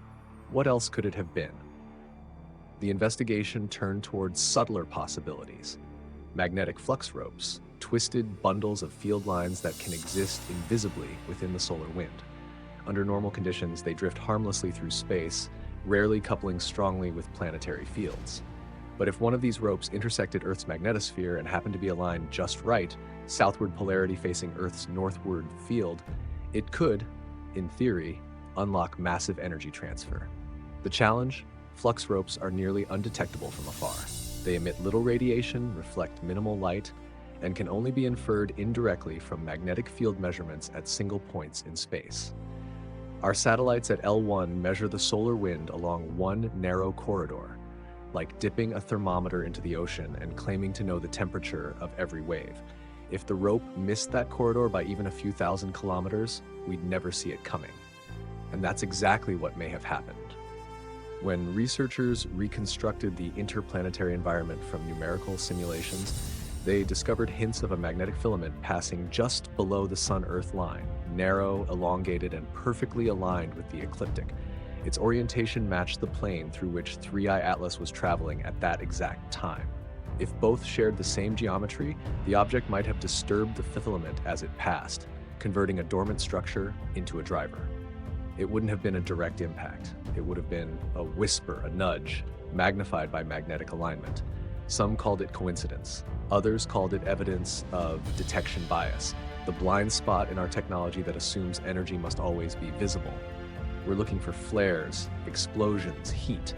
what else could it have been? The investigation turned towards subtler possibilities. Magnetic flux ropes, twisted bundles of field lines that can exist invisibly within the solar wind. Under normal conditions, they drift harmlessly through space, rarely coupling strongly with planetary fields. But if one of these ropes intersected Earth's magnetosphere and happened to be aligned just right, southward polarity facing Earth's northward field, it could, in theory, unlock massive energy transfer. The challenge? Flux ropes are nearly undetectable from afar. They emit little radiation, reflect minimal light, and can only be inferred indirectly from magnetic field measurements at single points in space. Our satellites at L1 measure the solar wind along one narrow corridor, like dipping a thermometer into the ocean and claiming to know the temperature of every wave. If the rope missed that corridor by even a few thousand kilometers, we'd never see it coming. And that's exactly what may have happened. When researchers reconstructed the interplanetary environment from numerical simulations, they discovered hints of a magnetic filament passing just below the Sun-Earth line, narrow, elongated, and perfectly aligned with the ecliptic. Its orientation matched the plane through which 3I Atlas was traveling at that exact time. If both shared the same geometry, the object might have disturbed the filament as it passed, converting a dormant structure into a driver. It wouldn't have been a direct impact. It would have been a whisper, a nudge, magnified by magnetic alignment. Some called it coincidence. Others called it evidence of detection bias, the blind spot in our technology that assumes energy must always be visible. We're looking for flares, explosions, heat.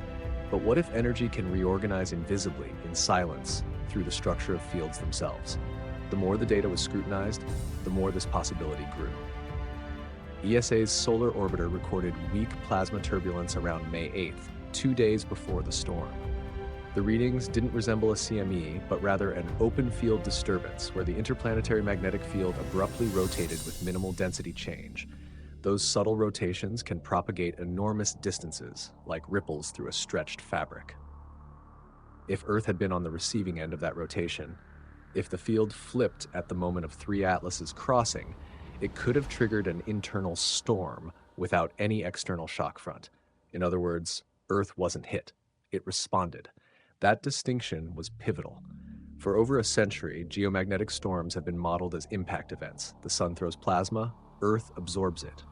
But what if energy can reorganize invisibly, in silence, through the structure of fields themselves? The more the data was scrutinized, the more this possibility grew. ESA's solar orbiter recorded weak plasma turbulence around May 8th, 2 days before the storm. The readings didn't resemble a CME, but rather an open field disturbance where the interplanetary magnetic field abruptly rotated with minimal density change. Those subtle rotations can propagate enormous distances, like ripples through a stretched fabric. If Earth had been on the receiving end of that rotation, if the field flipped at the moment of 3 Atlas's crossing, it could have triggered an internal storm without any external shock front. In other words, Earth wasn't hit, it responded. That distinction was pivotal. For over a century, geomagnetic storms have been modeled as impact events. The sun throws plasma, Earth absorbs it.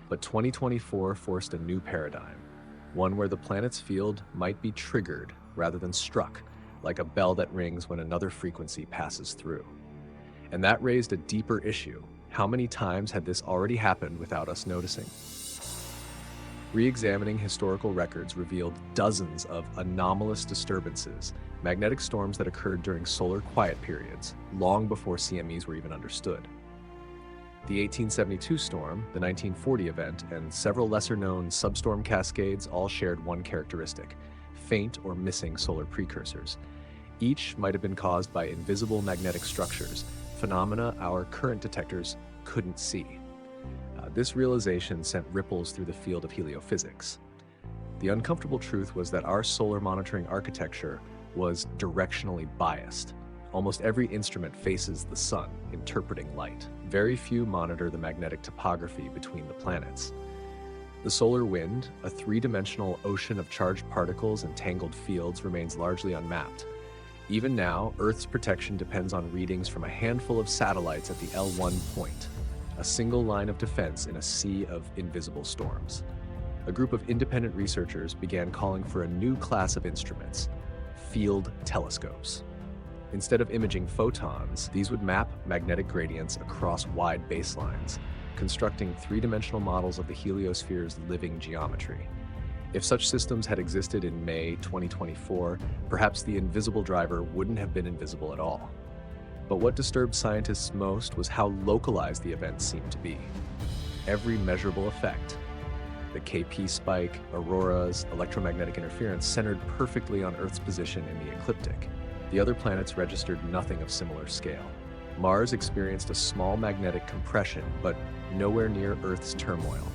But 2024 forced a new paradigm, one where the planet's field might be triggered rather than struck, like a bell that rings when another frequency passes through. And that raised a deeper issue. How many times had this already happened without us noticing? Re-examining historical records revealed dozens of anomalous disturbances, magnetic storms that occurred during solar quiet periods, long before CMEs were even understood. The 1872 storm, the 1940 event, and several lesser-known substorm cascades all shared one characteristic: faint or missing solar precursors. Each might have been caused by invisible magnetic structures, phenomena our current detectors couldn't see. This realization sent ripples through the field of heliophysics. The uncomfortable truth was that our solar monitoring architecture was directionally biased. Almost every instrument faces the sun, interpreting light. Very few monitor the magnetic topography between the planets. The solar wind, a three-dimensional ocean of charged particles and tangled fields, remains largely unmapped. Even now, Earth's protection depends on readings from a handful of satellites at the L1 point, a single line of defense in a sea of invisible storms. A group of independent researchers began calling for a new class of instruments, field telescopes. Instead of imaging photons, these would map magnetic gradients across wide baselines, constructing three-dimensional models of the heliosphere's living geometry. If such systems had existed in May 2024, perhaps the invisible driver wouldn't have been invisible at all. But what disturbed scientists most was how localized the events seemed to be. Every measurable effect, the KP spike, auroras, electromagnetic interference, centered perfectly on Earth's position in the ecliptic. The other planets registered nothing of similar scale. Mars experienced a small magnetic compression, but nowhere near Earth's turmoil.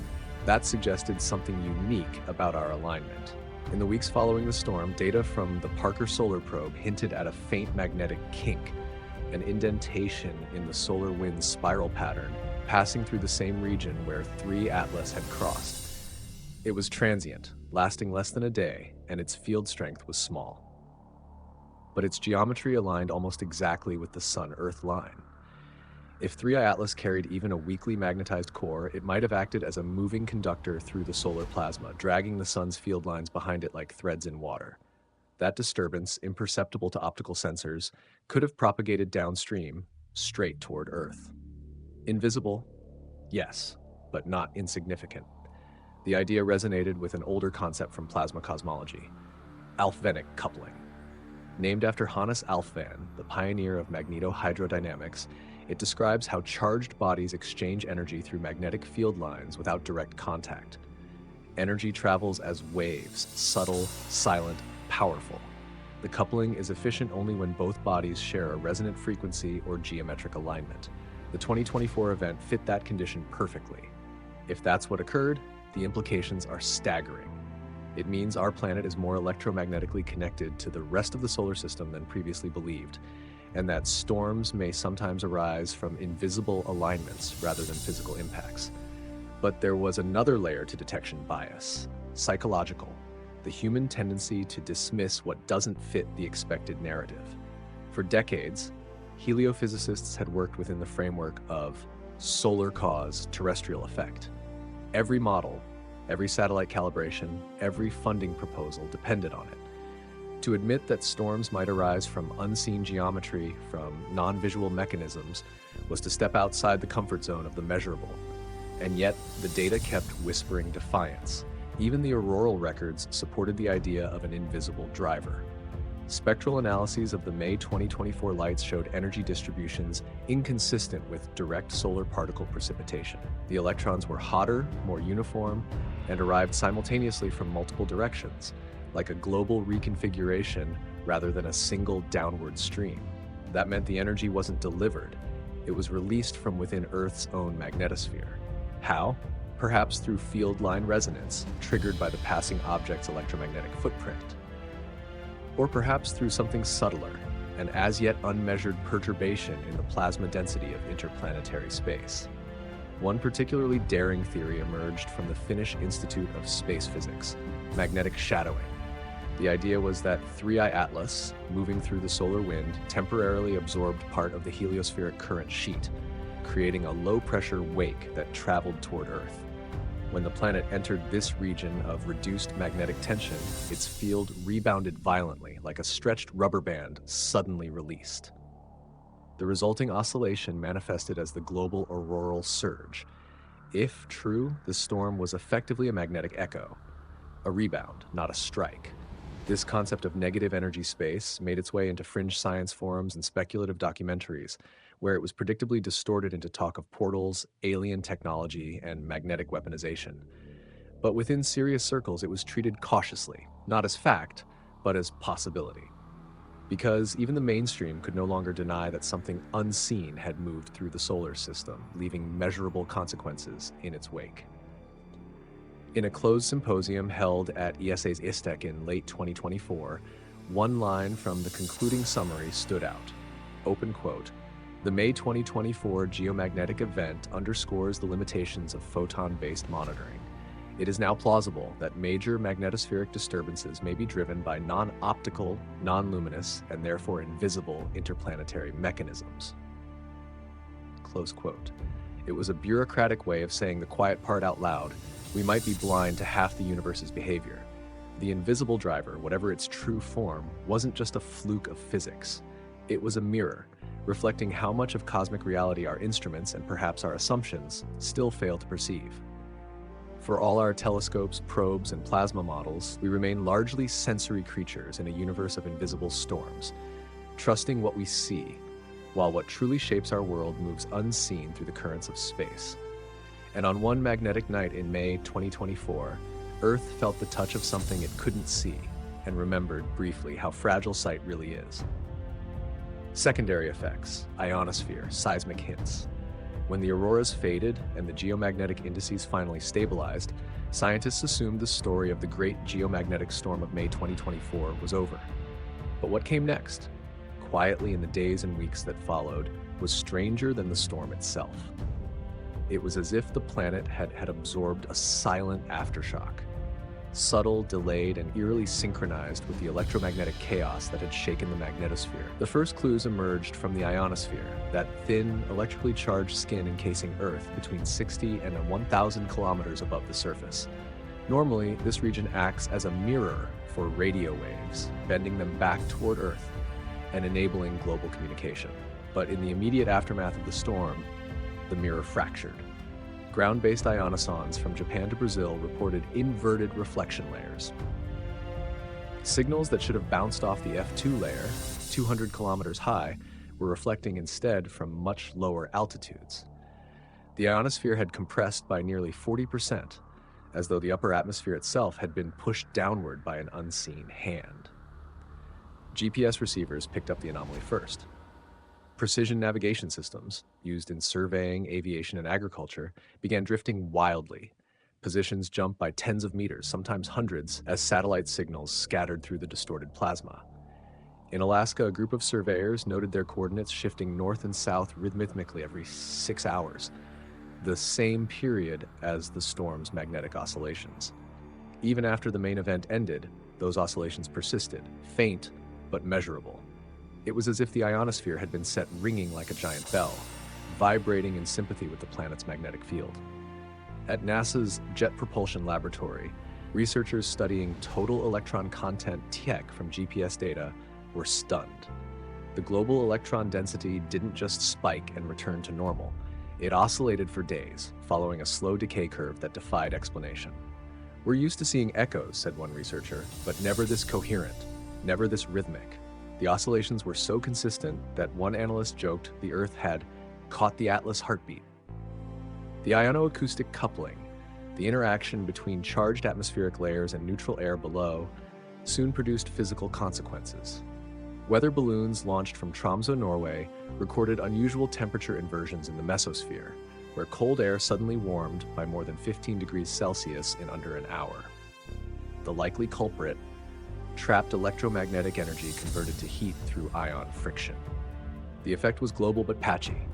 That suggested something unique about our alignment. In the weeks following the storm, data from the Parker Solar Probe hinted at a faint magnetic kink, an indentation in the solar wind's spiral pattern, passing through the same region where 3 Atlas had crossed. It was transient, lasting less than a day, and its field strength was small. But its geometry aligned almost exactly with the Sun-Earth line. If 3I Atlas carried even a weakly magnetized core, it might have acted as a moving conductor through the solar plasma, dragging the sun's field lines behind it like threads in water. That disturbance, imperceptible to optical sensors, could have propagated downstream, straight toward Earth. Invisible? Yes, but not insignificant. The idea resonated with an older concept from plasma cosmology, Alfvénic coupling. Named after Hannes Alfvén, the pioneer of magnetohydrodynamics, it describes how charged bodies exchange energy through magnetic field lines without direct contact. Energy travels as waves, subtle, silent, powerful. The coupling is efficient only when both bodies share a resonant frequency or geometric alignment. The 2024 event fit that condition perfectly. If that's what occurred, the implications are staggering. It means our planet is more electromagnetically connected to the rest of the solar system than previously believed, and that storms may sometimes arise from invisible alignments rather than physical impacts. But there was another layer to detection bias, psychological, the human tendency to dismiss what doesn't fit the expected narrative. For decades, heliophysicists had worked within the framework of solar cause, terrestrial effect. Every model, every satellite calibration, every funding proposal depended on it. To admit that storms might arise from unseen geometry, from non-visual mechanisms, was to step outside the comfort zone of the measurable. And yet, the data kept whispering defiance. Even the auroral records supported the idea of an invisible driver. Spectral analyses of the May 2024 lights showed energy distributions inconsistent with direct solar particle precipitation. The electrons were hotter, more uniform, and arrived simultaneously from multiple directions, like a global reconfiguration rather than a single downward stream. That meant the energy wasn't delivered, it was released from within Earth's own magnetosphere. How? Perhaps through field line resonance, triggered by the passing object's electromagnetic footprint. Or perhaps through something subtler, an as yet unmeasured perturbation in the plasma density of interplanetary space. One particularly daring theory emerged from the Finnish Institute of Space Physics, magnetic shadowing. The idea was that 3I Atlas, moving through the solar wind, temporarily absorbed part of the heliospheric current sheet, creating a low-pressure wake that traveled toward Earth. When the planet entered this region of reduced magnetic tension, its field rebounded violently, like a stretched rubber band suddenly released. The resulting oscillation manifested as the global auroral surge. If true, the storm was effectively a magnetic echo, a rebound, not a strike. This concept of negative energy space made its way into fringe science forums and speculative documentaries, where it was predictably distorted into talk of portals, alien technology, and magnetic weaponization. But within serious circles, it was treated cautiously, not as fact, but as possibility. because even the mainstream could no longer deny that something unseen had moved through the solar system, leaving measurable consequences in its wake. In a closed symposium held at ESA's ISTEC in late 2024, one line from the concluding summary stood out. Open quote, "The May 2024 Geomagnetic event underscores the limitations of photon-based monitoring. It is now plausible that major magnetospheric disturbances may be driven by non-optical, non-luminous, and therefore invisible interplanetary mechanisms." Close quote. It was a bureaucratic way of saying the quiet part out loud. We might be blind to half the universe's behavior. The invisible driver, whatever its true form, wasn't just a fluke of physics. It was a mirror, reflecting how much of cosmic reality our instruments and perhaps our assumptions still fail to perceive. For all our telescopes, probes, and plasma models, we remain largely sensory creatures in a universe of invisible storms, trusting what we see, while what truly shapes our world moves unseen through the currents of space. And on one magnetic night in May 2024, Earth felt the touch of something it couldn't see and remembered briefly how fragile sight really is. Secondary effects, ionosphere, seismic hints. When the auroras faded and the geomagnetic indices finally stabilized, scientists assumed the story of the great geomagnetic storm of May 2024 was over. But what came next, quietly in the days and weeks that followed, was stranger than the storm itself. It was as if the planet had absorbed a silent aftershock, subtle, delayed, and eerily synchronized with the electromagnetic chaos that had shaken the magnetosphere. The first clues emerged from the ionosphere, that thin, electrically charged skin encasing Earth between 60 and 1,000 kilometers above the surface. Normally, this region acts as a mirror for radio waves, bending them back toward Earth and enabling global communication. But in the immediate aftermath of the storm, the mirror fractured. Ground-based ionosondes from Japan to Brazil reported inverted reflection layers. Signals that should have bounced off the F2 layer, 200 kilometers high, were reflecting instead from much lower altitudes. The ionosphere had compressed by nearly 40%, as though the upper atmosphere itself had been pushed downward by an unseen hand. GPS receivers picked up the anomaly first. Precision navigation systems, used in surveying, aviation, and agriculture, began drifting wildly. Positions jumped by tens of meters, sometimes hundreds, as satellite signals scattered through the distorted plasma. In Alaska, a group of surveyors noted their coordinates shifting north and south rhythmically every 6 hours, the same period as the storm's magnetic oscillations. Even after the main event ended, those oscillations persisted, faint but measurable. It was as if the ionosphere had been set ringing like a giant bell, vibrating in sympathy with the planet's magnetic field. At NASA's Jet Propulsion Laboratory, researchers studying total electron content TEC from GPS data were stunned. The global electron density didn't just spike and return to normal. It oscillated for days, following a slow decay curve that defied explanation. "We're used to seeing echoes," said one researcher, "but never this coherent, never this rhythmic." The oscillations were so consistent that one analyst joked the Earth had caught the Atlas heartbeat. The ionoacoustic coupling, the interaction between charged atmospheric layers and neutral air below, soon produced physical consequences. Weather balloons launched from Tromsø, Norway, recorded unusual temperature inversions in the mesosphere, where cold air suddenly warmed by more than 15 degrees Celsius in under an hour. The likely culprit: trapped electromagnetic energy converted to heat through ion friction. The effect was global but patchy.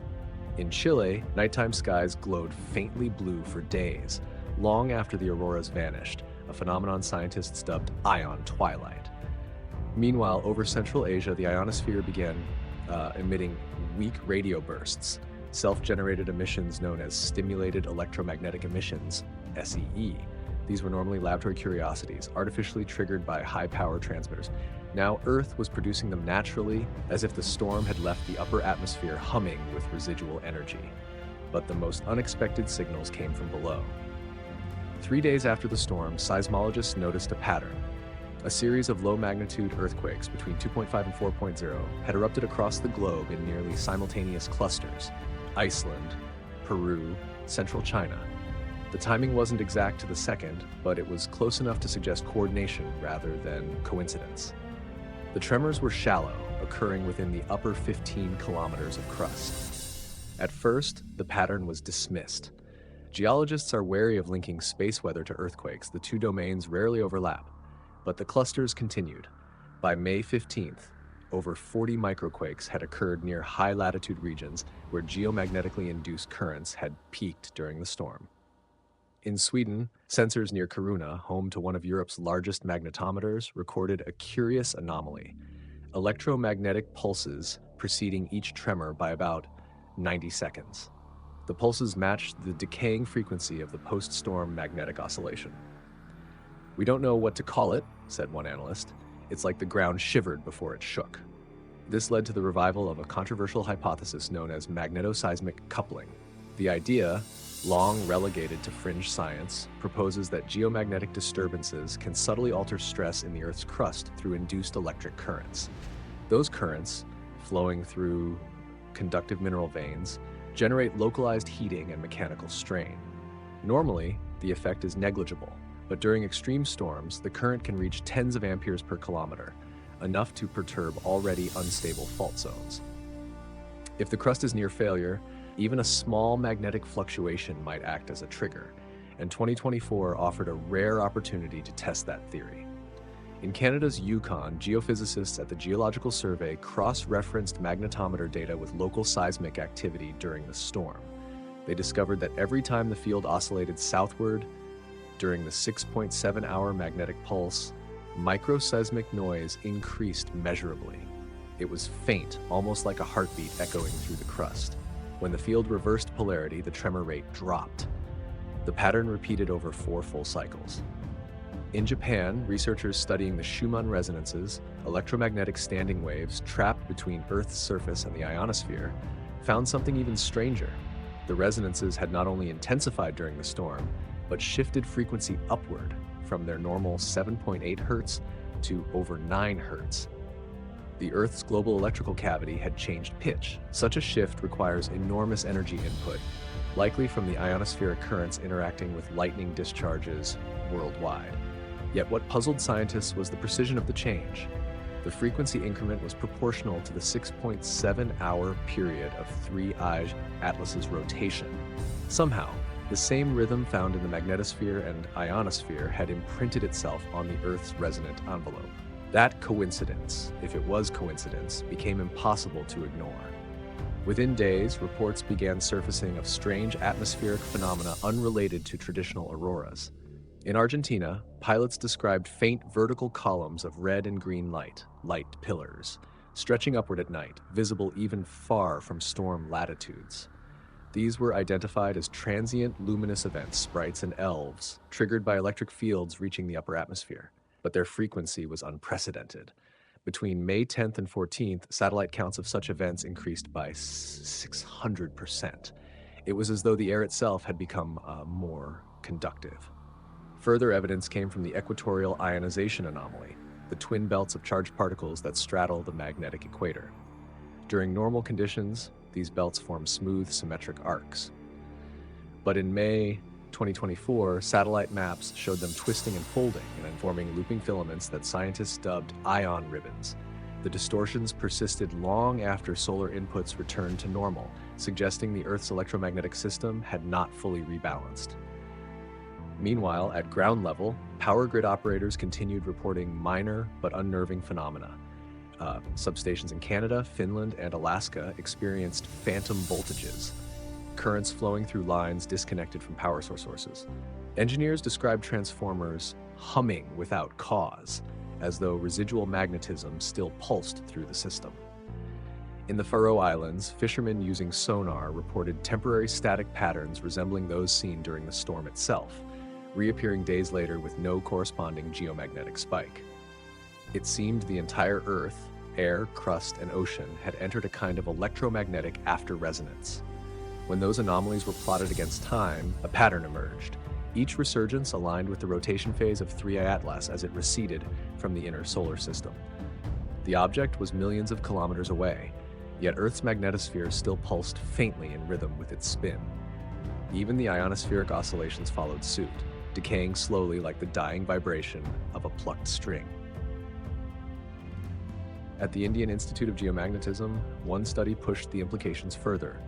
In Chile, nighttime skies glowed faintly blue for days, long after the auroras vanished, a phenomenon scientists dubbed ion twilight. Meanwhile, over Central Asia, the ionosphere began emitting weak radio bursts, self-generated emissions known as stimulated electromagnetic emissions, SEE. These were normally laboratory curiosities, artificially triggered by high-power transmitters. Now Earth was producing them naturally, as if the storm had left the upper atmosphere humming with residual energy. But the most unexpected signals came from below. 3 days after the storm, seismologists noticed a pattern. A series of low-magnitude earthquakes between 2.5 and 4.0 had erupted across the globe in nearly simultaneous clusters: Iceland, Peru, central China. The timing wasn't exact to the second, but it was close enough to suggest coordination rather than coincidence. The tremors were shallow, occurring within the upper 15 kilometers of crust. At first, the pattern was dismissed. Geologists are wary of linking space weather to earthquakes. The two domains rarely overlap, but the clusters continued. By May 15th, over 40 microquakes had occurred near high-latitude regions where geomagnetically induced currents had peaked during the storm. In Sweden, sensors near Kiruna, home to one of Europe's largest magnetometers, recorded a curious anomaly: electromagnetic pulses preceding each tremor by about 90 seconds. The pulses matched the decaying frequency of the post-storm magnetic oscillation. "We don't know what to call it," said one analyst. "It's like the ground shivered before it shook." This led to the revival of a controversial hypothesis known as magnetoseismic coupling. The idea, long relegated to fringe science, proposes that geomagnetic disturbances can subtly alter stress in the Earth's crust through induced electric currents. Those currents, flowing through conductive mineral veins, generate localized heating and mechanical strain. Normally, the effect is negligible, but during extreme storms, the current can reach tens of amperes per kilometer, enough to perturb already unstable fault zones. If the crust is near failure, even a small magnetic fluctuation might act as a trigger, and 2024 offered a rare opportunity to test that theory. In Canada's Yukon, geophysicists at the Geological Survey cross-referenced magnetometer data with local seismic activity during the storm. They discovered that every time the field oscillated southward during the 6.7-hour magnetic pulse, microseismic noise increased measurably. It was faint, almost like a heartbeat echoing through the crust. When the field reversed polarity, the tremor rate dropped. The pattern repeated over 4 full cycles. In Japan, researchers studying the Schumann resonances, electromagnetic standing waves trapped between Earth's surface and the ionosphere, found something even stranger. The resonances had not only intensified during the storm, but shifted frequency upward from their normal 7.8 Hz to over 9 Hz. The Earth's global electrical cavity had changed pitch. Such a shift requires enormous energy input, likely from the ionospheric currents interacting with lightning discharges worldwide. Yet what puzzled scientists was the precision of the change. The frequency increment was proportional to the 6.7-hour period of 3I Atlas's rotation. Somehow, the same rhythm found in the magnetosphere and ionosphere had imprinted itself on the Earth's resonant envelope. That coincidence, if it was coincidence, became impossible to ignore. Within days, reports began surfacing of strange atmospheric phenomena unrelated to traditional auroras. In Argentina, pilots described faint vertical columns of red and green light pillars, stretching upward at night, visible even far from storm latitudes. These were identified as transient luminous events, sprites and elves, triggered by electric fields reaching the upper atmosphere, but their frequency was unprecedented. Between May 10th and 14th, satellite counts of such events increased by 600%. It was as though the air itself had become more conductive. Further evidence came from the equatorial ionization anomaly, the twin belts of charged particles that straddle the magnetic equator. During normal conditions, these belts form smooth, symmetric arcs. But in May 2024, satellite maps showed them twisting and folding and forming looping filaments that scientists dubbed ion ribbons. The distortions persisted long after solar inputs returned to normal, suggesting the Earth's electromagnetic system had not fully rebalanced. Meanwhile, at ground level, power grid operators continued reporting minor but unnerving phenomena. Substations in Canada, Finland, and Alaska experienced phantom voltages, currents flowing through lines disconnected from power sources. Engineers described transformers humming without cause, as though residual magnetism still pulsed through the system. In the Faroe Islands, fishermen using sonar reported temporary static patterns resembling those seen during the storm itself, reappearing days later with no corresponding geomagnetic spike. It seemed the entire Earth, air, crust, and ocean had entered a kind of electromagnetic after-resonance. When those anomalies were plotted against time, a pattern emerged. Each resurgence aligned with the rotation phase of 3I Atlas as it receded from the inner solar system. The object was millions of kilometers away, yet Earth's magnetosphere still pulsed faintly in rhythm with its spin. Even the ionospheric oscillations followed suit, decaying slowly like the dying vibration of a plucked string. At the Indian Institute of Geomagnetism, one study pushed the implications further.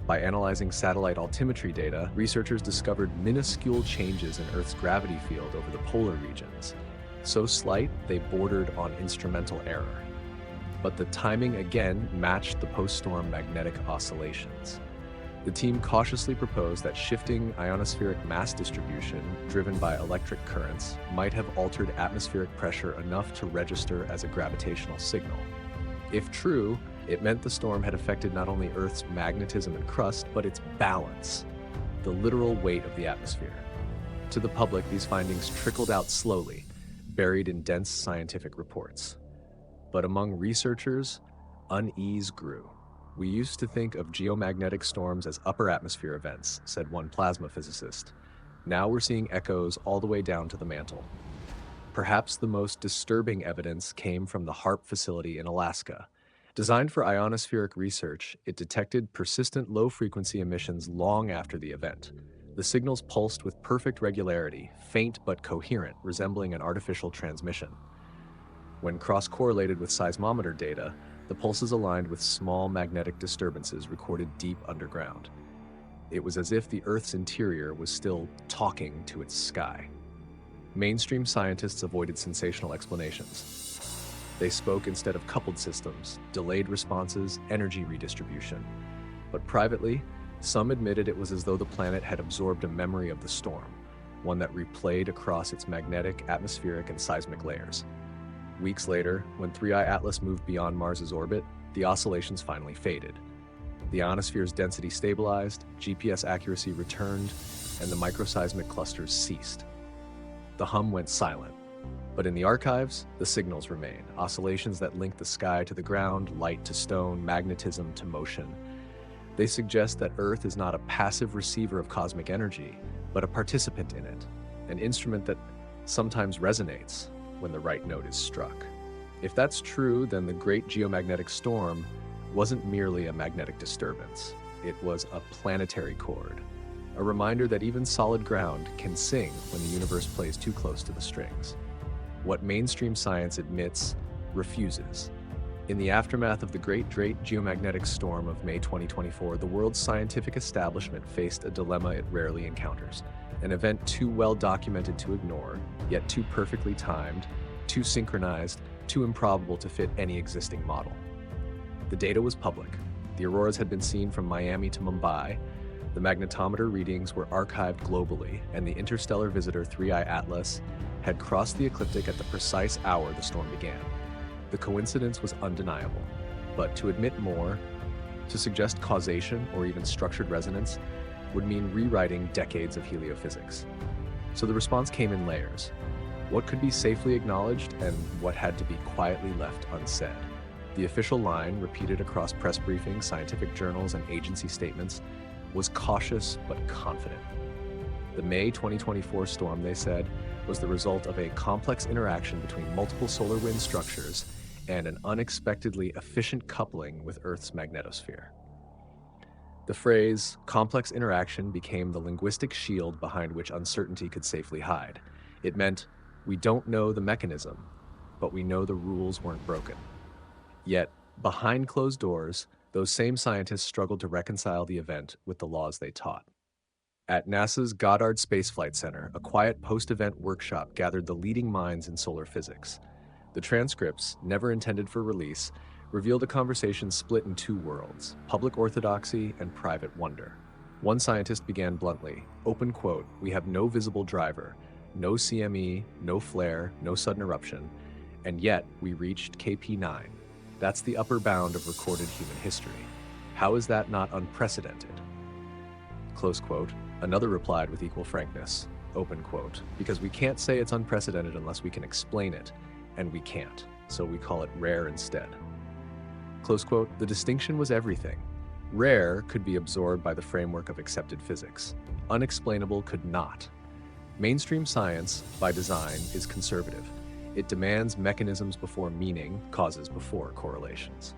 By analyzing satellite altimetry data, researchers discovered minuscule changes in Earth's gravity field over the polar regions, so slight they bordered on instrumental error. But the timing again matched the post-storm magnetic oscillations. The team cautiously proposed that shifting ionospheric mass distribution driven by electric currents might have altered atmospheric pressure enough to register as a gravitational signal. If true, it meant the storm had affected not only Earth's magnetism and crust, but its balance, the literal weight of the atmosphere. To the public, these findings trickled out slowly, buried in dense scientific reports. But among researchers, unease grew. "We used to think of geomagnetic storms as upper atmosphere events," said one plasma physicist. "Now we're seeing echoes all the way down to the mantle." Perhaps the most disturbing evidence came from the HAARP facility in Alaska. Designed for ionospheric research, it detected persistent low-frequency emissions long after the event. The signals pulsed with perfect regularity, faint but coherent, resembling an artificial transmission. When cross-correlated with seismometer data, the pulses aligned with small magnetic disturbances recorded deep underground. It was as if the Earth's interior was still talking to its sky. Mainstream scientists avoided sensational explanations. They spoke instead of coupled systems, delayed responses, energy redistribution. But privately, some admitted it was as though the planet had absorbed a memory of the storm, one that replayed across its magnetic, atmospheric, and seismic layers. Weeks later, when 3I Atlas moved beyond Mars's orbit, the oscillations finally faded. The ionosphere's density stabilized, GPS accuracy returned, and the microseismic clusters ceased. The hum went silent. But in the archives, the signals remain, oscillations that link the sky to the ground, light to stone, magnetism to motion. They suggest that Earth is not a passive receiver of cosmic energy, but a participant in it, an instrument that sometimes resonates when the right note is struck. If that's true, then the Great Geomagnetic Storm wasn't merely a magnetic disturbance. It was a planetary chord, a reminder that even solid ground can sing when the universe plays too close to the strings. What mainstream science admits, refuses. In the aftermath of the Great Geomagnetic Storm of May 2024, the world's scientific establishment faced a dilemma it rarely encounters. An event too well documented to ignore, yet too perfectly timed, too synchronized, too improbable to fit any existing model. The data was public. The auroras had been seen from Miami to Mumbai. The magnetometer readings were archived globally, and the interstellar visitor 3I Atlas had crossed the ecliptic at the precise hour the storm began. The coincidence was undeniable, but to admit more, to suggest causation or even structured resonance, would mean rewriting decades of heliophysics. So the response came in layers. What could be safely acknowledged and what had to be quietly left unsaid. The official line, repeated across press briefings, scientific journals, and agency statements, was cautious but confident. The May 2024 storm, they said, was the result of a complex interaction between multiple solar wind structures and an unexpectedly efficient coupling with Earth's magnetosphere. The phrase, complex interaction, became the linguistic shield behind which uncertainty could safely hide. It meant, we don't know the mechanism, but we know the rules weren't broken. Yet, behind closed doors, those same scientists struggled to reconcile the event with the laws they taught. At NASA's Goddard Space Flight Center, a quiet post-event workshop gathered the leading minds in solar physics. The transcripts, never intended for release, revealed a conversation split in two worlds, public orthodoxy and private wonder. One scientist began bluntly, open quote, "We have no visible driver, no CME, no flare, no sudden eruption, and yet we reached KP9. That's the upper bound of recorded human history. How is that not unprecedented?" Close quote. Another replied with equal frankness, open quote, "Because we can't say it's unprecedented unless we can explain it, and we can't, so we call it rare instead." Close quote. The distinction was everything. Rare could be absorbed by the framework of accepted physics. Unexplainable could not. Mainstream science, by design, is conservative. It demands mechanisms before meaning, causes before correlations.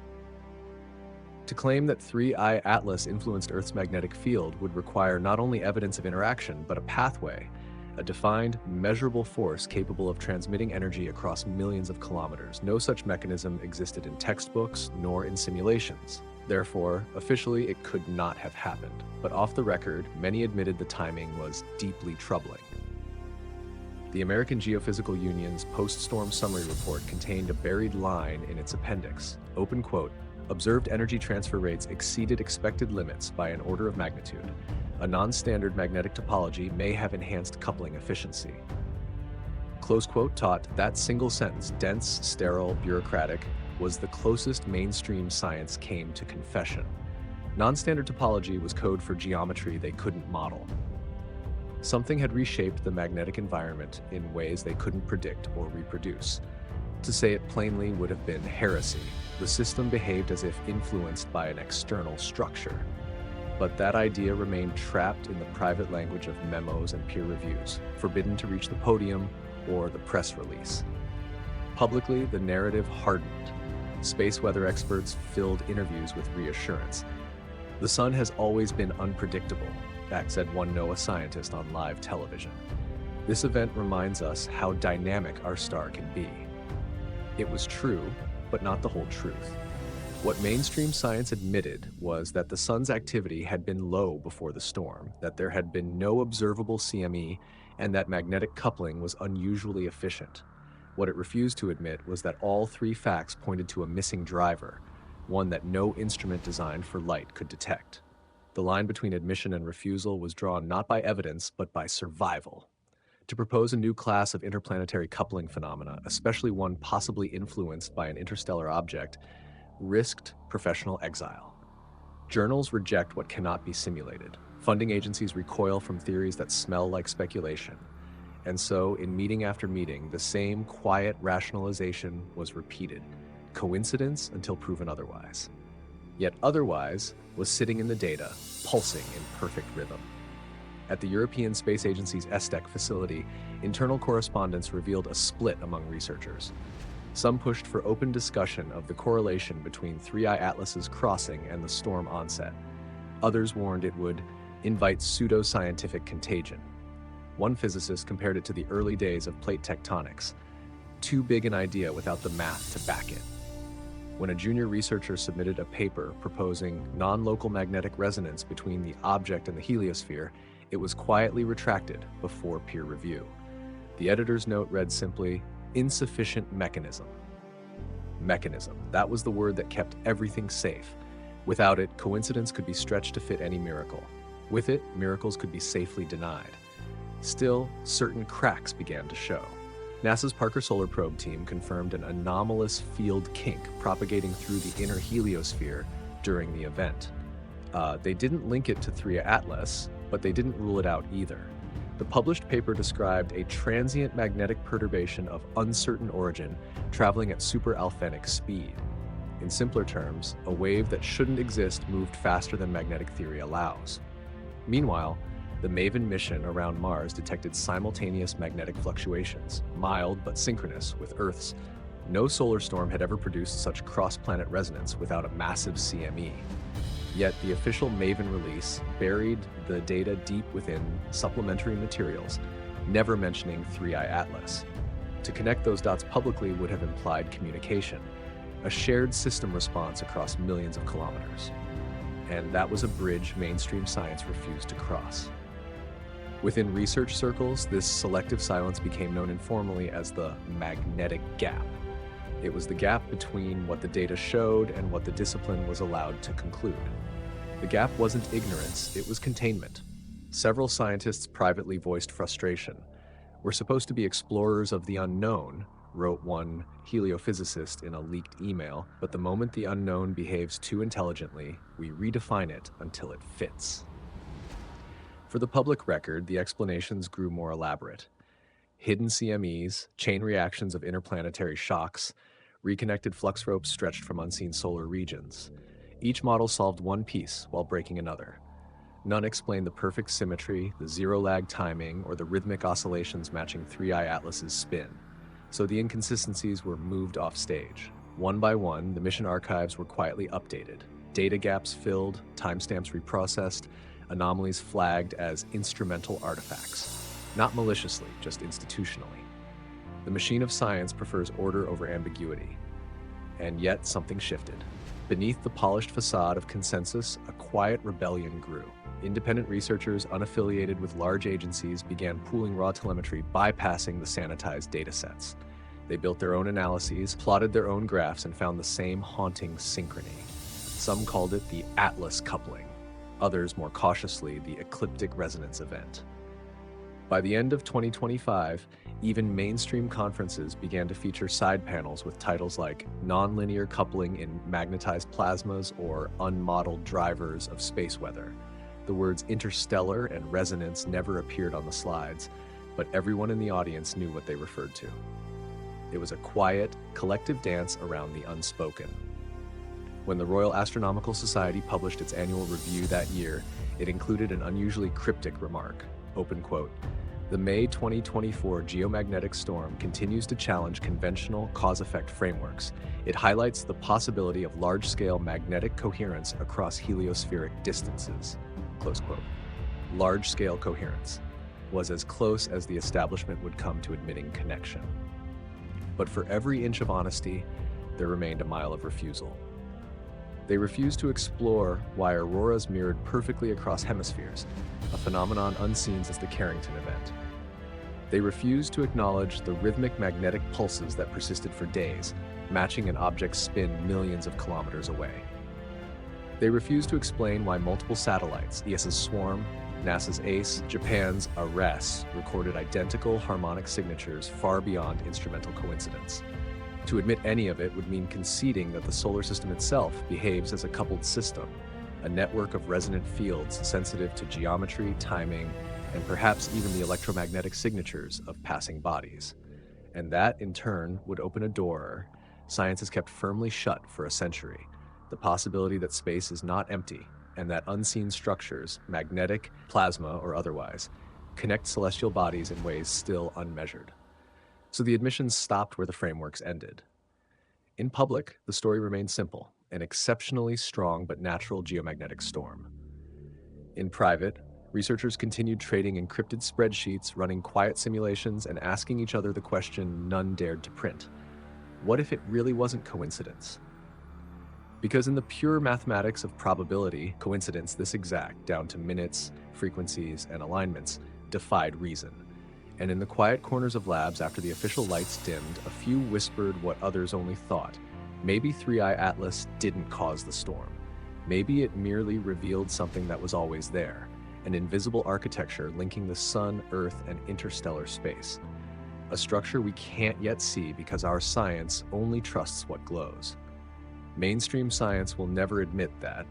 To claim that 3I Atlas influenced Earth's magnetic field would require not only evidence of interaction, but a pathway, a defined, measurable force capable of transmitting energy across millions of kilometers. No such mechanism existed in textbooks nor in simulations. Therefore, officially, it could not have happened. But off the record, many admitted the timing was deeply troubling. The American Geophysical Union's post-storm summary report contained a buried line in its appendix. Open quote, "Observed energy transfer rates exceeded expected limits by an order of magnitude. A non-standard magnetic topology may have enhanced coupling efficiency." Close quote taught that single sentence, dense, sterile, bureaucratic, was the closest mainstream science came to confession. Non-standard topology was code for geometry they couldn't model. Something had reshaped the magnetic environment in ways they couldn't predict or reproduce. To say it plainly would have been heresy. The system behaved as if influenced by an external structure. But that idea remained trapped in the private language of memos and peer reviews, forbidden to reach the podium or the press release. Publicly, the narrative hardened. Space weather experts filled interviews with reassurance. The sun has always been unpredictable, said one NOAA scientist on live television. This event reminds us how dynamic our star can be. It was true, but not the whole truth. What mainstream science admitted was that the sun's activity had been low before the storm, that there had been no observable CME, and that magnetic coupling was unusually efficient. What it refused to admit was that all three facts pointed to a missing driver, one that no instrument designed for light could detect. The line between admission and refusal was drawn not by evidence, but by survival. To propose a new class of interplanetary coupling phenomena, especially one possibly influenced by an interstellar object, risked professional exile. Journals reject what cannot be simulated. Funding agencies recoil from theories that smell like speculation. And so, in meeting after meeting, the same quiet rationalization was repeated. Coincidence until proven otherwise. Yet otherwise was sitting in the data, pulsing in perfect rhythm. At the European Space Agency's ESTEC facility, internal correspondence revealed a split among researchers. Some pushed for open discussion of the correlation between 3I Atlas's crossing and the storm onset. Others warned it would invite pseudo-scientific contagion. One physicist compared it to the early days of plate tectonics. Too big an idea without the math to back it. When a junior researcher submitted a paper proposing non-local magnetic resonance between the object and the heliosphere, it was quietly retracted before peer review. The editor's note read simply, "Insufficient mechanism." Mechanism, that was the word that kept everything safe. Without it, coincidence could be stretched to fit any miracle. With it, miracles could be safely denied. Still, certain cracks began to show. NASA's Parker Solar Probe team confirmed an anomalous field kink propagating through the inner heliosphere during the event. They didn't link it to 3I Atlas, but they didn't rule it out either. The published paper described a transient magnetic perturbation of uncertain origin traveling at super-alphenic speed. In simpler terms, a wave that shouldn't exist moved faster than magnetic theory allows. Meanwhile, the MAVEN mission around Mars detected simultaneous magnetic fluctuations, mild but synchronous with Earth's. No solar storm had ever produced such cross-planet resonance without a massive CME. Yet the official MAVEN release buried the data deep within supplementary materials, never mentioning 3I Atlas. To connect those dots publicly would have implied communication, a shared system response across millions of kilometers. And that was a bridge mainstream science refused to cross. Within research circles, this selective silence became known informally as the magnetic gap. It was the gap between what the data showed and what the discipline was allowed to conclude. The gap wasn't ignorance, it was containment. Several scientists privately voiced frustration. "We're supposed to be explorers of the unknown," wrote one heliophysicist in a leaked email, "but the moment the unknown behaves too intelligently, we redefine it until it fits." For the public record, the explanations grew more elaborate. Hidden CMEs, chain reactions of interplanetary shocks, reconnected flux ropes stretched from unseen solar regions. Each model solved one piece while breaking another. None explained the perfect symmetry, the zero-lag timing, or the rhythmic oscillations matching 3I Atlas's spin. So the inconsistencies were moved off stage. One by one, the mission archives were quietly updated. Data gaps filled, timestamps reprocessed, anomalies flagged as instrumental artifacts. Not maliciously, just institutionally. The machine of science prefers order over ambiguity. And yet something shifted. Beneath the polished facade of consensus, a quiet rebellion grew. Independent researchers unaffiliated with large agencies began pooling raw telemetry, bypassing the sanitized datasets. They built their own analyses, plotted their own graphs, and found the same haunting synchrony. Some called it the Atlas coupling, others more cautiously the ecliptic resonance event. By the end of 2025, even mainstream conferences began to feature side panels with titles like Nonlinear Coupling in Magnetized Plasmas or Unmodeled Drivers of Space Weather. The words interstellar and resonance never appeared on the slides, but everyone in the audience knew what they referred to. It was a quiet, collective dance around the unspoken. When the Royal Astronomical Society published its annual review that year, it included an unusually cryptic remark, open quote, "The May 2024 geomagnetic storm continues to challenge conventional cause-effect frameworks. It highlights the possibility of large-scale magnetic coherence across heliospheric distances." Close quote. Large-scale coherence was as close as the establishment would come to admitting connection. But for every inch of honesty, there remained a mile of refusal. They refused to explore why auroras mirrored perfectly across hemispheres, a phenomenon unseen since the Carrington event. They refused to acknowledge the rhythmic magnetic pulses that persisted for days, matching an object's spin millions of kilometers away. They refused to explain why multiple satellites, ESA's Swarm, NASA's ACE, Japan's ARES, recorded identical harmonic signatures far beyond instrumental coincidence. To admit any of it would mean conceding that the solar system itself behaves as a coupled system, a network of resonant fields sensitive to geometry, timing, and perhaps even the electromagnetic signatures of passing bodies. And that, in turn, would open a door science has kept firmly shut for a century, the possibility that space is not empty, and that unseen structures, magnetic, plasma, or otherwise, connect celestial bodies in ways still unmeasured. So the admissions stopped where the frameworks ended. In public, the story remained simple, an exceptionally strong but natural geomagnetic storm. In private, researchers continued trading encrypted spreadsheets, running quiet simulations, and asking each other the question none dared to print. What if it really wasn't coincidence? Because in the pure mathematics of probability, coincidence this exact, down to minutes, frequencies, and alignments, defied reason. And in the quiet corners of labs after the official lights dimmed, a few whispered what others only thought. Maybe 3i Atlas didn't cause the storm. Maybe it merely revealed something that was always there, an invisible architecture linking the sun, earth, and interstellar space. A structure we can't yet see because our science only trusts what glows. Mainstream science will never admit that,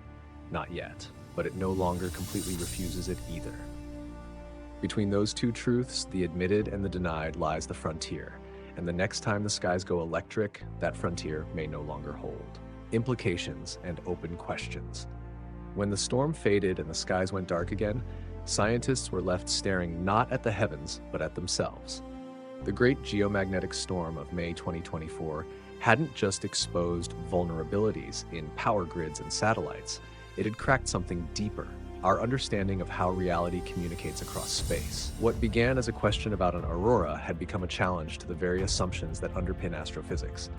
not yet, but it no longer completely refuses it either. Between those two truths, the admitted and the denied, lies the frontier, and the next time the skies go electric, that frontier may no longer hold. Implications and open questions. When the storm faded and the skies went dark again, scientists were left staring not at the heavens, but at themselves. The great geomagnetic storm of May 2024 hadn't just exposed vulnerabilities in power grids and satellites, it had cracked something deeper, our understanding of how reality communicates across space. What began as a question about an aurora had become a challenge to the very assumptions that underpin astrophysics.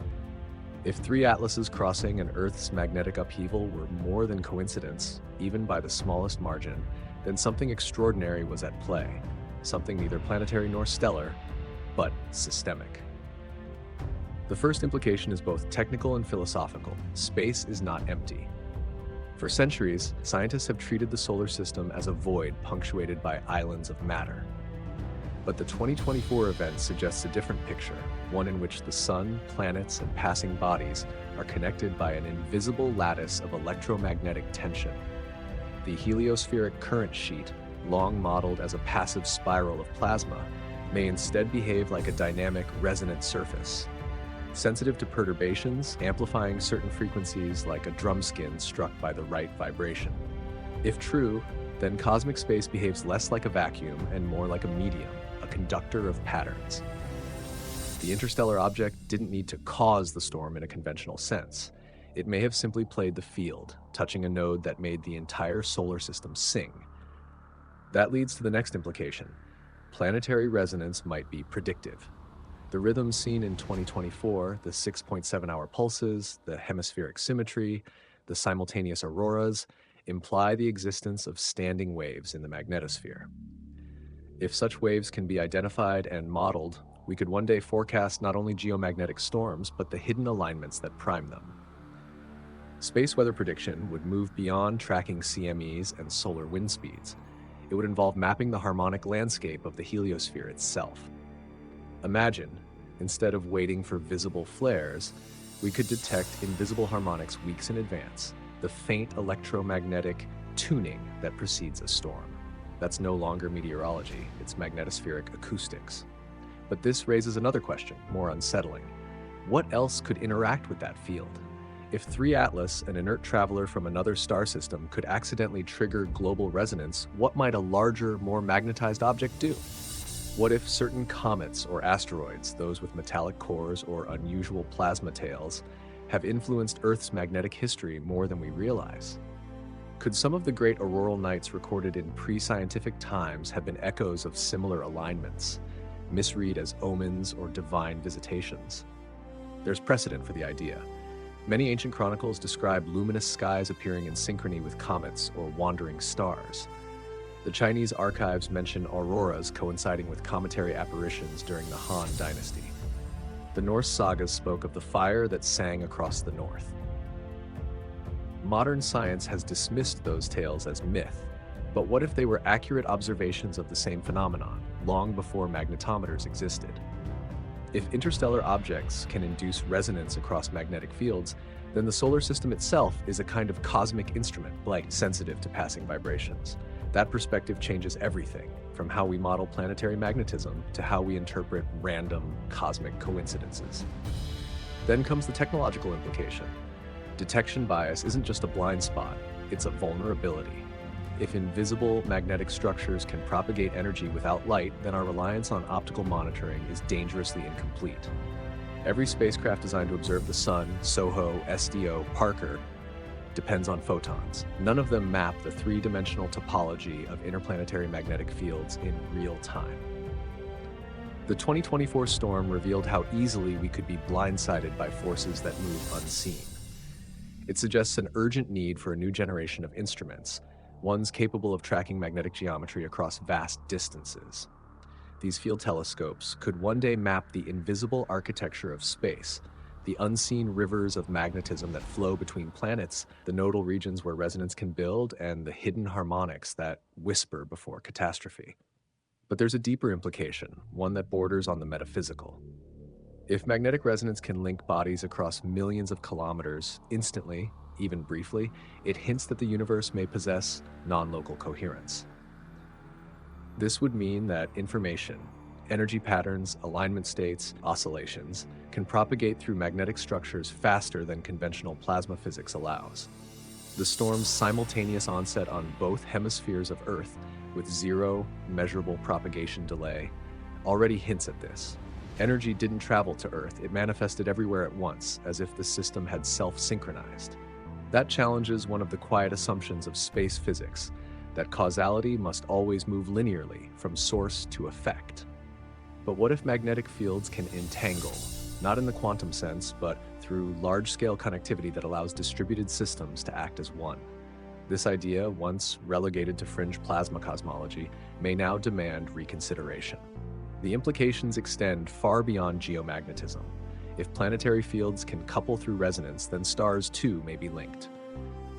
If 3 atlases crossing an Earth's magnetic upheaval were more than coincidence, even by the smallest margin, then something extraordinary was at play, something neither planetary nor stellar, but systemic. The first implication is both technical and philosophical. Space is not empty. For centuries, scientists have treated the solar system as a void punctuated by islands of matter. But the 2024 event suggests a different picture, one in which the sun, planets, and passing bodies are connected by an invisible lattice of electromagnetic tension. The heliospheric current sheet, long modeled as a passive spiral of plasma, may instead behave like a dynamic, resonant surface, sensitive to perturbations, amplifying certain frequencies like a drum skin struck by the right vibration. If true, then cosmic space behaves less like a vacuum and more like a medium, a conductor of patterns. The interstellar object didn't need to cause the storm in a conventional sense. It may have simply played the field, touching a node that made the entire solar system sing. That leads to the next implication. Planetary resonance might be predictive. The rhythms seen in 2024, the 6.7-hour pulses, the hemispheric symmetry, the simultaneous auroras, imply the existence of standing waves in the magnetosphere. If such waves can be identified and modeled, we could one day forecast not only geomagnetic storms, but the hidden alignments that prime them. Space weather prediction would move beyond tracking CMEs and solar wind speeds. It would involve mapping the harmonic landscape of the heliosphere itself. Imagine, instead of waiting for visible flares, we could detect invisible harmonics weeks in advance, the faint electromagnetic tuning that precedes a storm. That's no longer meteorology, it's magnetospheric acoustics. But this raises another question, more unsettling. What else could interact with that field? If 3 Atlas, an inert traveler from another star system, could accidentally trigger global resonance, what might a larger, more magnetized object do? What if certain comets or asteroids, those with metallic cores or unusual plasma tails, have influenced Earth's magnetic history more than we realize? Could some of the great auroral nights recorded in pre-scientific times have been echoes of similar alignments, misread as omens or divine visitations? There's precedent for the idea. Many ancient chronicles describe luminous skies appearing in synchrony with comets or wandering stars. The Chinese archives mention auroras coinciding with cometary apparitions during the Han Dynasty. The Norse sagas spoke of the fire that sang across the north. Modern science has dismissed those tales as myth, but what if they were accurate observations of the same phenomenon, long before magnetometers existed? If interstellar objects can induce resonance across magnetic fields, then the solar system itself is a kind of cosmic instrument, like sensitive to passing vibrations. That perspective changes everything, from how we model planetary magnetism to how we interpret random cosmic coincidences. Then comes the technological implication. Detection bias isn't just a blind spot, it's a vulnerability. If invisible magnetic structures can propagate energy without light, then our reliance on optical monitoring is dangerously incomplete. Every spacecraft designed to observe the Sun, SOHO, SDO, Parker, depends on photons. None of them map the three-dimensional topology of interplanetary magnetic fields in real time. The 2024 storm revealed how easily we could be blindsided by forces that move unseen. It suggests an urgent need for a new generation of instruments, ones capable of tracking magnetic geometry across vast distances. These field telescopes could one day map the invisible architecture of space, the unseen rivers of magnetism that flow between planets, the nodal regions where resonance can build, and the hidden harmonics that whisper before catastrophe. But there's a deeper implication, one that borders on the metaphysical. If magnetic resonance can link bodies across millions of kilometers instantly, even briefly, it hints that the universe may possess non-local coherence. This would mean that information, energy patterns, alignment states, oscillations, can propagate through magnetic structures faster than conventional plasma physics allows. The storm's simultaneous onset on both hemispheres of Earth, with zero measurable propagation delay, already hints at this. Energy didn't travel to Earth, it manifested everywhere at once, as if the system had self-synchronized. That challenges one of the quiet assumptions of space physics, that causality must always move linearly from source to effect. But what if magnetic fields can entangle, not in the quantum sense, but through large-scale connectivity that allows distributed systems to act as one? This idea, once relegated to fringe plasma cosmology, may now demand reconsideration. The implications extend far beyond geomagnetism. If planetary fields can couple through resonance, then stars too may be linked.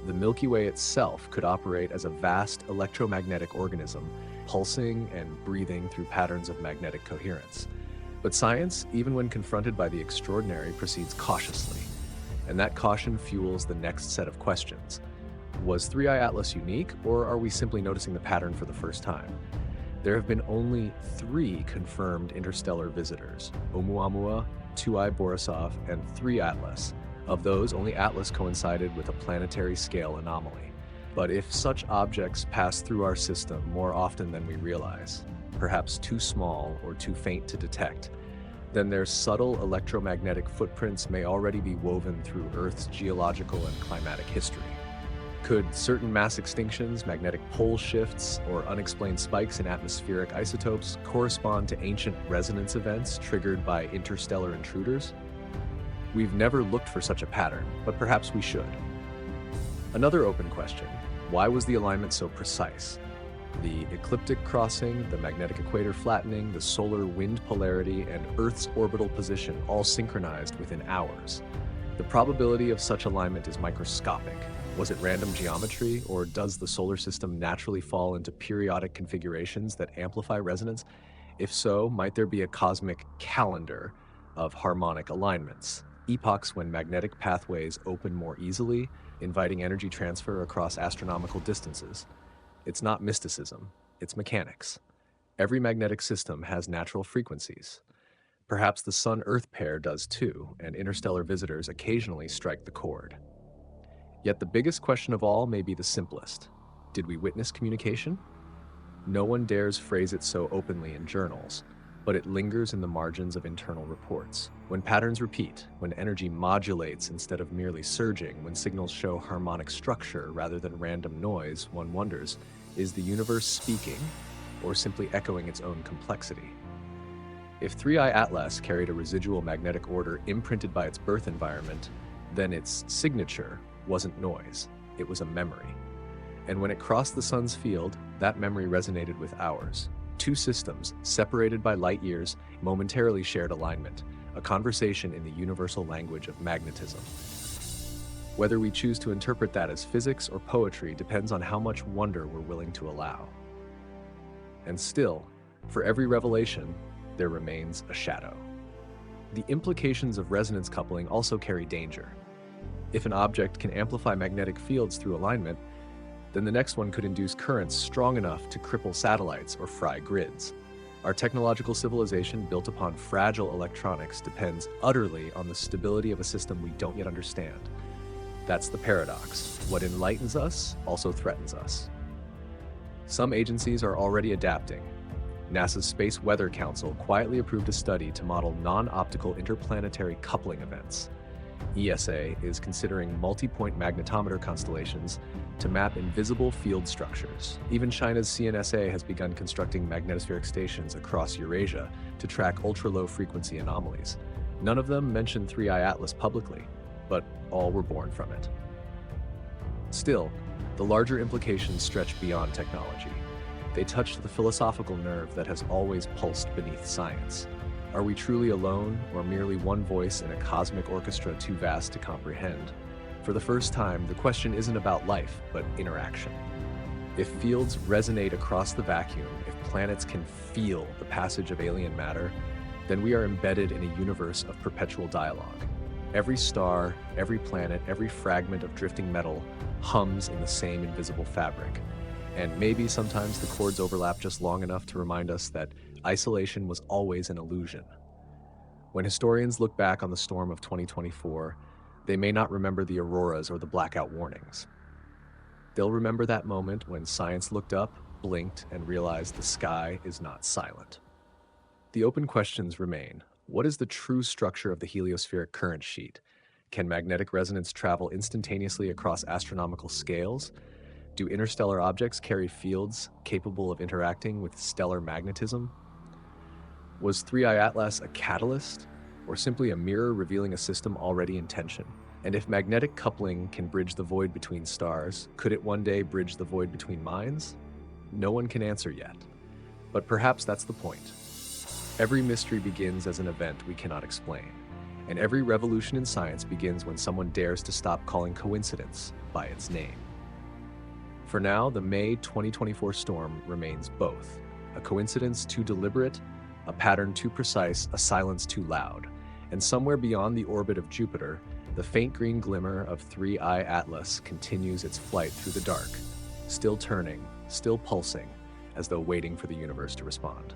The Milky Way itself could operate as a vast electromagnetic organism, pulsing and breathing through patterns of magnetic coherence. But science, even when confronted by the extraordinary, proceeds cautiously. And that caution fuels the next set of questions. Was 3I Atlas unique, or are we simply noticing the pattern for the first time? There have been only 3 confirmed interstellar visitors: Oumuamua, 2I Borisov, and 3 Atlas. Of those, only Atlas coincided with a planetary scale anomaly. But if such objects pass through our system more often than we realize, perhaps too small or too faint to detect, then their subtle electromagnetic footprints may already be woven through Earth's geological and climatic history. Could certain mass extinctions, magnetic pole shifts, or unexplained spikes in atmospheric isotopes correspond to ancient resonance events triggered by interstellar intruders? We've never looked for such a pattern, but perhaps we should. Another open question: why was the alignment so precise? The ecliptic crossing, the magnetic equator flattening, the solar wind polarity, and Earth's orbital position all synchronized within hours. The probability of such alignment is microscopic. Was it random geometry, or does the solar system naturally fall into periodic configurations that amplify resonance? If so, might there be a cosmic calendar of harmonic alignments, epochs when magnetic pathways open more easily, inviting energy transfer across astronomical distances? It's not mysticism, it's mechanics. Every magnetic system has natural frequencies. Perhaps the Sun-Earth pair does too, and interstellar visitors occasionally strike the chord. Yet the biggest question of all may be the simplest. Did we witness communication? No one dares phrase it so openly in journals, but it lingers in the margins of internal reports. When patterns repeat, when energy modulates instead of merely surging, when signals show harmonic structure rather than random noise, one wonders, is the universe speaking or simply echoing its own complexity? If 3I Atlas carried a residual magnetic order imprinted by its birth environment, then its signature wasn't noise, it was a memory. And when it crossed the sun's field, that memory resonated with ours. Two systems, separated by light years, momentarily shared alignment, a conversation in the universal language of magnetism. Whether we choose to interpret that as physics or poetry depends on how much wonder we're willing to allow. And still, for every revelation, there remains a shadow. The implications of resonance coupling also carry danger. If an object can amplify magnetic fields through alignment, then the next one could induce currents strong enough to cripple satellites or fry grids. Our technological civilization, built upon fragile electronics, depends utterly on the stability of a system we don't yet understand. That's the paradox. What enlightens us also threatens us. Some agencies are already adapting. NASA's Space Weather Council quietly approved a study to model non-optical interplanetary coupling events. ESA is considering multi-point magnetometer constellations to map invisible field structures. Even China's CNSA has begun constructing magnetospheric stations across Eurasia to track ultra-low frequency anomalies. None of them mention 3I Atlas publicly, but all were born from it. Still, the larger implications stretch beyond technology. They touch the philosophical nerve that has always pulsed beneath science. Are we truly alone, or merely one voice in a cosmic orchestra too vast to comprehend? For the first time, the question isn't about life, but interaction. If fields resonate across the vacuum, if planets can feel the passage of alien matter, then we are embedded in a universe of perpetual dialogue. Every star, every planet, every fragment of drifting metal hums in the same invisible fabric. And maybe sometimes the chords overlap just long enough to remind us that isolation was always an illusion. When historians look back on the storm of 2024, they may not remember the auroras or the blackout warnings. They'll remember that moment when science looked up, blinked, and realized the sky is not silent. The open questions remain. What is the true structure of the heliospheric current sheet? Can magnetic resonance travel instantaneously across astronomical scales? Do interstellar objects carry fields capable of interacting with stellar magnetism? Was 3I Atlas a catalyst, or simply a mirror revealing a system already in tension? And if magnetic coupling can bridge the void between stars, could it one day bridge the void between minds? No one can answer yet, but perhaps that's the point. Every mystery begins as an event we cannot explain, and every revolution in science begins when someone dares to stop calling coincidence by its name. For now, the May 2024 storm remains both: a coincidence too deliberate, a pattern too precise, a silence too loud. And somewhere beyond the orbit of Jupiter, the faint green glimmer of 3I Atlas continues its flight through the dark, still turning, still pulsing, as though waiting for the universe to respond.